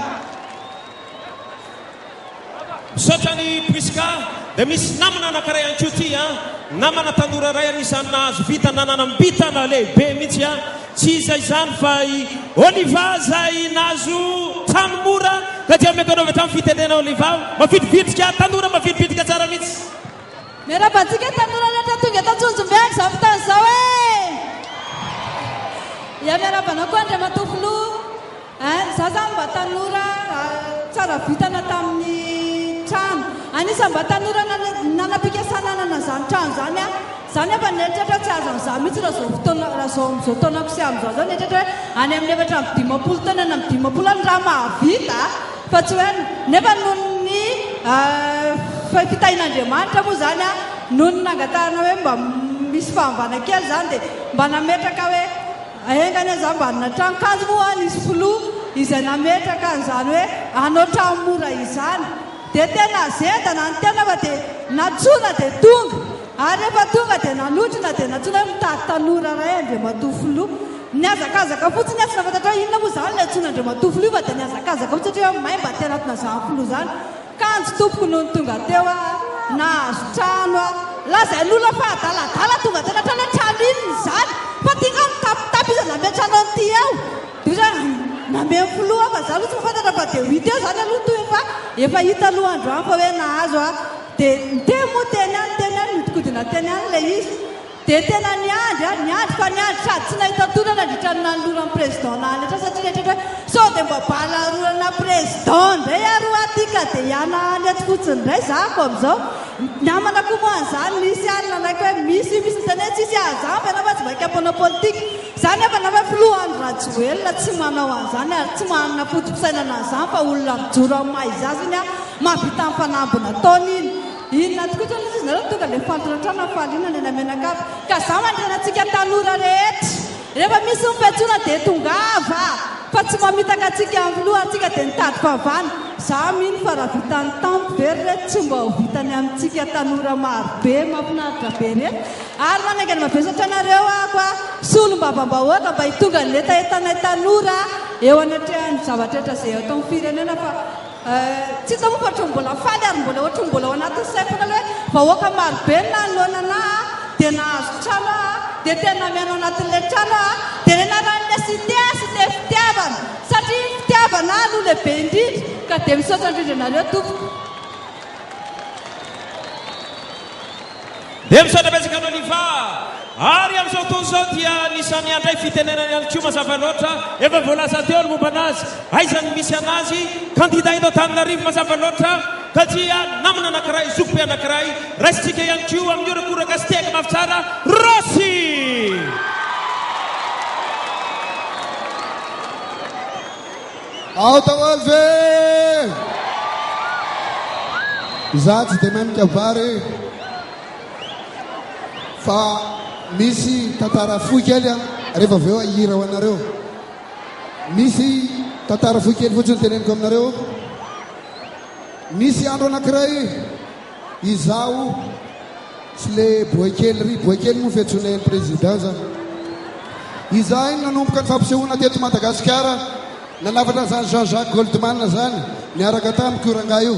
Misaotra ny Priska dia misy namana anankiray ankoa ty namana tanora ray anisany nahazo vita nananambitana lehibe mihitsy tsy izay zany fa i Oliva zay nahazo tany mora ka dia mekanao avy tamin'ny fitendrena Oliva mafidivitrika tanora mafidivitrika tsara mihitsy. Miarabantsika tanora rehetra tonga eto Antsonjombeky zao fotoana zao e. Ia miarabana koa Andriamatoa Filoha za zany mba tanora tsara vitana tamin'ny trano. Anisany mba tanora nanam-pikasana zany trano zany zany efa nieritreritra tsy azo amin'izany mihitsy raha zao am'izao taonako sy amin'izao zao nieritreritra hoe any amin'ny efatra amin'ny 10 taona na amin'ny 10 any raha mahavita fa tsy hoe nefa noho ny fitahin'Andriamanitra moa zany noho ny nangatarana hoe mba misy fahavana kely zany dia mba nametraka hoe aengany zany mba natrankanjo moa nisy Filoha izay nametraka an'izany hoe anao trano mora izany dia tena zedana ny tena fa dia natsoina dia tonga ary rehefa tonga dia nanotrina dia natsoina hoe mitady tanora ray Andriamatoa Filoha niazakazaka fotsiny tsy nafantatra hoe inona moa zany ilay antsoina Andriamatoa Filoha fa dia niazakazaka fotsiny satria hoe mahay mba tena tona zany Filoha zany kanjo tompoko noho ny tonga teo nahazo trano lazay lola fa adaladala tonga tena trano trano inony zany fa tia ka mitapitapy izy nametrano an'ity eo dia nameny Filoha fa za aloha tsy mafantatra fa dia hita eo zany aloha toa efa hita aloha andro any fa hoe nahazo dia niteny moa teny any mitikodina teny any ilay izy dia tena niandry fa niandry sady tsy nahita tonana nandritranina ny loran'ny président naletra satria rehetra hoe sao dia mba balarorana président ndray aroa atika dia hiana any aty fotsiny indray zako amin'izao namana koa moa an'izany misy alina anaiky hoe misy teny hoe tsisy azampy ana fa tsy vaika ampanao politika zany efa na hoe Filoha Andra Juella tsy manao an'izany ary tsy manana fotom-pisainana an'izany fa olona mijoro amin'ny maha-izazy iny mahavita amin'ny fanambina taona iny inona tokoa izy nareo tonga le fantoratrana faliana ny namenakafy ka za mandrena antsika tanora rehetra rehefa misy mipetsona dia tongava fa tsy mamitaka atsika amin'ny loha atsika dia nitady favana za mino fa raha vitany tampo be reto tsy mba ho vitany amintsika tanora marobe mafinaritra be reto ary manengany mavesatra anareo ako a solom-babambahoaka mba hitonga ny letaentanay tanora eo anatrehany zavatra etra izay atao amin'ny firenena fa tsy hita moa fa ohatry mbola faly ary mbola ohatry mbola ao anatin'ny saifana hoe vahoaka marobe na nolona dia nahazo trano dia tena miano anatin'ilay trano dia nenaran'ilay site sy le fitiavana satria fitiavana no lehibe indrindra ka dia misaotra indrindra nareo tompoko dia misaotra betsaka anao liva ary amin'izao fotoana izao dia nisany andray fitenenany any koa mazava loatra efa voalaza teo ny momba anazy aizany misy anazy kandida eto Antananarivo mazava loatra satria namana anankiray zokobe anankiray raisitsika ihany koa amin'ny orakoraka sy teka mafy tsara Rosy ao tavoaly ve za tsy dia manika vary fa misy tantara fohy kely rehefa avy eo ahira ho anareo misy tantara fohy kely fotsiny teneniko aminareo misy andro anankiray izaho sy le boekely moa fiantsoanay ny président zany izaho iny nanomboka ny fampisehoana teto Madagasikara nanavatra zany Jean-Jacques Goldman zany niaraka tamiko ranga io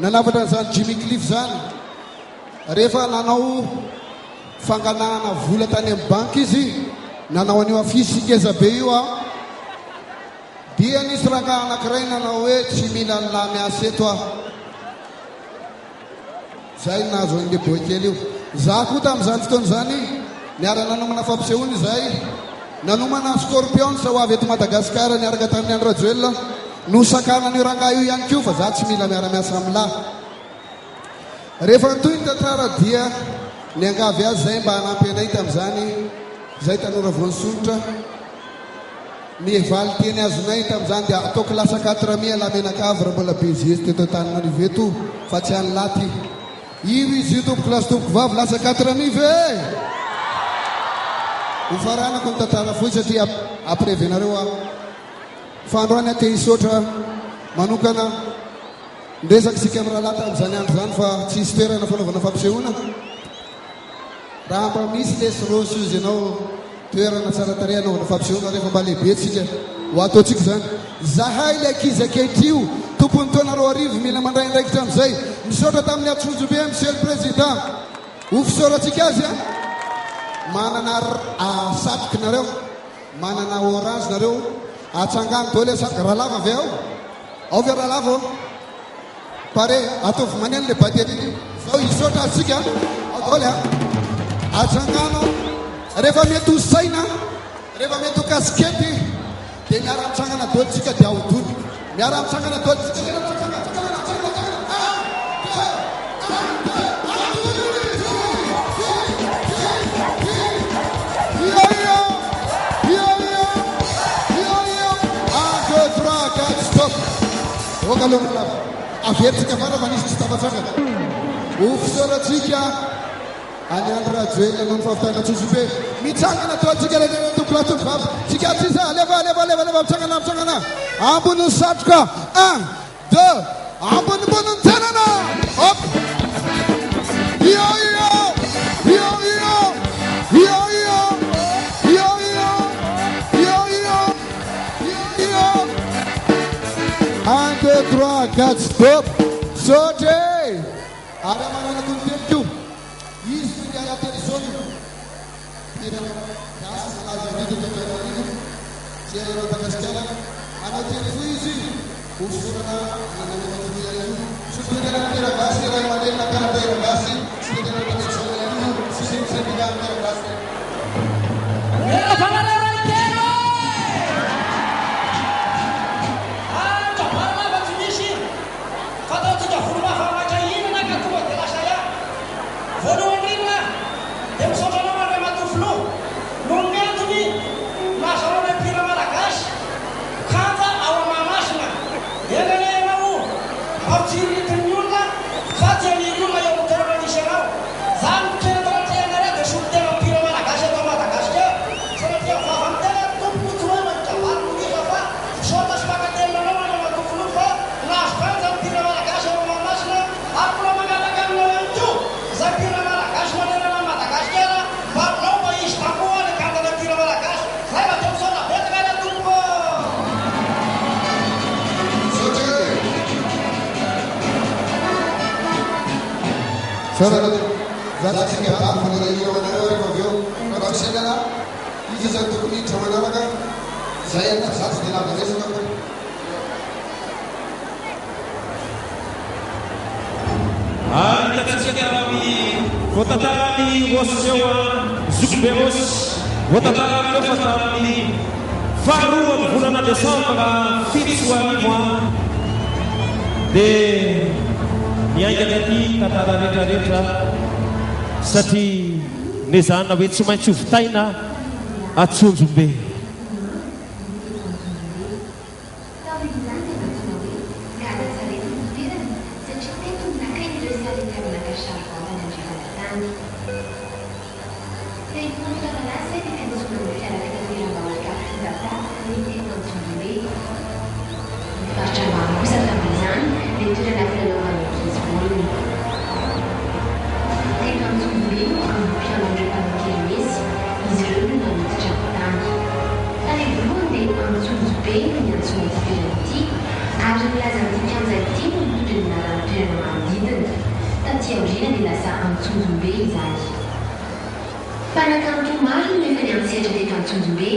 nanavatra zany Jimmy Cliff zany rehefa nanao fanganahana vola tany amin'ny banky izy nanao an'io afisy ngeza be io dia nisy rangahy anankiray nanao hoe tsy mila nyla miasa eto zay nahazo an'le boekely io za koa tamin'izany fotoana zany niara nanomana fampisehoana zay nanomana Scorpion sa ho avy eto Madagasikara niaraka tamin'ny Andra Joel no sakanan'io rangahy io ihany koa fa za tsy mila miara-miasa amin'lahy rehefa toy ny tantara dia niangavy azy zay mba hanampy anay tamin'izany zay tanora voansotra mivaly teny azonay tamin'izany dia ataoko lasa 4 la menakavy raha mbola bezezy teto Antananarivo eto fa tsy any laty io izy io tompoko lasy tompoko vavy lasa 4 e ho faranako ny tantara fohy satria aprevenareo fa androany ate hisotra manokana ndresaka sika amin'ny raha lahy tamin'izany andro zany fa tsisy toerana fanaovana fampisehoana raha mba misy lesy rosy izy ianao toerana tsara tare anaovana fampisehoana rehefa mba lehibe tsika ho ataotsika zany zahay le akizy akehitr'io tompony taona 2 mila mandray ndraikitra amin'izay misaotra tamin'ny atsonjo be monsieur le président ho fisaoratsika azy manana satroky nareo manana orange nareo atsangany dole raha lava avy ao ve raha lava pare ataovy maneno le batety zao hisaotra atsika dole atsangano rehefa mety ho saina rehefa mety ho kaskety dia miara mitsangana dolitsika dia ahodony miara mitsangana dolitsika averitsika fara fa nisy tsy tafatsangana ho fisaoratsika any Andra Joel no ny fahafitana tsosobe mitsangana toatsika tompolatompo vavy tsika tsisa leva mitsangana ambony satroka 1 2 ambonimbony ny tenana hop Un, deux, trois, quatre, stop! Sautez! Ada mana nak tunjuk? Isu dia ada telefon. Tidak dah salah jadi tu kerana itu. Siapa yang tak sekarang? Ada televisi. Usulana, ada televisi. Sudah ada terasi, ada mana nak ada terasi. Sudah ada terasi. Sudah ada terasi. zatsika afanarahio anareo rehefa avy eo rahasainana izy zany tokony hiditra manaraka zay zatsy dia lavaresaka koa Hitantsika amin'ny voatantarany Rosy eo Zoukbe Rosy voatantarany eo fa tamin'ny faharoa ny volana Desambra 7 dia miaingana aty tantara rehetrarehetra satria nezana hoe tsy maintsy hovitaina Atsonjombe. Panakanto maro no efa niantsehatra teto Antsonjombe,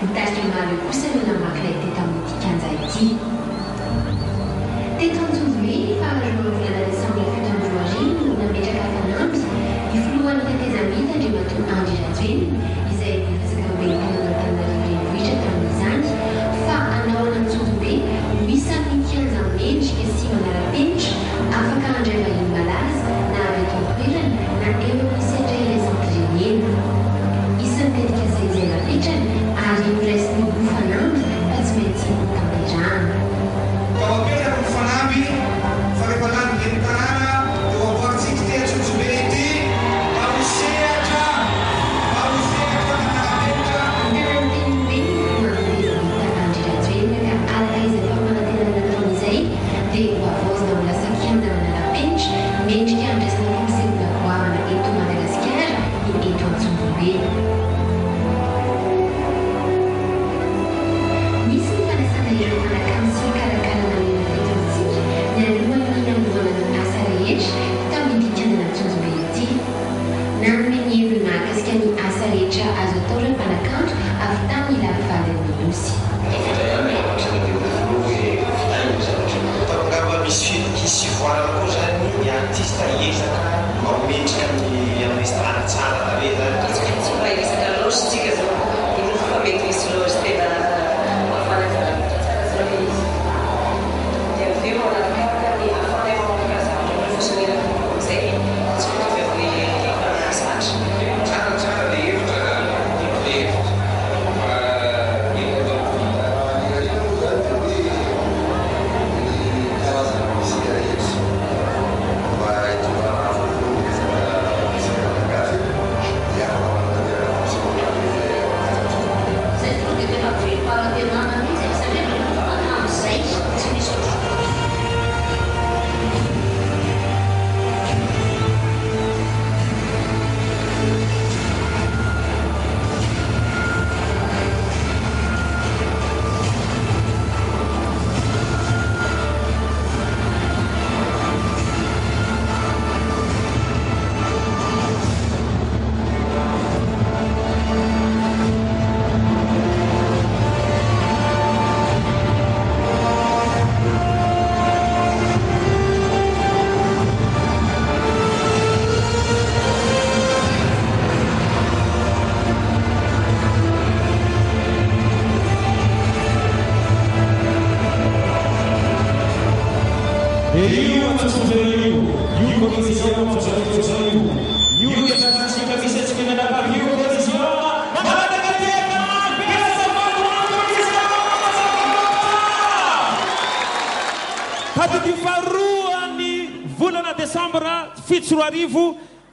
nitarika maro kosa no namakiray teto amin'ity kianja ity. Teto Antsonjombe, faharoa volana Desambra 7 no nametraka fanamby ny filohan'ny tetezamita Andriamatoa Andry Rajoelina izay nifisaka bempinana Antananarivo renivohitra tamin'izany fa hanao any Antsonjombe ho isan'ny kianja mendrika sy manara-penitra afaka handray vahiny malaza na avy eto an-toerana na eo amin'ny sendra iraisampirenena. Isan'ny tetika izay napetrany ary niraisiny ho fanamby fa tsy maintsy tamperana. Kawapetraka ny fanamby fa rehefa lany ny tanàna eo amboarintsika ty Antsonjombe ity mba ho sehatra manara-penitra. Tanan'ny Andry Rajoelina ka araka izay famanantenana nataony izay dia ho avoazina ho lasa kianja manara-penitra mendrika andraisana fampisehoam-bakoarana eto Madagasikara ny eto Antsonjombe. Misy ny fanasana ireo mpanakanto sy mikarakara maneho feto amintsika ny alohan'ny namoronana asa rehetra tamin'ity kianja Antsonjombe ity. Nanome ny heviny mahakasika ny asa rehetra azo atao ireo mpanakanto avy tamin'ny lafivalin'ny nosy. Angamba misy filokisy voarana koa zany ny artista ezaka mba homendrika amin'ny restaurant tsara tare zany. Tsy mba hiresaka lozy tsika zao dia fa mety misy lozy tena mafanafana tsara zao ilay izy. Dia avy eo anakaraka ny afanay mamaka zavatra mifosonera izay tsy mitovy amin'ny fanasatra. Tsara dia hevitra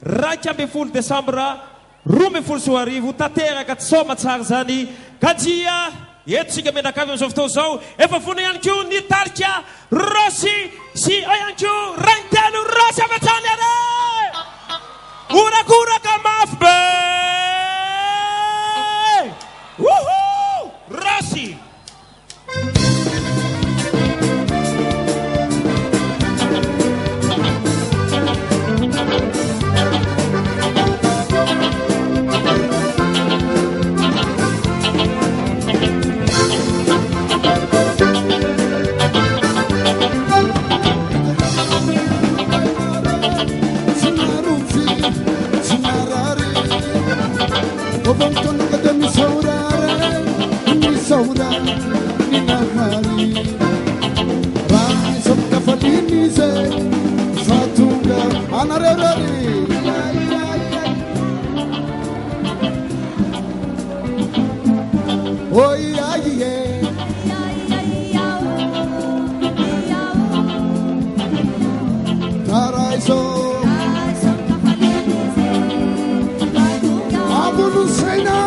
raika amby folo Desambra 2024 tanteraka tsoma tsara zany kadia etsika menakavy amin'izao fotoana zao efa fona ihany koa ny tarika Rosy sy ihany koa Raintelo Rosy avatrany are orakoraka mafy be Rosy. Obontono kada misaurare ninahari Rai sob kafalini se fatunga anarerari Oh yeah yeah Tarai so Abu Nusaina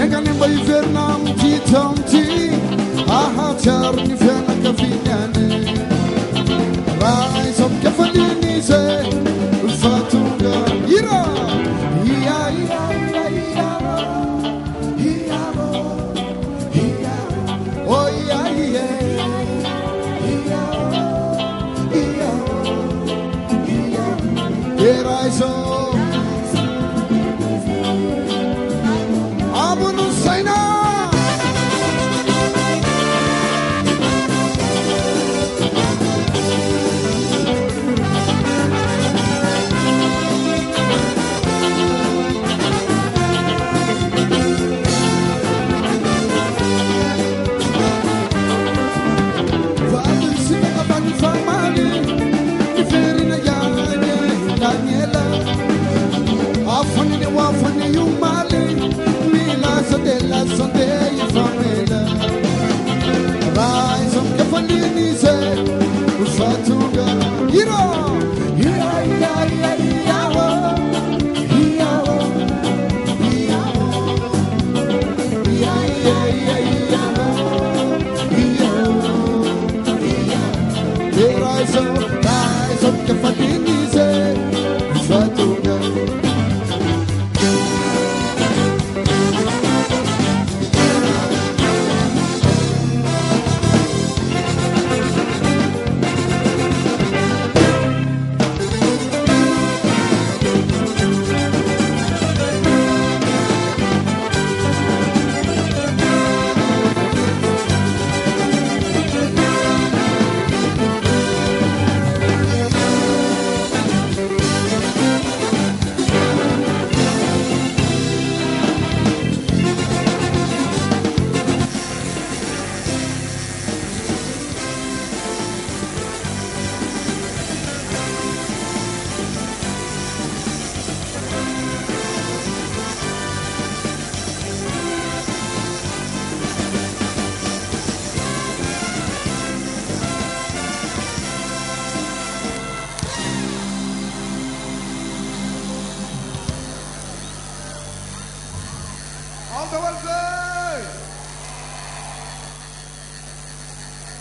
Vietnam T-Tom-T Ahacar ni fiana kafinyane Rai sob kafalini se Fatunga Ira Iya iya iya iya Iya Iya Oh iya iya Iya Iya Iya Ira sob Abu Nusaina Wafani yumali Mila sadela sonde famela Rise of kafalini se Ufatuga Ira Ira ira ira ira Ira Ira Ira ira ira Ira Rise of kafalini se Ufatuga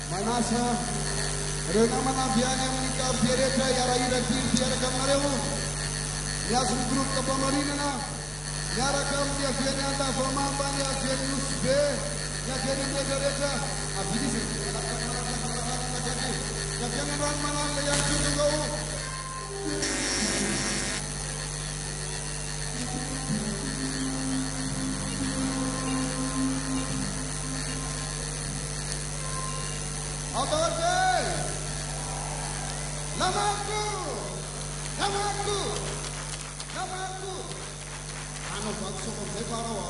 Manasa Rena Manabiana Monica Piereta Yara Ira Pierre Camarero Yasum Group Capamarina Yara Cambia Fianata Formambania Fianus B Yafiani Megareta Abidisi Yafiani Ranmanan Yanko Autorite Namaku Namaku Namaku Ano bakso ko preparawa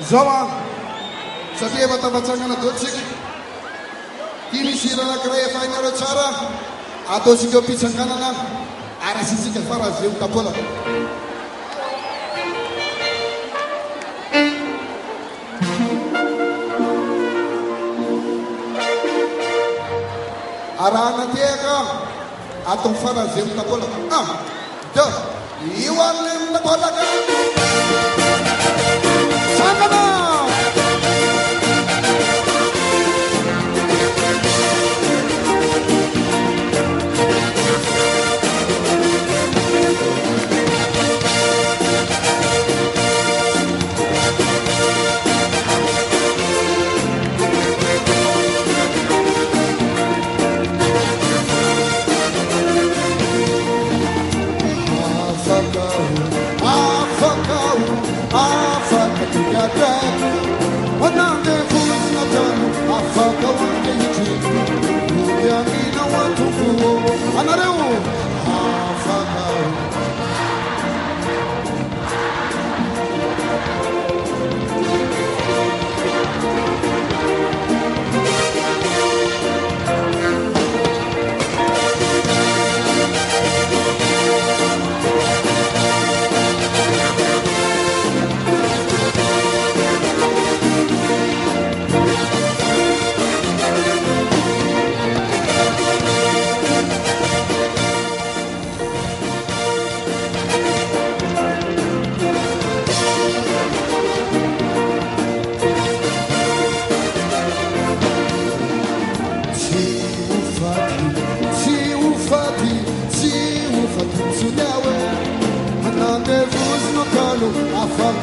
Zawa, satria bata-bacangana dotsika. Kimi sirana kiray efa hainareo tsara, ataotsika mpitsanganana arasitsika farazeo tapola. Arahana tiaka atao farazeo tapola. Io alle tapola ka. Sangana!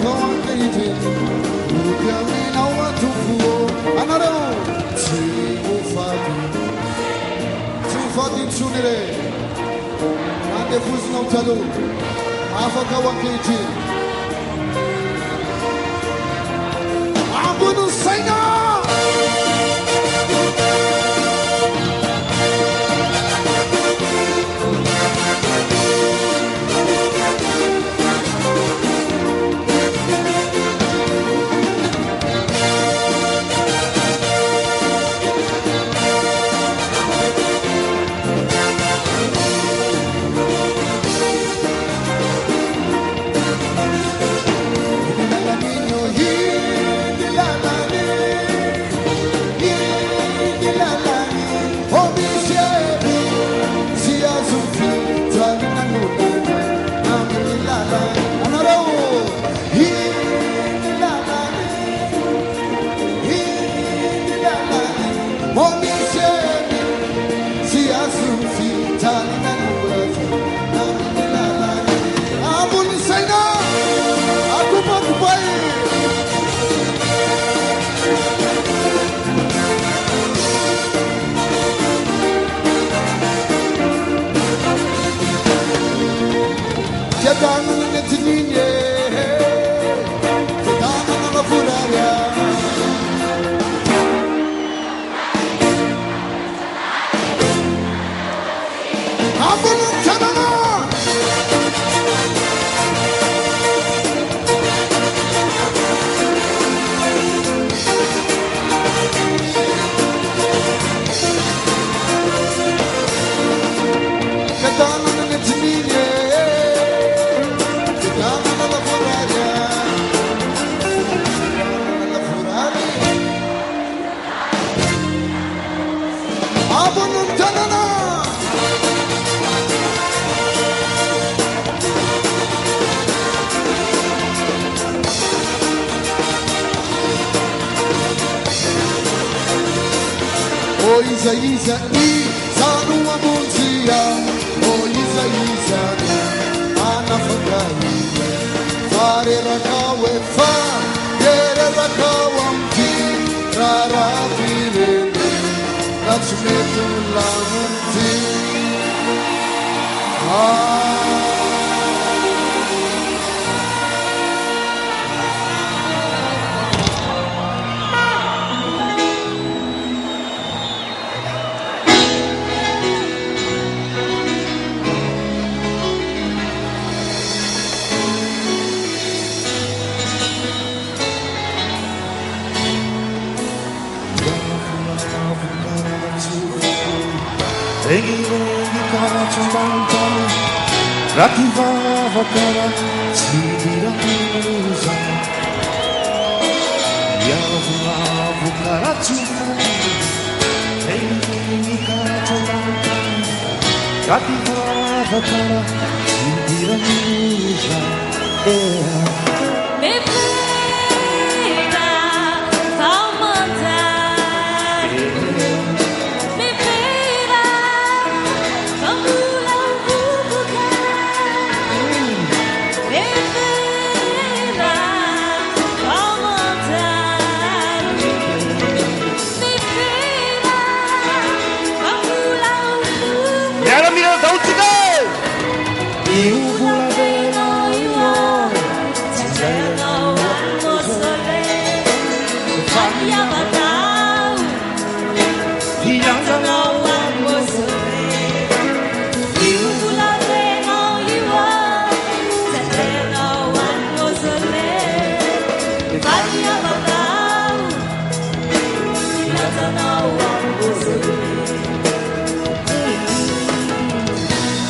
afaka wankeite ukiamina watufuo anareo tufati tsunire ande fuzina utalo afaka wankeite Abunu Saina Isa Isa numa munzira Oh Isa Isa anafakari Fare rakawe fa Yere rakawa mti Rara virende Natsumetu la mti Rengi kara chumbantani Rakivava kara Sidiramuza Yavu kara chumbantani Rengi kara chumbantani Rakivava kara Sidiramuza Me pega, salmanta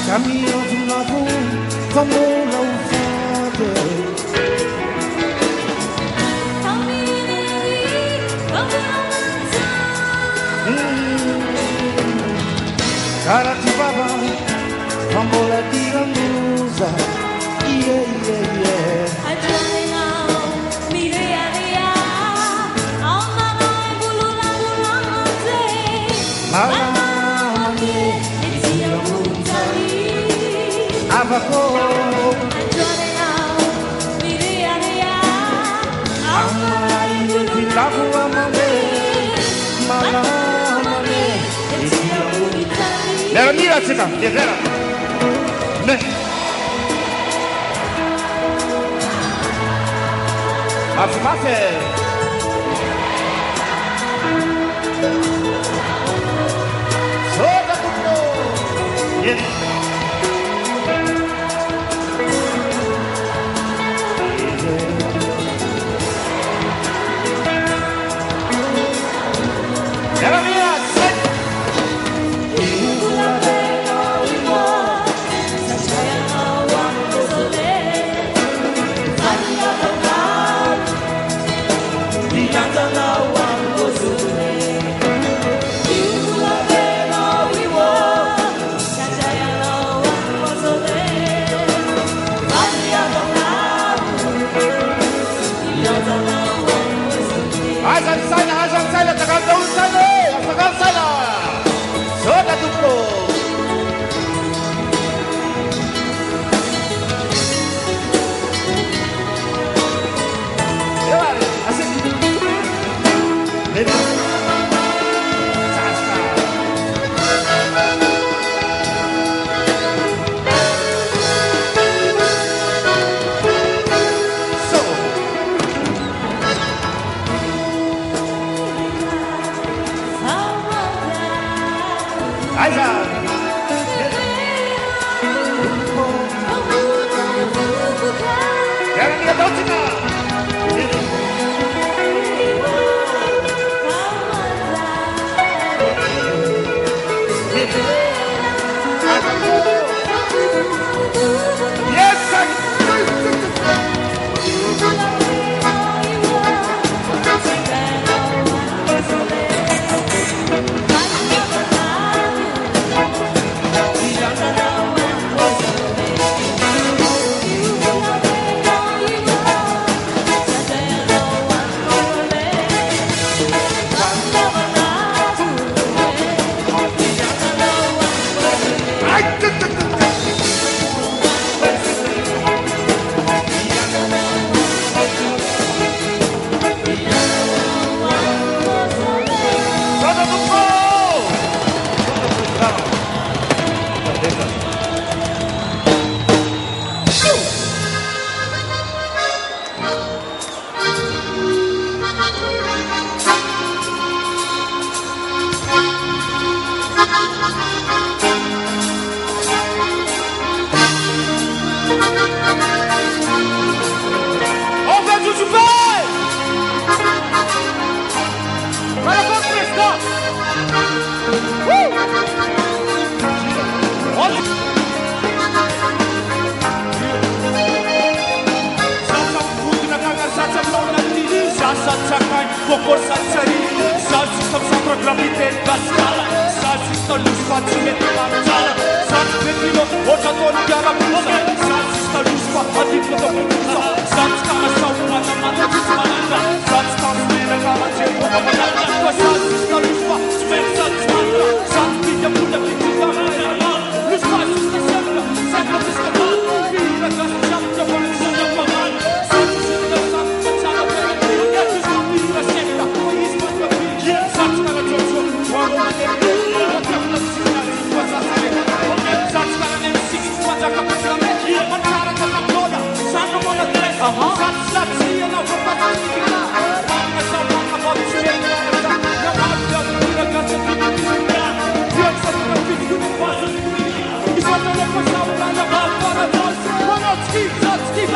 Caminho do lado, como não fade. Cara de baba, como la tiramusa. Yeah, yeah, yeah. Abako Mira, chica, guerrera. Mate. Soda tutto. Era mia. Soda tutto.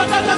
That's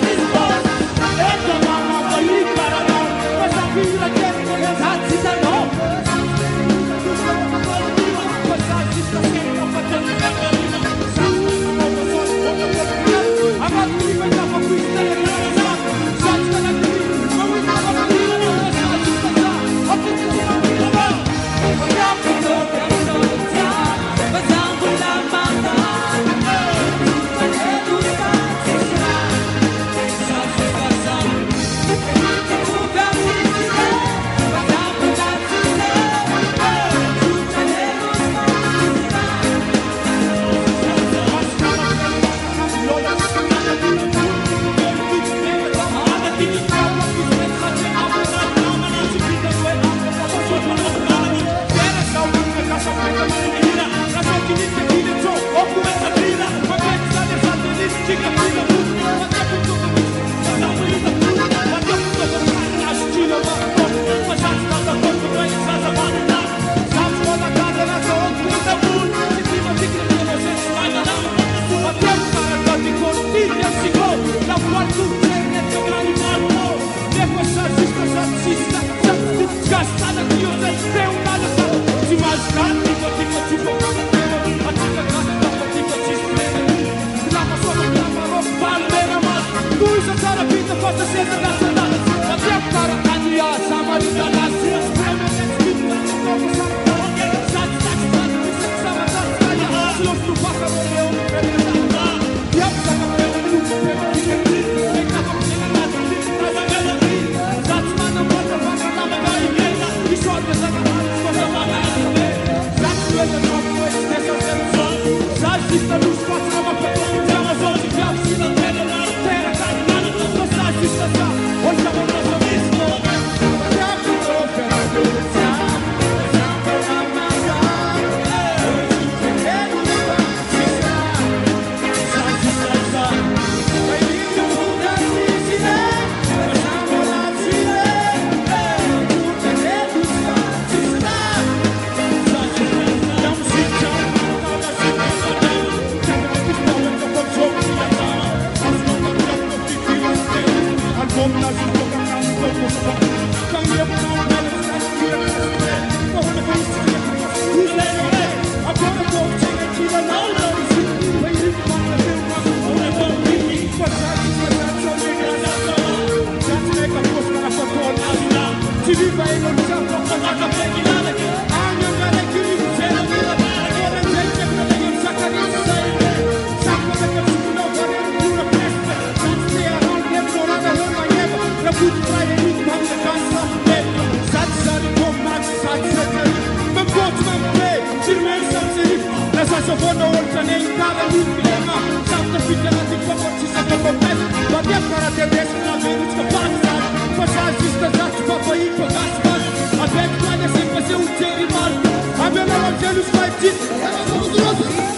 Sofona oltre nei cari problema Santa figlia di poco ci sa poco bene Ma via cara te adesso la venuta che passa Passaggi sta già ci fa poi per gas A ben quando sempre se un giri malto A ben la gelu sfaici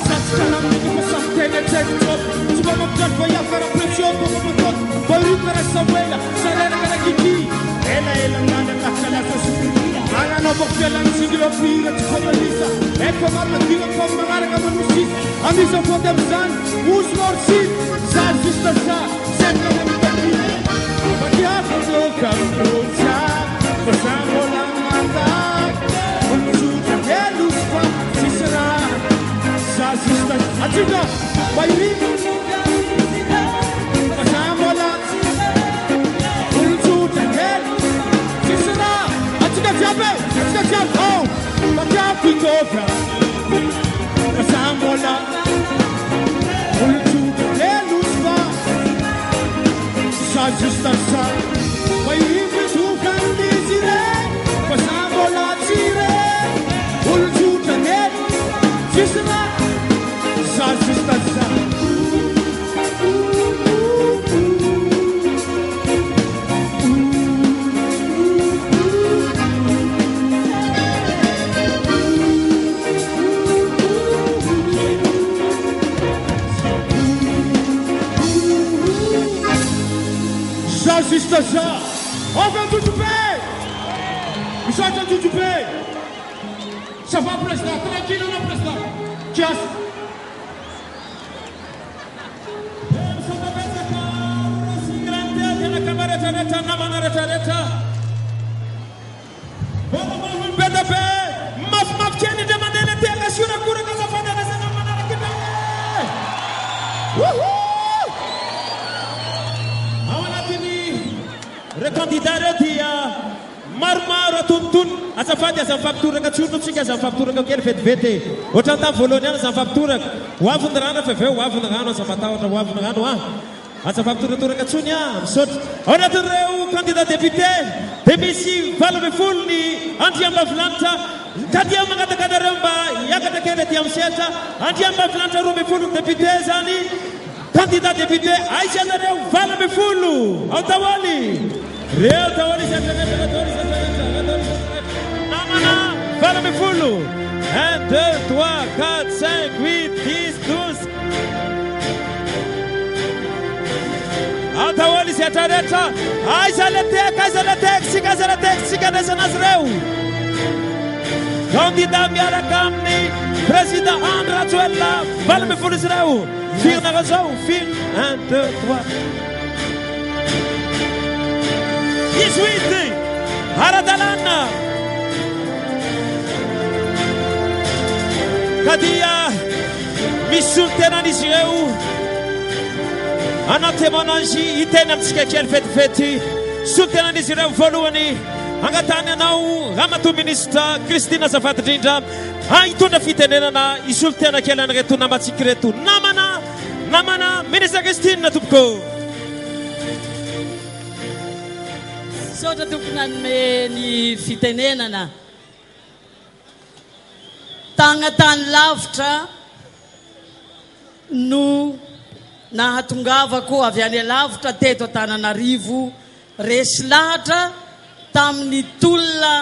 Santa la mia che sa te ne c'è Ci va a già poi a fare pressione come tot Poi rinteressa quella sarà che la chi E la nana la calata su Ana no bocchiella in siglo fila ci come lisa Ecco mamma Dio come magari come non si Amici po' dem san us morsi Sa giusta sa sempre ne mi Ma ti ha fatto campioncia Facciamo la manda Un giusto che lo fa ci sarà Sa giusta Aggiunga vai lì Facciamo la Un giusto che ci sarà Aggiunga fiabe Oh, ma capi copra Facciamo la Un giusto che lo fa Sa giusta sa Poi tu candisire Facciamo la gire Un giusto che ci sarà Sa giusta sa Assista já! Ó, vem tudo bem! Isso aí tá tudo bem! Só vai prestar, tranquilo ou não prestar? Que as... na camareta reta, na manareta reta. Vamos beda bem! Maf tiene de maneira de a sua cura casa fada nessa manara que tá. Rekandidaat dia marmaro tuntun azafady azafaptoraka tsonotsika azafaptoraka kely vetivety ohatrany tamin'ny voalohany any azafaptoraka hoaviny rano fa aveo hoaviny rano azafatahotra hoaviny rano azafaptoratoraka tsony misaotra ao anatin'ireo candidat député dia misy 20 ny andriambavilanitra kadia magnatakadareo mba hiakatra kely aty amin'ny sehatra andriambavilanitra 20 député zany candidat député aiza anareo 20 ao tahoaly reo tahoaly namana 20 1, 2, 3, 4, 5, 8, 10, 12 ao tahoaly izy rehetrarehetra aiza le tekitsika naisanazy reo candidat miaraka amin'ny président Andry Rajoelina 20 izy reo firina zao firina 1, 2, 3 18 ara-dalàna ka dia misy solotenan'izy ireo anao témoignage hiteny amintsika kely fetifety solotenan'izy ireo voalohany angatany anao ramatoa ministra Christine Azafadindrindra hitondra fitenenana isolotena kely an'ireto namatsiky reto namana ministra Christine tompoko saotra tompoko nanome ny fitenenana tagnatany lavitra no nahatongavako avy any lavitra teto Antananarivo resy lahatra tamin'ny tolona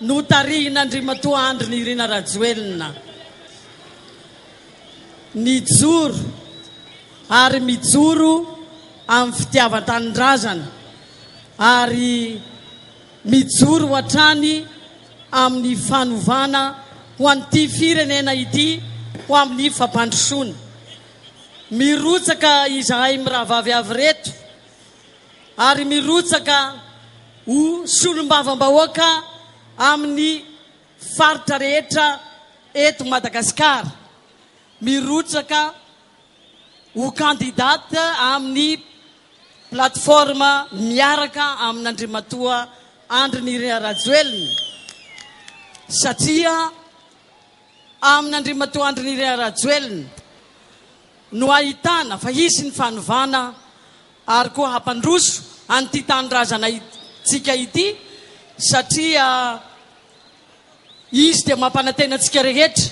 notarihin'Andriamatoa Andry Nirina Rajoelina nijoro ary mijoro amin'ny fitiavan-tanindrazana ary mijoro hatrany amin'ny fanovana ho an'ity firenena ity ho amin'ny fampandrosoana mirotsaka izahay miravavy avy reto ary mirotsaka ho solombavam-bahoaka amin'ny faritra rehetra eto Madagasikara mirotsaka ho kandidata amin'ny plateforme miaraka amin'Andriamatoa Andry Nirina Rajoelina satria amin'Andriamatoa Andry Nirina Rajoelina no ahitana fa izy ny fanovana ary koa hampandroso an'ity tanindrazana tsika ity satria izy dia mampanantena antsika rehetra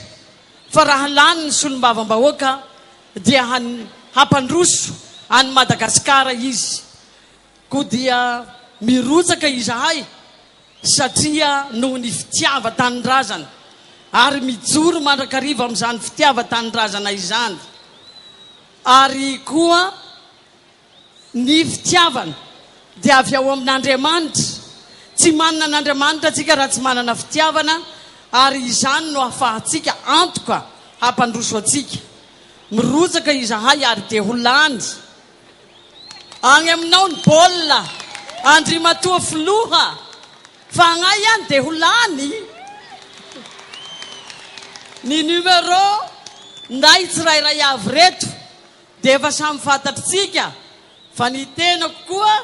fa raha lany ny solombavam-bahoaka dia hampandroso any Madagasikara izy koa dia mirotsaka izahay satria noho ny fitiava-tanindrazana ary mijoro mandrakariva amin'izany fitiava-tanindrazana izany ary koa ny fitiavana dia avy ao amin'Andriamanitra tsy manana n'Andriamanitra tsika raha tsy manana fitiavana ary izany no ahafahantsika antoka hampandroso atsika mirotsaka izahay ary dia ho lany agny aminao ny baolina Andrimatoa filoha fa agnahy ihany dia ho lany ny numéro nday tsirairay avy reto dia efa samy fantatritsika fa ny tenako koa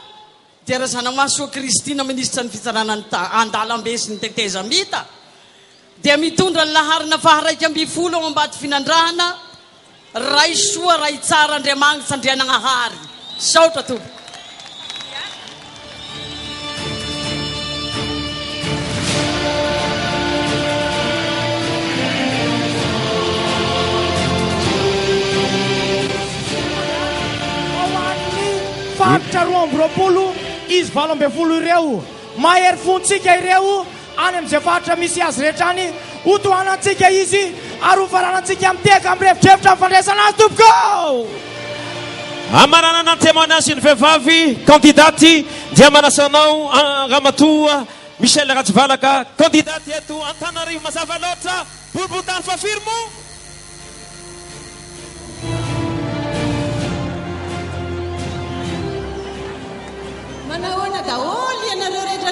dia raha zanamasoa Kristina minisitra ny fitsarana andalambe sy ny tetezamita dia mitondra ny laharana faharaiky amby folo ao ambaty finandrahana ray soa ray tsara Andriamanitra Andrianagnahary saotra tompo faritra 20 izy 20 ireo mahery fontsika ireo any amin'izay faritra misy azy rehetra any hotohanantsika izy ary hofaranantsika miteka amin'ny revitrevitra amin'ny fandraisana azy tompoko amaranana ny témoignage ny vehivavy kandidaty dia manasanao Ramatoa Michel Ratsivalaka kandidaty eto Antananarivo mazava loatra bolibotany fafirmo manahoana daholo ianareo rehetra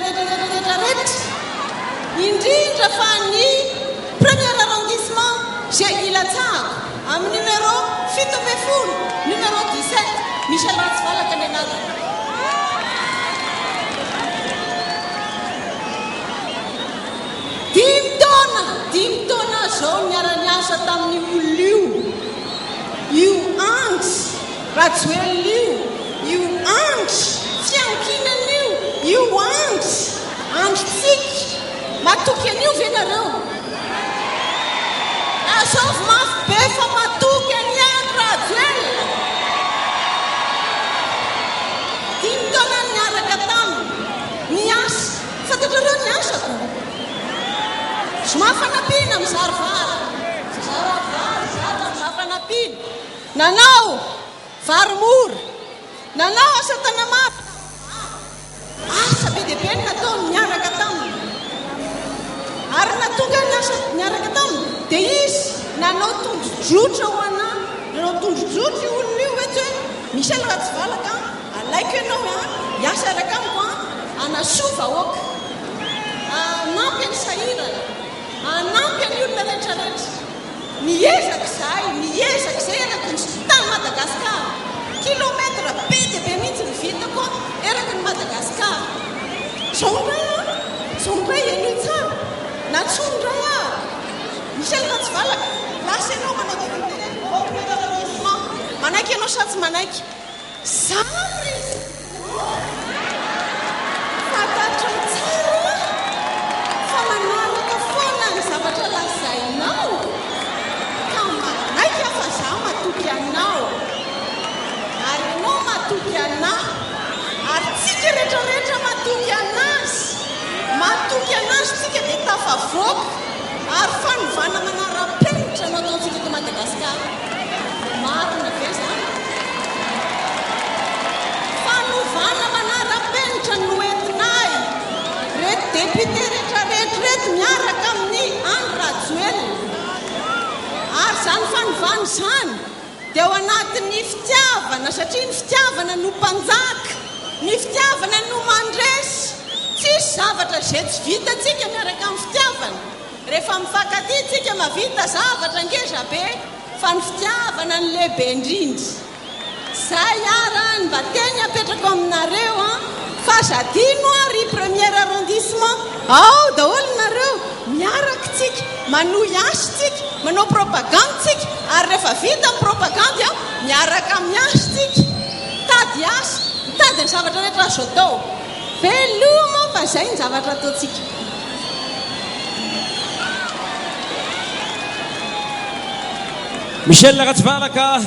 indrindra fa ny premier arrondissement zay ilatsako amin'ny numéro 70 numéro 17 Michel Ratsivalaka ny anarana dimy taona zao niara-niasa tamin'ny olona io andry Rajoelina io andry fiankinan'io io androtsika matoky an'io ve nareo azovy mafy be fa matoky any andro Rajoelina dimy taona niaraka taminy niasa fantatrareo niasako somafanapina mizarovara mizafanapina nanao varomora nanao asa tanamafy asa be dia be natao niaraka taminy ary natonga ny asa niaraka taminy dia izy nanao tondrodrotra ho anahy nanao tondrodrotra io olona io mety hoe Michel Ratsivalaka alaiko ianao hiasa araka amiko anasoa vahoaka anampy any sahirana anampy any olona rehetrarehetra miezaka izay eraky ny tany Madagasikara kilometra be dia be mihitsy ny vitako eraky ny Madagasikara zao ndray eny tsara na tsondray Michel Ratsivalaka lasa ianao manaiky ianao sa tsy manaiky zary fantatro tsara fa manaraka foana ny zavatra lazainao ka manaiky fa za matoky anao ary anao matoky anahy ary tsika rehetrarehetra matoky anazy tsika dia tafavoaka ary fanovana manara-penitra no ataontsika eto Madagasikara marina ve zany fanovana manara-penitra no entinay reto député rehetrarehetra reto miaraka amin'ny Andry Rajoelina ary zany fanovana zany dia ao anatin'ny fitiavana satria ny fitiavana no mpanjaka ny fitiavana no mandresy tsisy zavatra zay tsy vitatsika miaraka amin'ny fitiavana rehefa mifankatia tsika mavita zavatra ngeza be fa ny fitiavana ny lehibe indrindra zay arany mba teny apetrako aminareo fa zadino ary premier arrondissement ao daholo nareo miaraka tsika manohy asa tsika manao propagande tsika ary rehefa vita amin'ny propagande miaraka miasa tsika tady asa mitady ny zavatra rehetra azo atao veloma fa zay ny zavatra ataotsika Michel Ratsvalaka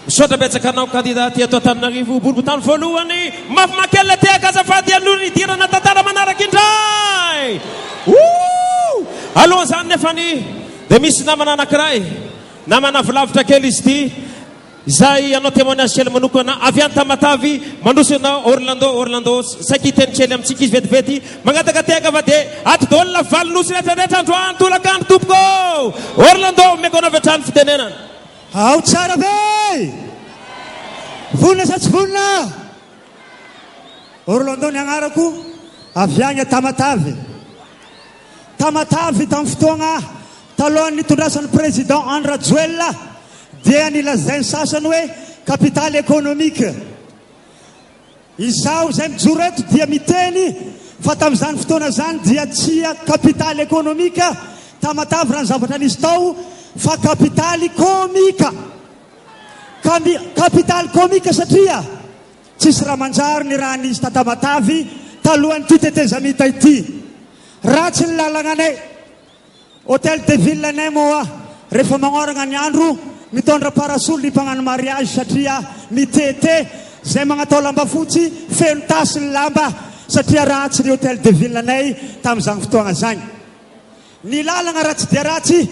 misaotra betsaka anao kandidaty ato Antananarivo boriboritany voalohany mafy makela teaka azafady aloha nidirana tantara manaraka indray alohan'izany nefany dia misy namana anankiray namana vilavitra kely izy ity izay anao témoignage kely manokana avy any Tamatavy mandroso anao Orlando saky teny kely amintsika izy vetivety magnataka teaka fa dia ato daolina valinosy rehetrarehetra androany tolakandro tompoko Orlando mekona avy hatrany fitenenana ao tsara be vonina sa tsy vonina Orlando ny agnarako avy agny Tamatavy tamin'ny fotoagna talohan'ny nitondrasan'ny président Andry Rajoelina dia nilazainy sasany hoe capitale économique izaho zay mijoro eto dia miteny fa tamin'izany fotoana zany dia tsia capitale économique Tamatavy raha ny zavatra nisy tao fa capitale komika capitale komika satria tsisy raha manjary ny raha nisy Tamatavy talohan'ny ty tetezamita ity ratsy ny lalagnanay hôtel de ville anay moa rehefa magnoragna ny andro mitondra parasolo ny mpagnano mariage satria mitete zay magnatao lamba fotsy feno tasy ny lamba satria ratsy ny hôtel de ville anay tamin'izany fotoagna zany ny lalagna ratsy dia ratsy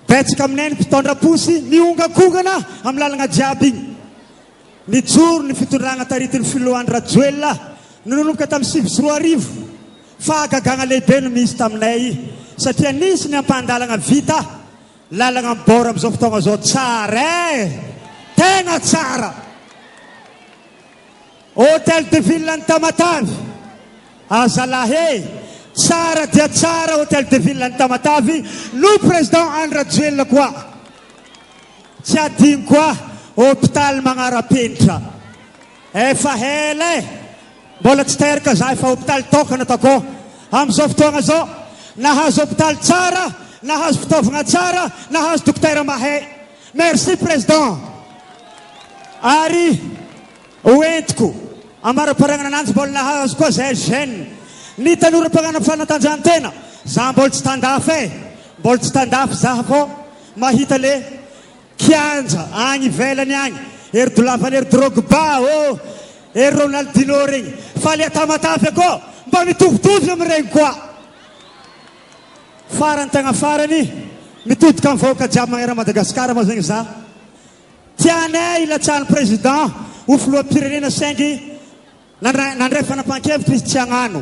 betsaka aminay ny mpitondra posy niongakongana amin'ny lalagna jiaby igny nijoro ny fitondragna taritiny filohan'ny Rajoelina nonomboka tamin'ny 2024 fa gagagna lehibe no misy taminay satria nisy ny ampandalagna vita lalagna mibora amin'izao fotoagna zao tsara tena tsara hôtel de ville ny Tamatavy azalahy tsara dia tsara hôtel de ville ny Tamatavy no président Andry Rajoelina koa tsy adino koa hôpitaly magnara-penitra efa hela mbola tsy teraka za efa hôpitaly tokana tako amin'izao fotoagna zao nahazo hôpitaly tsara nahazo fitaovagna tsara nahazo dokotera mahay merci président ary hoentiko amara-paragnana ananjy mbola nahazo koa zay jeune ny tanora-pagnana fanatanjahantena za mbola tsy tandafy mbola tsy tandafy za fô mahita le kianja agny ivelany agny ery dolavany ery Drogba ery Ronaldinho regny fa le Tamatavy akô mba mitovitovy amiregny koa farany tegna farany mitodika amin'ny vahoaka jiaby magnera Madagasikara moa zegny za tianay ilatsahany président ho filoham-pirenena saingy nandray fanapahan-kevitra izy tsy hagnano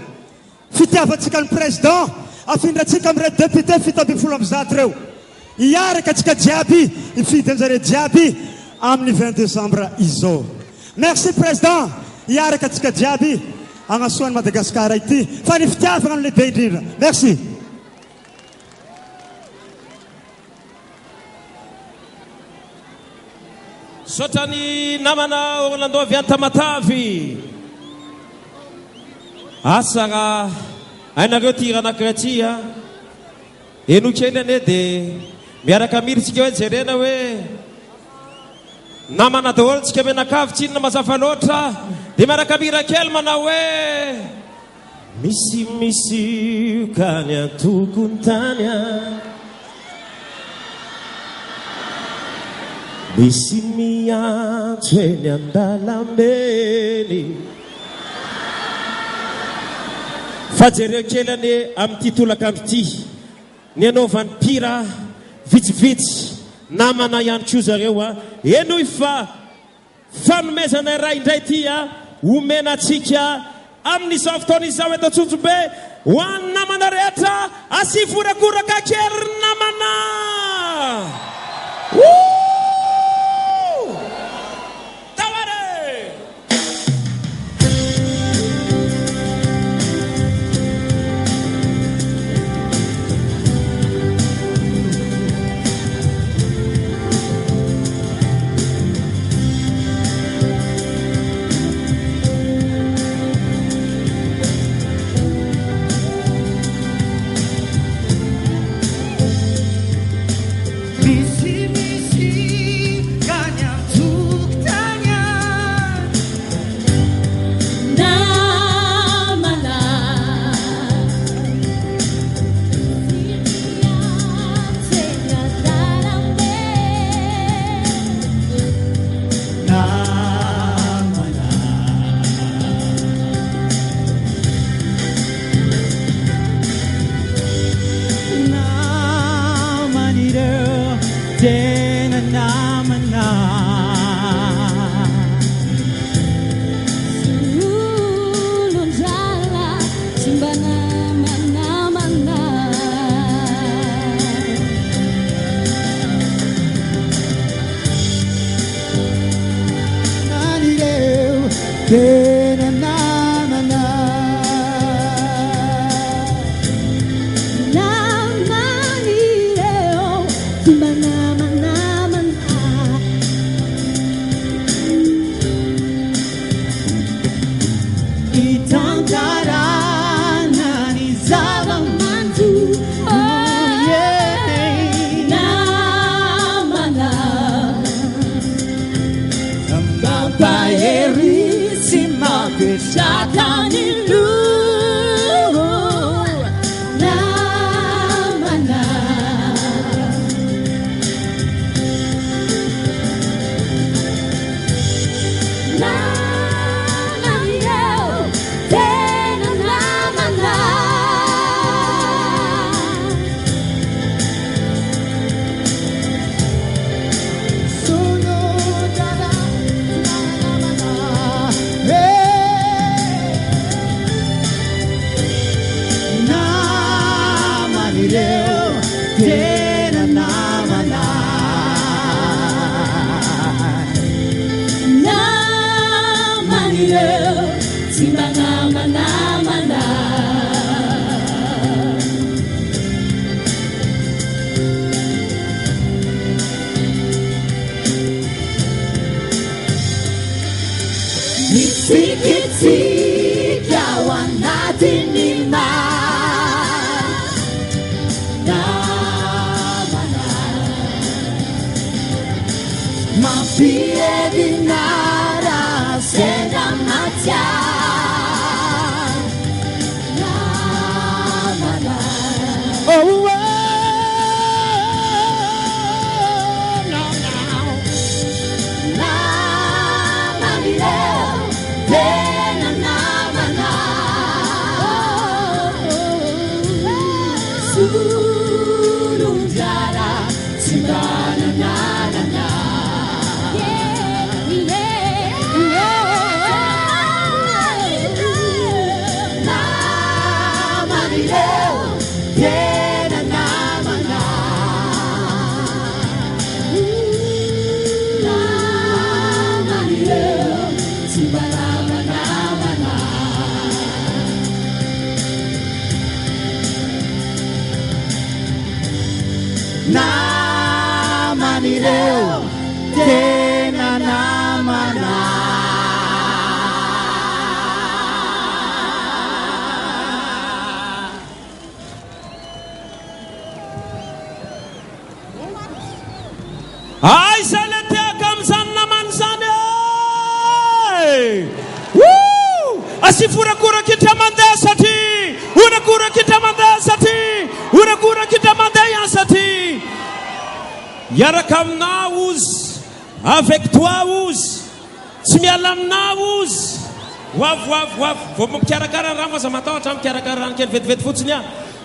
fitiavantsika ny président afindratsika amire député fito amby folo amby zato reo hiaraka atsika jiaby hifidy anjare jiaby amin'ny 20 décembre izao merci président hiaraka atsika jiaby agnasoan'ny Madagasikara ity fa ny fitiavagna no lehibe indrindra merci sotrany namana Orlando avy any Tamatavy asagna ainareo tira anankiray ty eno kely ane dia miaraka miritsika hoe jerena hoe namana daholo tsika menakavy tsy inona mazafa loatra dia miaraka mira kely manao hoe misy ka ny antokony tany misy miantso eny andalambeny fa jereo kely ane amin'ity tolakandro ty ny anaovan'ny pira vitsivitsy namana ihany koa zareo enoy fa fanomezana ray indray ty omena atsika amin'izao fotoana izao eto Tsonjobe ho an'ny namana rehetra asivorakoraka kely namana tena namana. Sulun jala simbana mana-mana. Nanireu tena namana. Namanireu simbana mana-mana. Itangkarana ni Zavamantu namana. Mbampayeri simabe Sakanilu namana. Namanireu tena namana. Namanireu tena namana. Namanireu simbana mana-mana. Nisikitsika wanatinima namana. Mapiedinara Senda matya namana. oh Namanireu tena namana. Sulun jala simbana na-na-na. Namanireu tena namana. Namanireu simbana mana-mana. Namanireu tena namana. Ai salete kamsan naman sana. Woo! Asifura kura kita mandasati. Ura kura kita mandasati. Ura kura kita mandayasati. Yarakam naus. Avec toi us. Smialam naus. Wav. Vou mkiarakara rama sama tahu tam kiarakara angkel vet futsnya.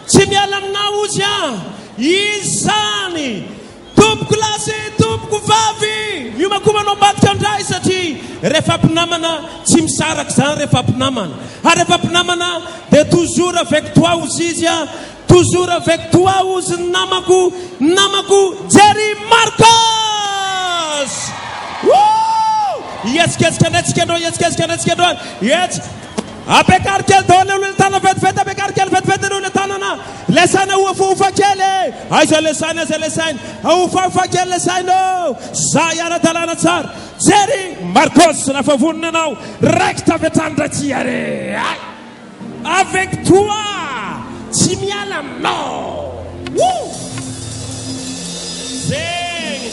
Smialam naus ya. Isani. Tumpku lase, tumpku vavi. Yuma kuma no bat kandai sati. Refap namana, simsarak san refap namana. A refap namana, de toujours avec toi Uzizia. Toujours avec toi Uz namaku, Jerry Marcos. Woo! Yes, let's get on. Yes. Apekar kel dole ultana vet apekar kel vet ultana na lesana ufa kele aisa lesana ufa kele lesana sayara talana tsar Jerry Marcos na favunna now recta vetanda tiare avec toi Timiala no woo sing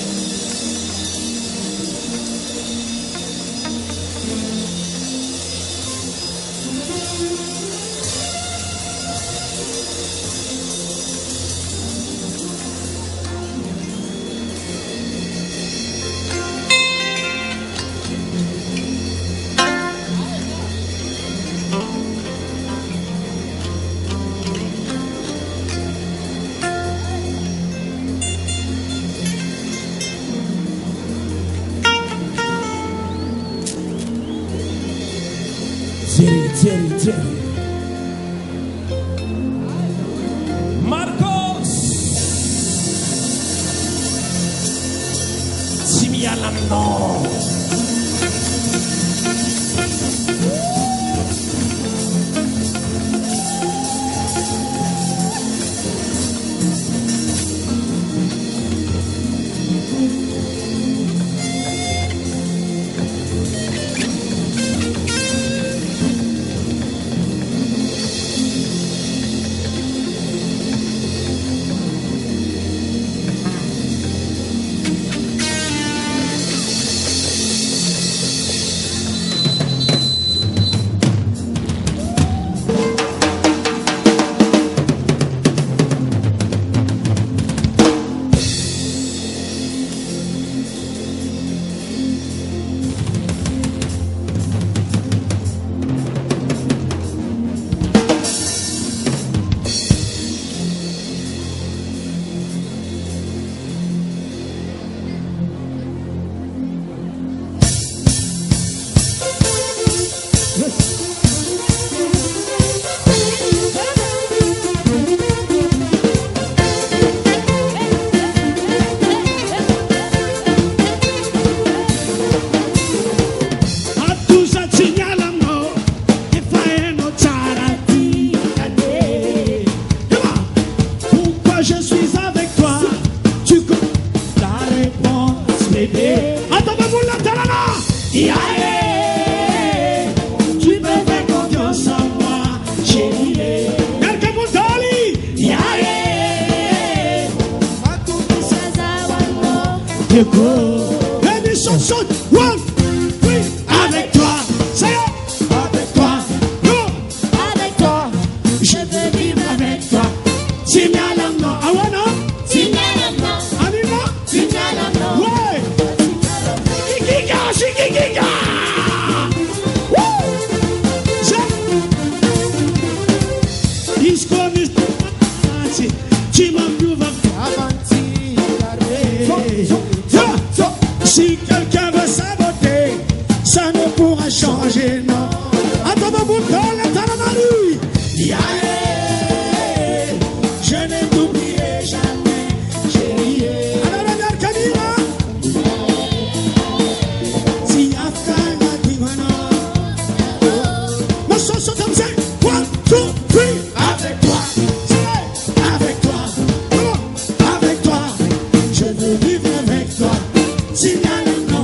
Marcos tsy miala aminao. Avec toi, ça y est, avec toi, avec toi, je veux vivre avec toi. Signalamno, awana, signalamno, anima, signalamno, ouais, Giga, Giga, ci m'ambiuva avanti, si quelqu'un veut saboter, ça ne pourra changer, non. Attends, mon bouton, la taramari. Je ne t'oublierai jamais, chérie. Alors, regarde, Camila. Si Afghana Divana. Ma chanson comme ça. 1, 2, 3. Avec toi. Avec toi. Avec toi. Je veux vivre avec toi. Signalamno,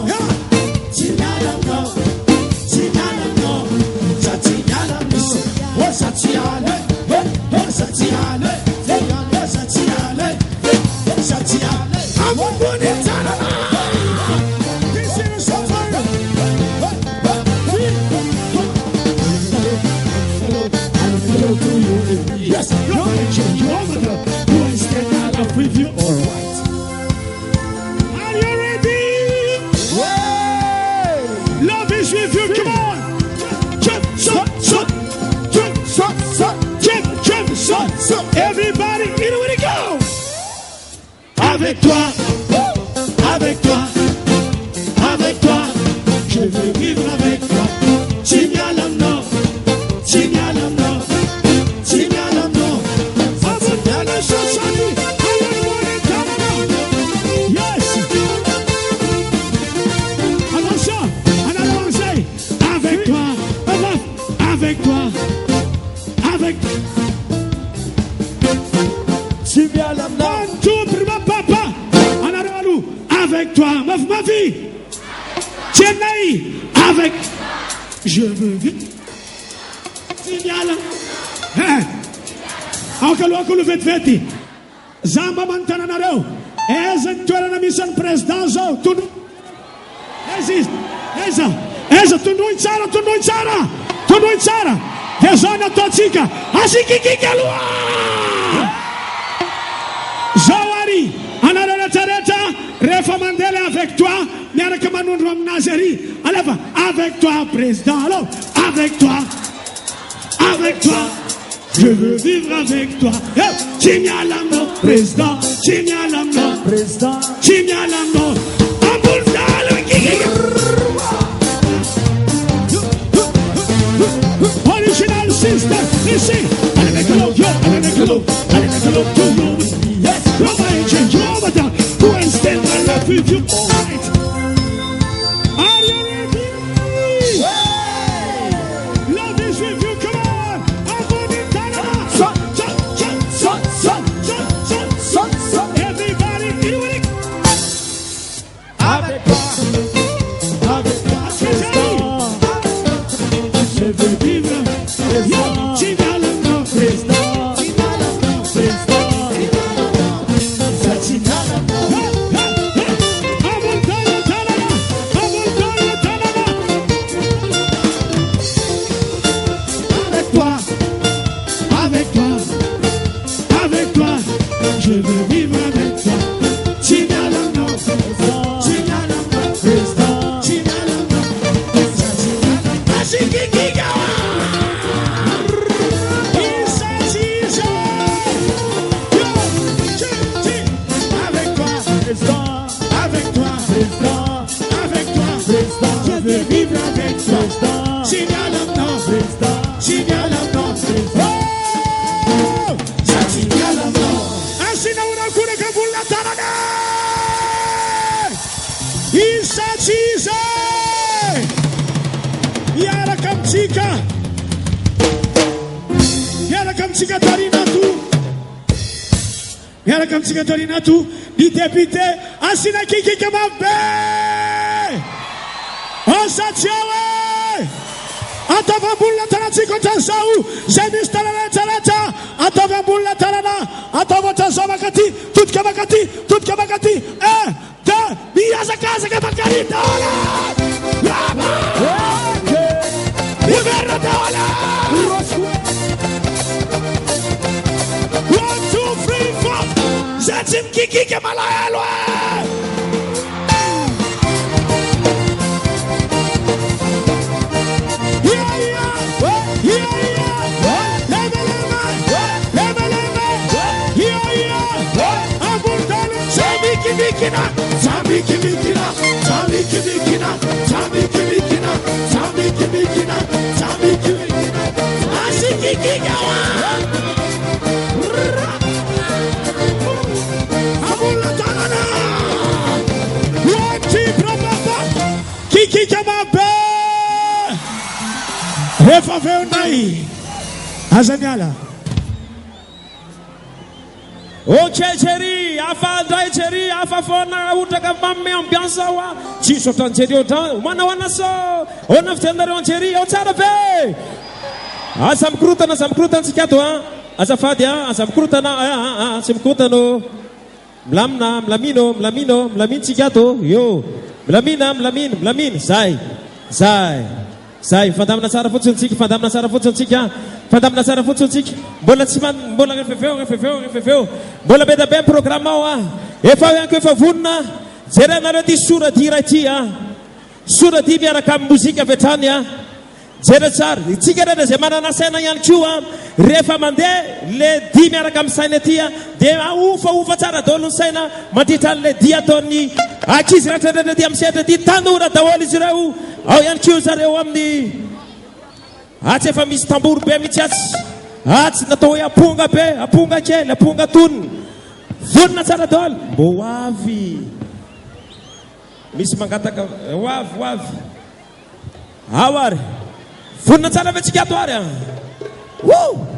signalamno, signalamno, Satialamno, oh Satiale, oh Satiale, oh Satiale, Satiale, amor bonita. This is so fun. Yes, you're gonna change your mother. You ain't stand out of with you, all right. Love is with you, come on! Jump, everybody, you know where to go! Avec toi, avec toi, avec toi, je veux vivre avec toi. Signalamno, signalamno, signalamno, Satiale, Shashani, yes! Attention, avec toi, avec toi, avec toi. Avec toi, ma vie, Chennai, avec, je veux vite. Signal, encore le fait, Zamba Mantanaro, tu es la mission présidence, tu tu nous Sara, des zones toxiques, Asikikikalua, Zawari, Anara Tareta, Refa Mandela avec toi, Nyarakamanun Ram Nazari, Alava, avec toi, président, alors, avec toi, je veux vivre avec toi. Signalamno, président, signalamno, président, signalamno, Ambourdalo, sister, listen. I make a love, yo, I make a love, I make a love to you with me. Yes, you're my angel, you're my dog. Go and stand my love with you all night. Are you ready? Love is with you, come on. I'm on it, Tanana. Son. Everybody, do it. Avec toi, c'est ça. Je veux vivre, tu vas le nom, président. Avec toi, je veux vivre avec toi. Tu vas le nom, président. Yara kam chika torina tu dite asina kiki kamabe osa chawe atava bulla tana chiko tasau zemis tana tarata atava bulla tana atava tasama kati tut kabakati da biasa casa ke bakari dola brava Iberra dola 1 2 3 4 Zatim kiki ke malayalwa Kiki kamabe Refa veunai Azanyala Okay, Cherry, afa dai Cherry, afa fona utaka mamme ambianza wa chiso tancheri otan wana so ona ftendare on Cherry otara pe asam krutan sikato asa fadia asam krutana asam krutano mlamin sikato yo mlamin sai fadam nasara futsun sik Fadam nasara futsun sik bola siman bola refefeu bola beda bem programa wa efa yang efa vunna zera na di sura diratia sura di biara kam musika vetania zera sar tigara de semana na sena yang chua refa mande le di biara kam sainetia de ufa tara dolu sena matitan le diatoni akis rata de diam seta di tanura tawali zirau au yang chu zare wamdi Ate famis tambur be mitiats. Ate natoi apunga be, apunga kele, apunga tun. Vunna tsara dol. Boavi. Mis mangkataka wav. Awar. Vunna tsara vetsikiato aria. Woo!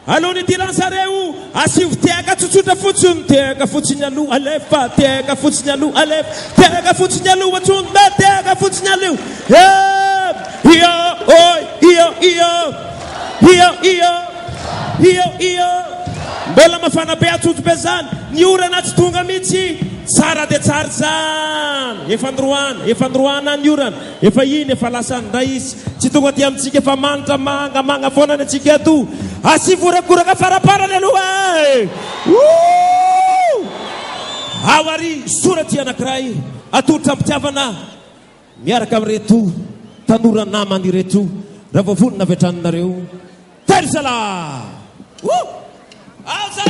Aloni tiransareu asif tega tutsuta futsun tega futsinyalu alefa tega futsinyalu alef tega futsinyalu watun tega futsinyalu Iyo bola mafana be atut bezan niura nat tunga mitsi sara de tarzan efandruan niuran efayin efalasan rais citunga tiam tsike famanta manga fona ne tsiketu asifura kura ka farapara le luai awari surati anakrai atutam tavana miaraka retu tanura nama di retu ravovunna vetanareu tersala Alza!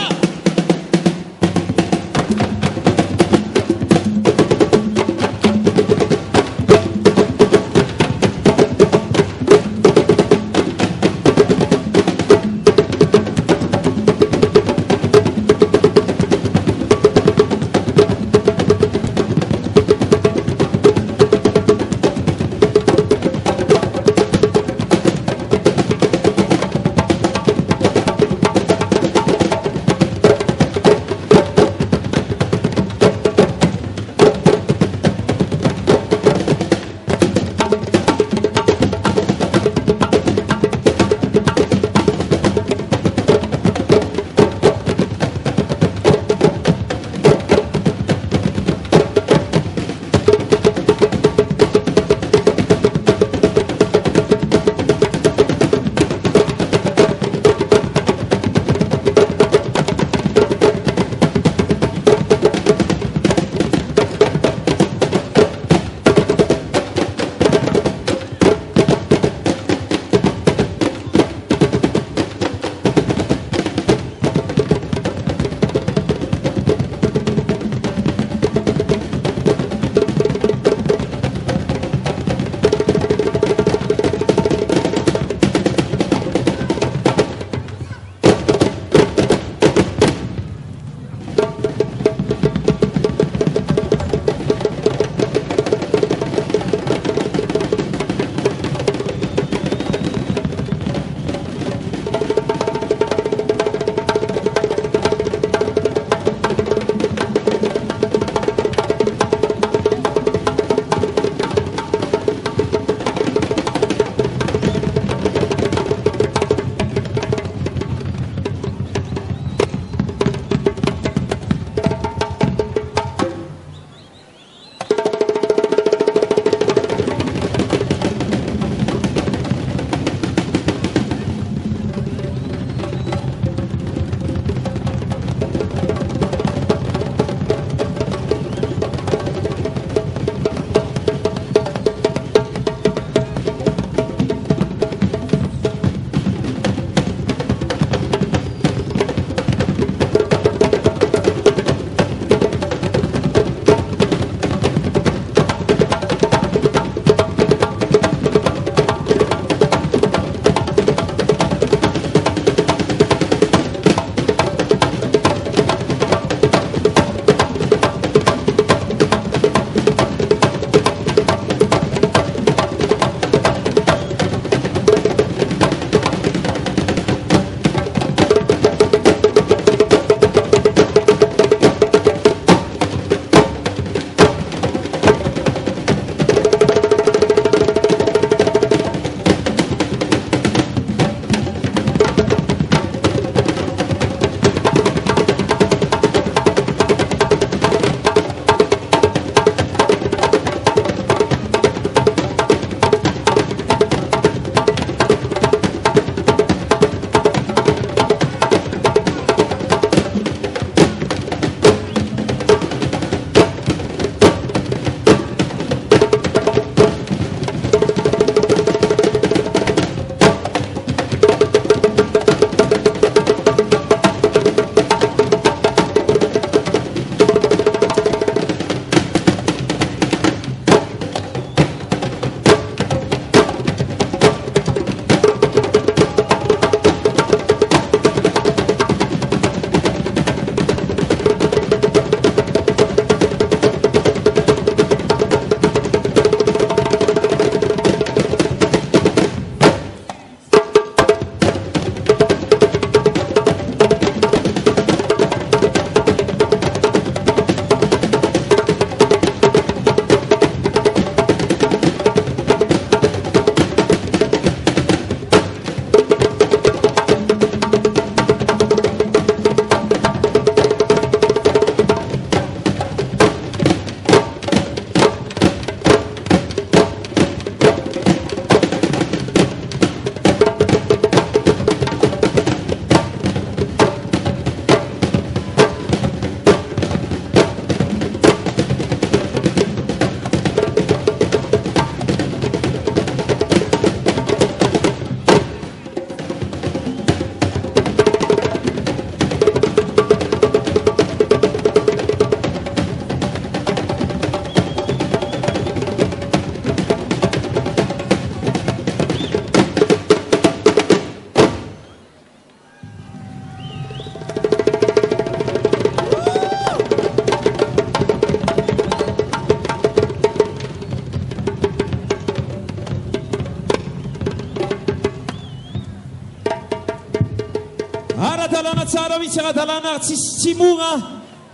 ara-dalàna tsara misy ara-dalàna tsy mora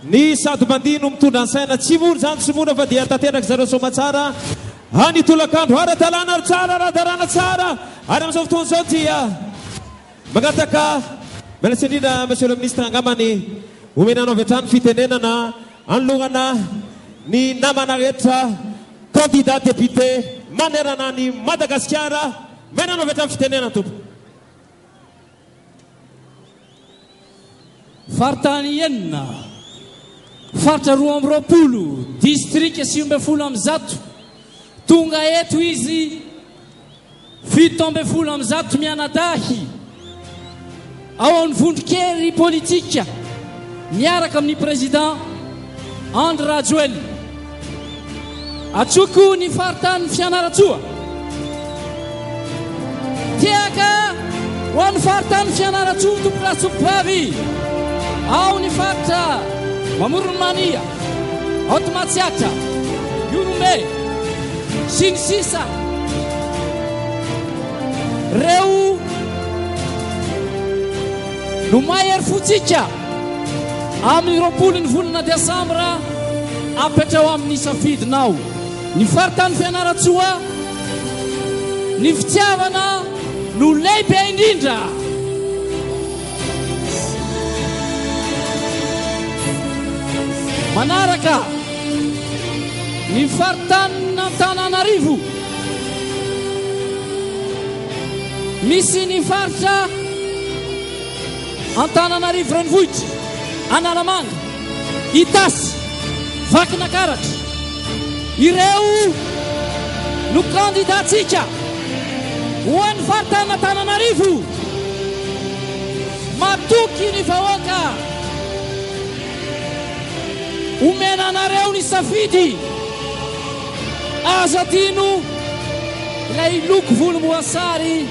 ny sady mandino mitondra ansaina tsy mora zany tsy mora fa dia tanteraky zareo somatsara any tolakandro ara-dalàna tsara ara-dalàna tsara ary amin'izao fotoana zao dia magnataka mialasy indrindra monsieur le ministre angambany omenanao avy hatrany fitenenana anoloana ny namana rehetra candidat député manerana ny Madagasikara menanao avy hatrany fitenenana tompo. Faritany enina faritra 20 distrika 10 tonga eto izy 17 mianadahy ao amin'ny vondrokery politika miaraka amin'ny président Andry Rajoelina atsoko ny faritany Fianaratsoa tiaka ho an'ny faritany Fianaratsoa tompolasopavy ao ny faritra Mamoronmania Automatsiatra Yorome sy ny sisa reo no mahery fotsika amin'ny 20 ny volana Desambra apetrao amin'ny safidinao ny faritany Fianaratsoa ny fitiavana no lehibe indrindra manaraka ny faritany Antananarivo misy ny faritra Antananarivo renivohitra Analamanga Itasy Vakinakaratra ireo no kandidatsika ho an'ny faritany Antananarivo matoky ny vahoaka omena anareo ny safidy azadino ilay loko volomboasary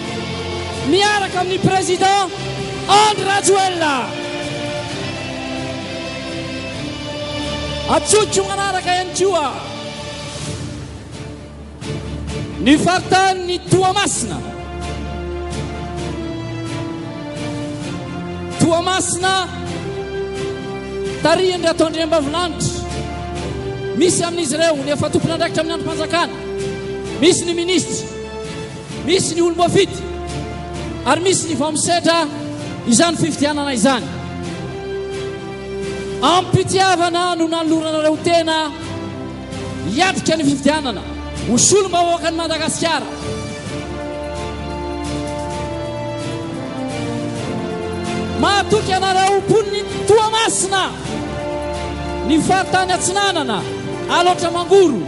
miaraka amin'ny président Andry Rajoelina atsotso manaraka ihany koa ny faritany Toamasina tarihany Ataondriambavilanitra misy amin'izy ireo ny efa tompon'andraikitra amin'ny androm-panjakana misy ny ministra misy ny olom-boafity ary misy ny vamosedra izany fifidianana izany ampitiavana no nanoloranareo tena hiatrika ny fifidianana ho solombahoaka ny Madagasikara mahatoky anareo poniny Toamasina ny faritany Atsinanana Alotra Mangoro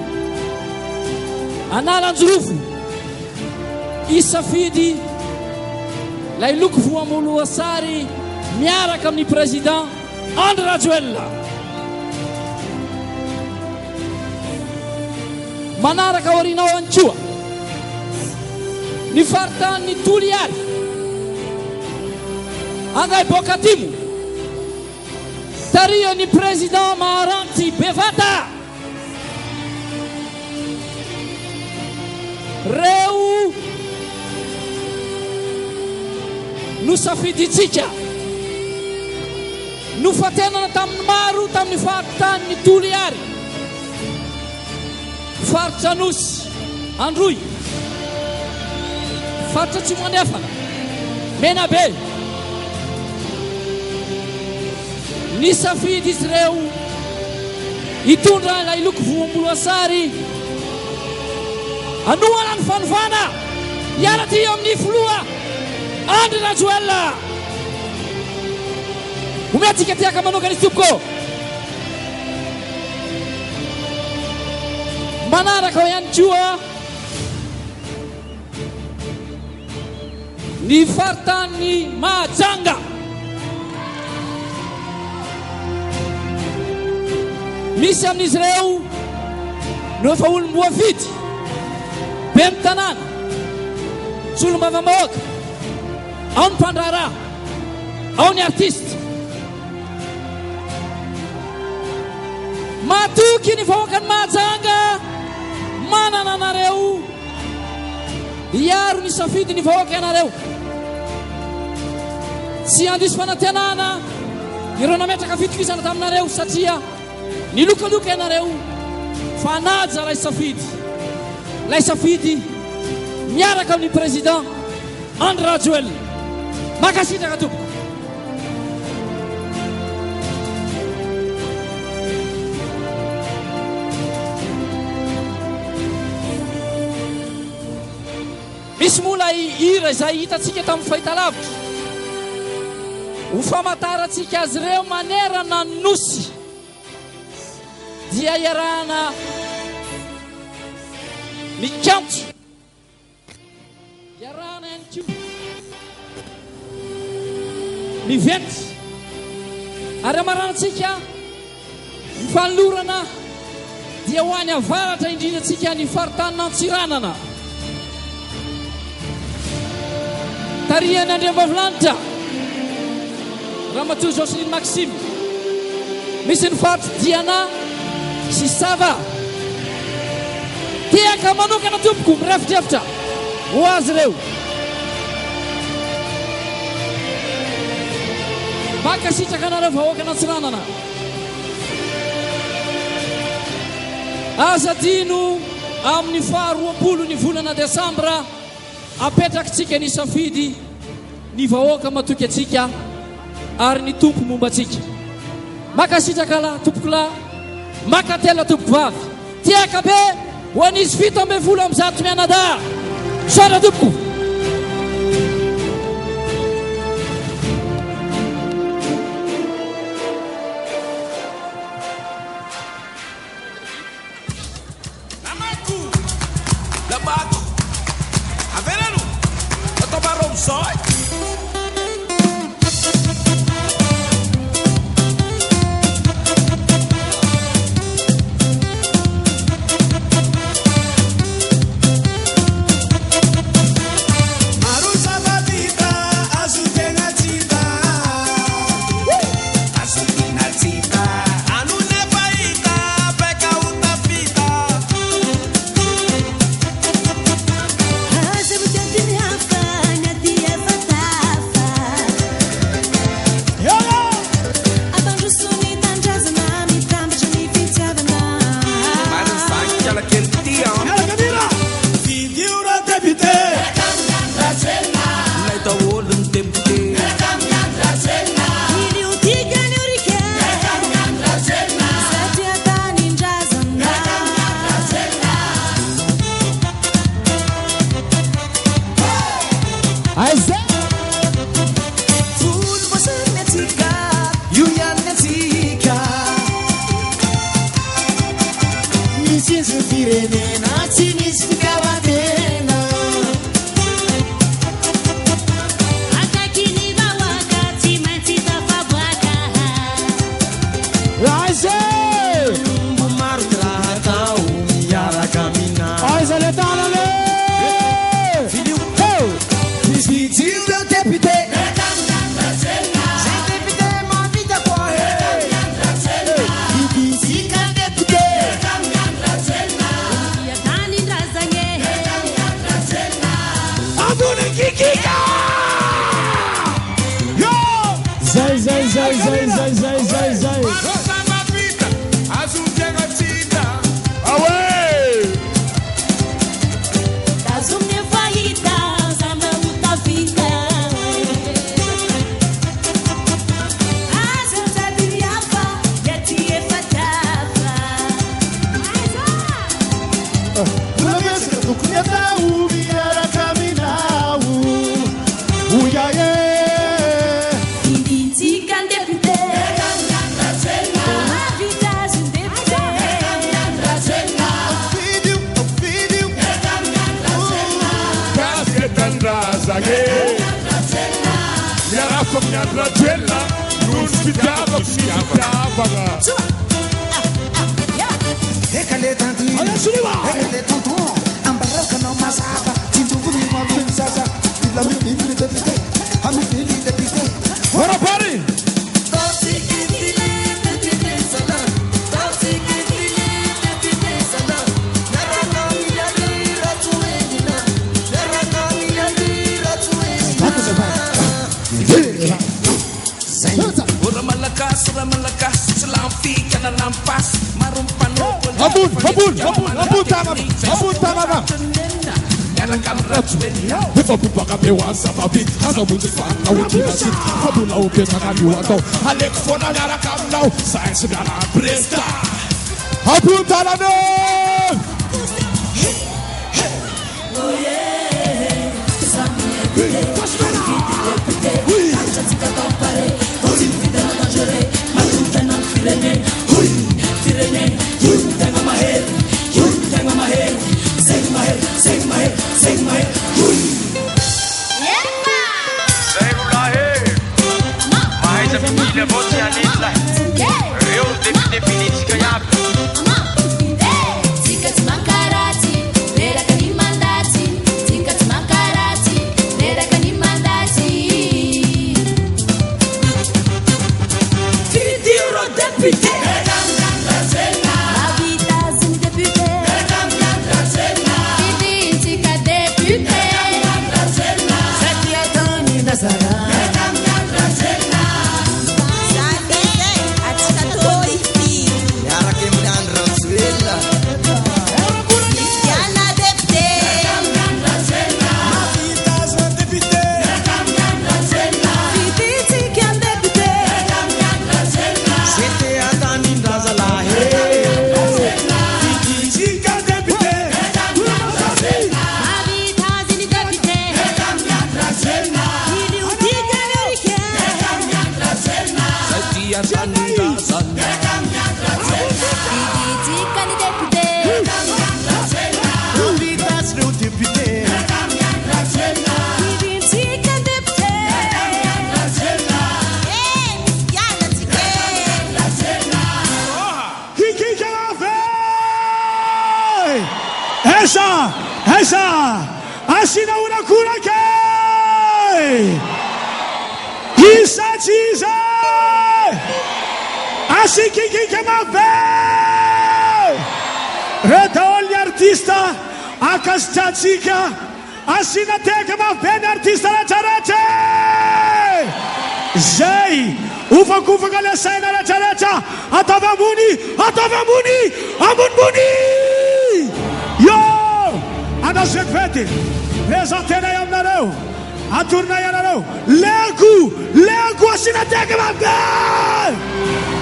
Analanjorofo isafidy lay loko voamoloasary miaraka amin'ny président Andry Rajoelina manaraka orinao antsua ny faritany Toliary Angay Bokatimo tarihan'ny président Maharanty Bevata reo no safiditsika no fatenana tamin'ny maro tamin'ny faritany Toliary faritra Nosy Androy faritra Tsimandefana Menabe ny safidy izy ireo hitondra ilay loko voamoloasary anohana ny fanovana hiaraty amin'ny filoha Andry Rajoelina omeatsika tiaka manokana izy tompoko manaraka ihany koa ny faritany Mahajanga misy amin'izy ireo no efa olom-boafity be ny tanàna solom-bavambahoaka ao ny mpandraharaha ao ny artiste matoky ny vahoaka ny Mahajanga manana anareo hiaro ny safidy ny vahoaka ianareo tsy andiso fanantenana ireo nametraka fitokisana taminareo satria nilokaloka ianareo fa naja lay safidy miaraka amin'ny président Andry Rajoelina makasitraka tompoko. misy mola ira izay hitatsika tamin'ny fahitalavitra ho famantaratsika azy ireo manerana nosy dia iarahana mikanto iarahana ihany koa miventy ary amaranantsika mifanolorana dia ho any avaratra indrindratsika ny faritany Antsiranana tarihany Andriambavilanitra Ramatoa Joseline Maxime misy ny faritry Diana sy Sava tiaka manokana tompoko mirefitrefitra ho azy ireo makasitraka anareo vahoaka Antsiranana aza dino amin'ny 20 ny volana Desambra apetrakitsika ny safidy ny vahoaka matoky atsika ary ny tompo momba atsika makasitraka la tompoko la makatela tompoko vavy tiaka be ho anisy 17 mianada sara tompoko. Yeah. Ambun tanana. Efa bibakabe wazavavit haza munjifana ukivasit fabula upetakaniwatao aleko fona miaraka aminao zay sy miara presta ambun tanana. Esa asina una cura che Isa Chiza Asi Kiki Kemabe Redolli artista Akas Chachika Asina Teka Mabe artista la Charate Zay Ufa Kufa Gala Saina la Charata Atavamuni Amunmuni Yo Anas Vete Presentei na Yamnarão Aturna Yanarão Lego Asina Teka Mabe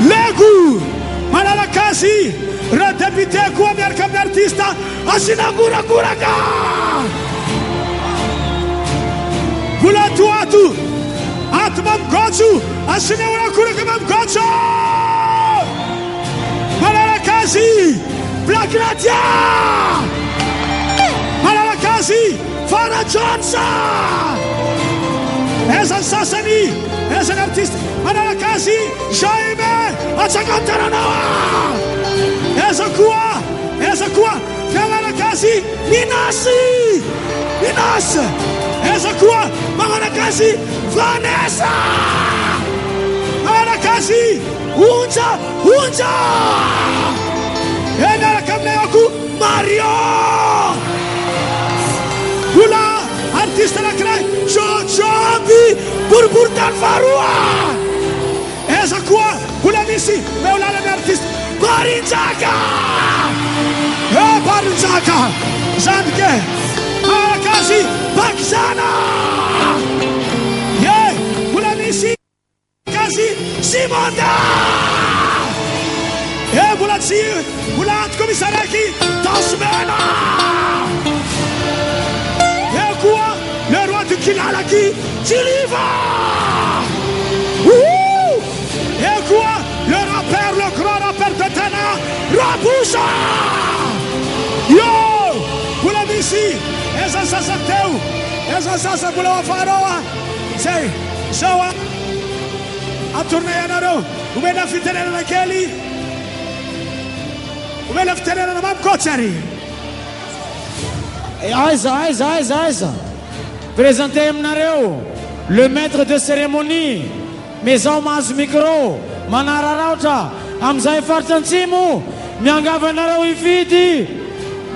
Lego Manalakasi Redepite com a minha artista Asina Guraga Gulatuatu Atmam Gochu Asina Guraga Mam Gochu Manalakasi Black Ratia Manalakasi Farah Johnson Essa Sassani Essa artista Manalakasi Jaime Atsakantaranawa Essa Kua Manalakasi Minasi Essa Kua Manalakasi Vanessa Manalakasi Unja Enara Kamneoku Mario Gula artista na Krai Jojobi Burburtan Farua Essa Kua Gula Misi Meulana na artista Barinjaka Barinjaka Zanke Manalakasi Bakzana Gula Misi Kasi Simonda Bulat Komisaraki Tasmena le roi du Kinalaki Chiliva et quoi le rappeur, le grand rappeur de Tana Raboucha Yo Pula Misi Esa Sasa Teu Esa Sasa Pula Faroa Sei Sawa Aturna Yanaro Umena Fiterena na Kelly Umena Fiterena na Mam Kochari Aïsa Présentez Mnareo le maître de cérémonie mes hommes micro Manara Rauta Amzai Fartantimu Mianga Naro Ifidi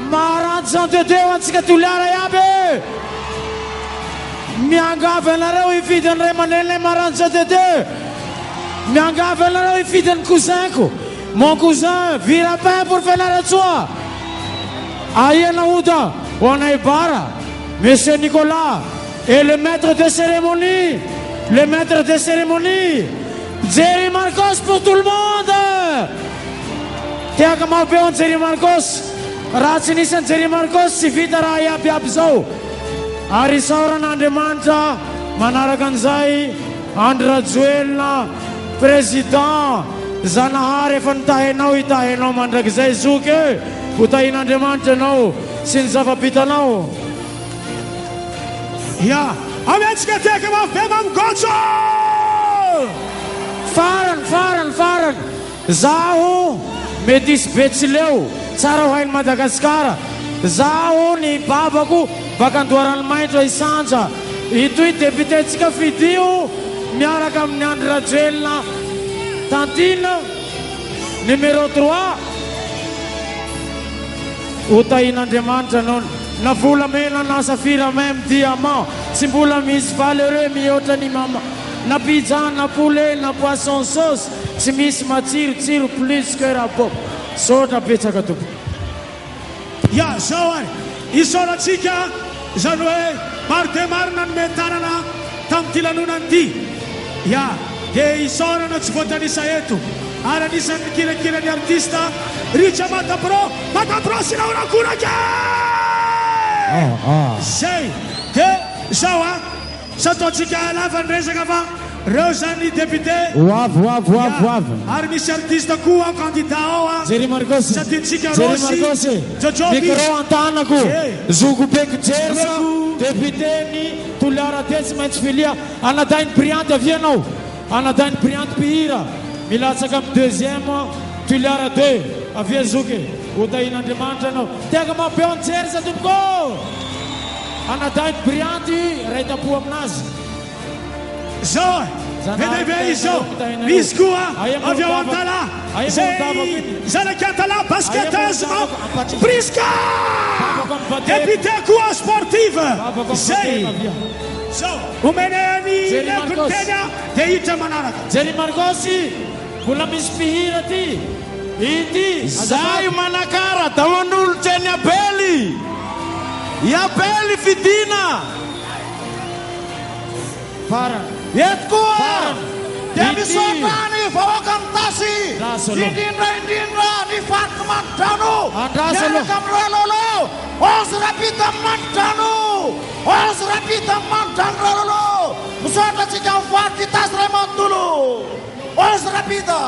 Marat Sante Dewan Sikatulara Yabe Mianga Naro Ifidi Remanele Marat Sante De Mianga Naro Ifidi Kusanko mon cousin, Virapin pour Fenaratsoa. Ayana Ouda, Wanaibara, Monsieur Nicolas, et le maître de cérémonie, Jerry Marcos pour tout le monde. Tiens comment on Jerry Marcos, Ratsinisan Jerry Marcos, si vita raya biabzo. Arisaura Andemanta, Manaraganzai, Andra Zuelna, président, Zanahare Fantahenau, Itahenau, Mandragzai Zuke, Utaina Demantanau, Sinzava Pitanau. Ja, Ametska Tekema Femam Gocho! Faran, Zaho, Medis Betsileu, Sarawain Madagascar, Zaho ni babako, Bakanduaran Maitro Isanja, Itui Deputetzika Fidio, Miaraka Mnandra Jelna, Tantina, numéro 3, Utaina Demantanon. Na vola mena na safira même diamant, si vola mis valeureux miota ni mama. Na pizza, na poulet, na poisson sauce, si mis matir tire plus que rapport. Soda pizza katup. Ja, zoan. Isola tsika, zany hoe maro dia marina ny mentanana tamin'ny ty lanonany ty. Ja, dia isorana tsy voatanisa eto. Ary anisan'ny kirakirany artista Richa Matapro sinaorakoraka! Zay, dia zao sataotsika lava ny resaka fa reo zany député Wave. ary misy artista koa candidat ao Jerry Marcos, satintsika Rosy micro antanako Zogo Beko Jersa, député ni Toulara Desi maintsy filia anadainy Briante avianao, anadainy Briante Pihira, milatsaka amin'ny deuxième Toulara 2 avia Zoke, Utain'Andriamanitra anao. Tega mampeo ny Jersa tompoko. Anadainy Briante raitapo aminazy. Zao, vedeve izao, misy koa avy ao Antala, zay zanak'Antala basketteuse Priska, député koa sportive, zay zao omeneny lekony tena dia hiditra manaraka. Jerry Marcos, mbola misy mpihira ty, ity zay manakara da manolotry ny Abely, i Abely fidina farany. Eto koa dia misaotra ny vahoaka ny tasy indrindra ny fatoky Manidrano miaraka amin'ireo lolo 11 rapita Manidrano 11 rapita Manidrano reo lolo misaotra antsika amin'ny vaty tasy ray manontolo 11 rapita.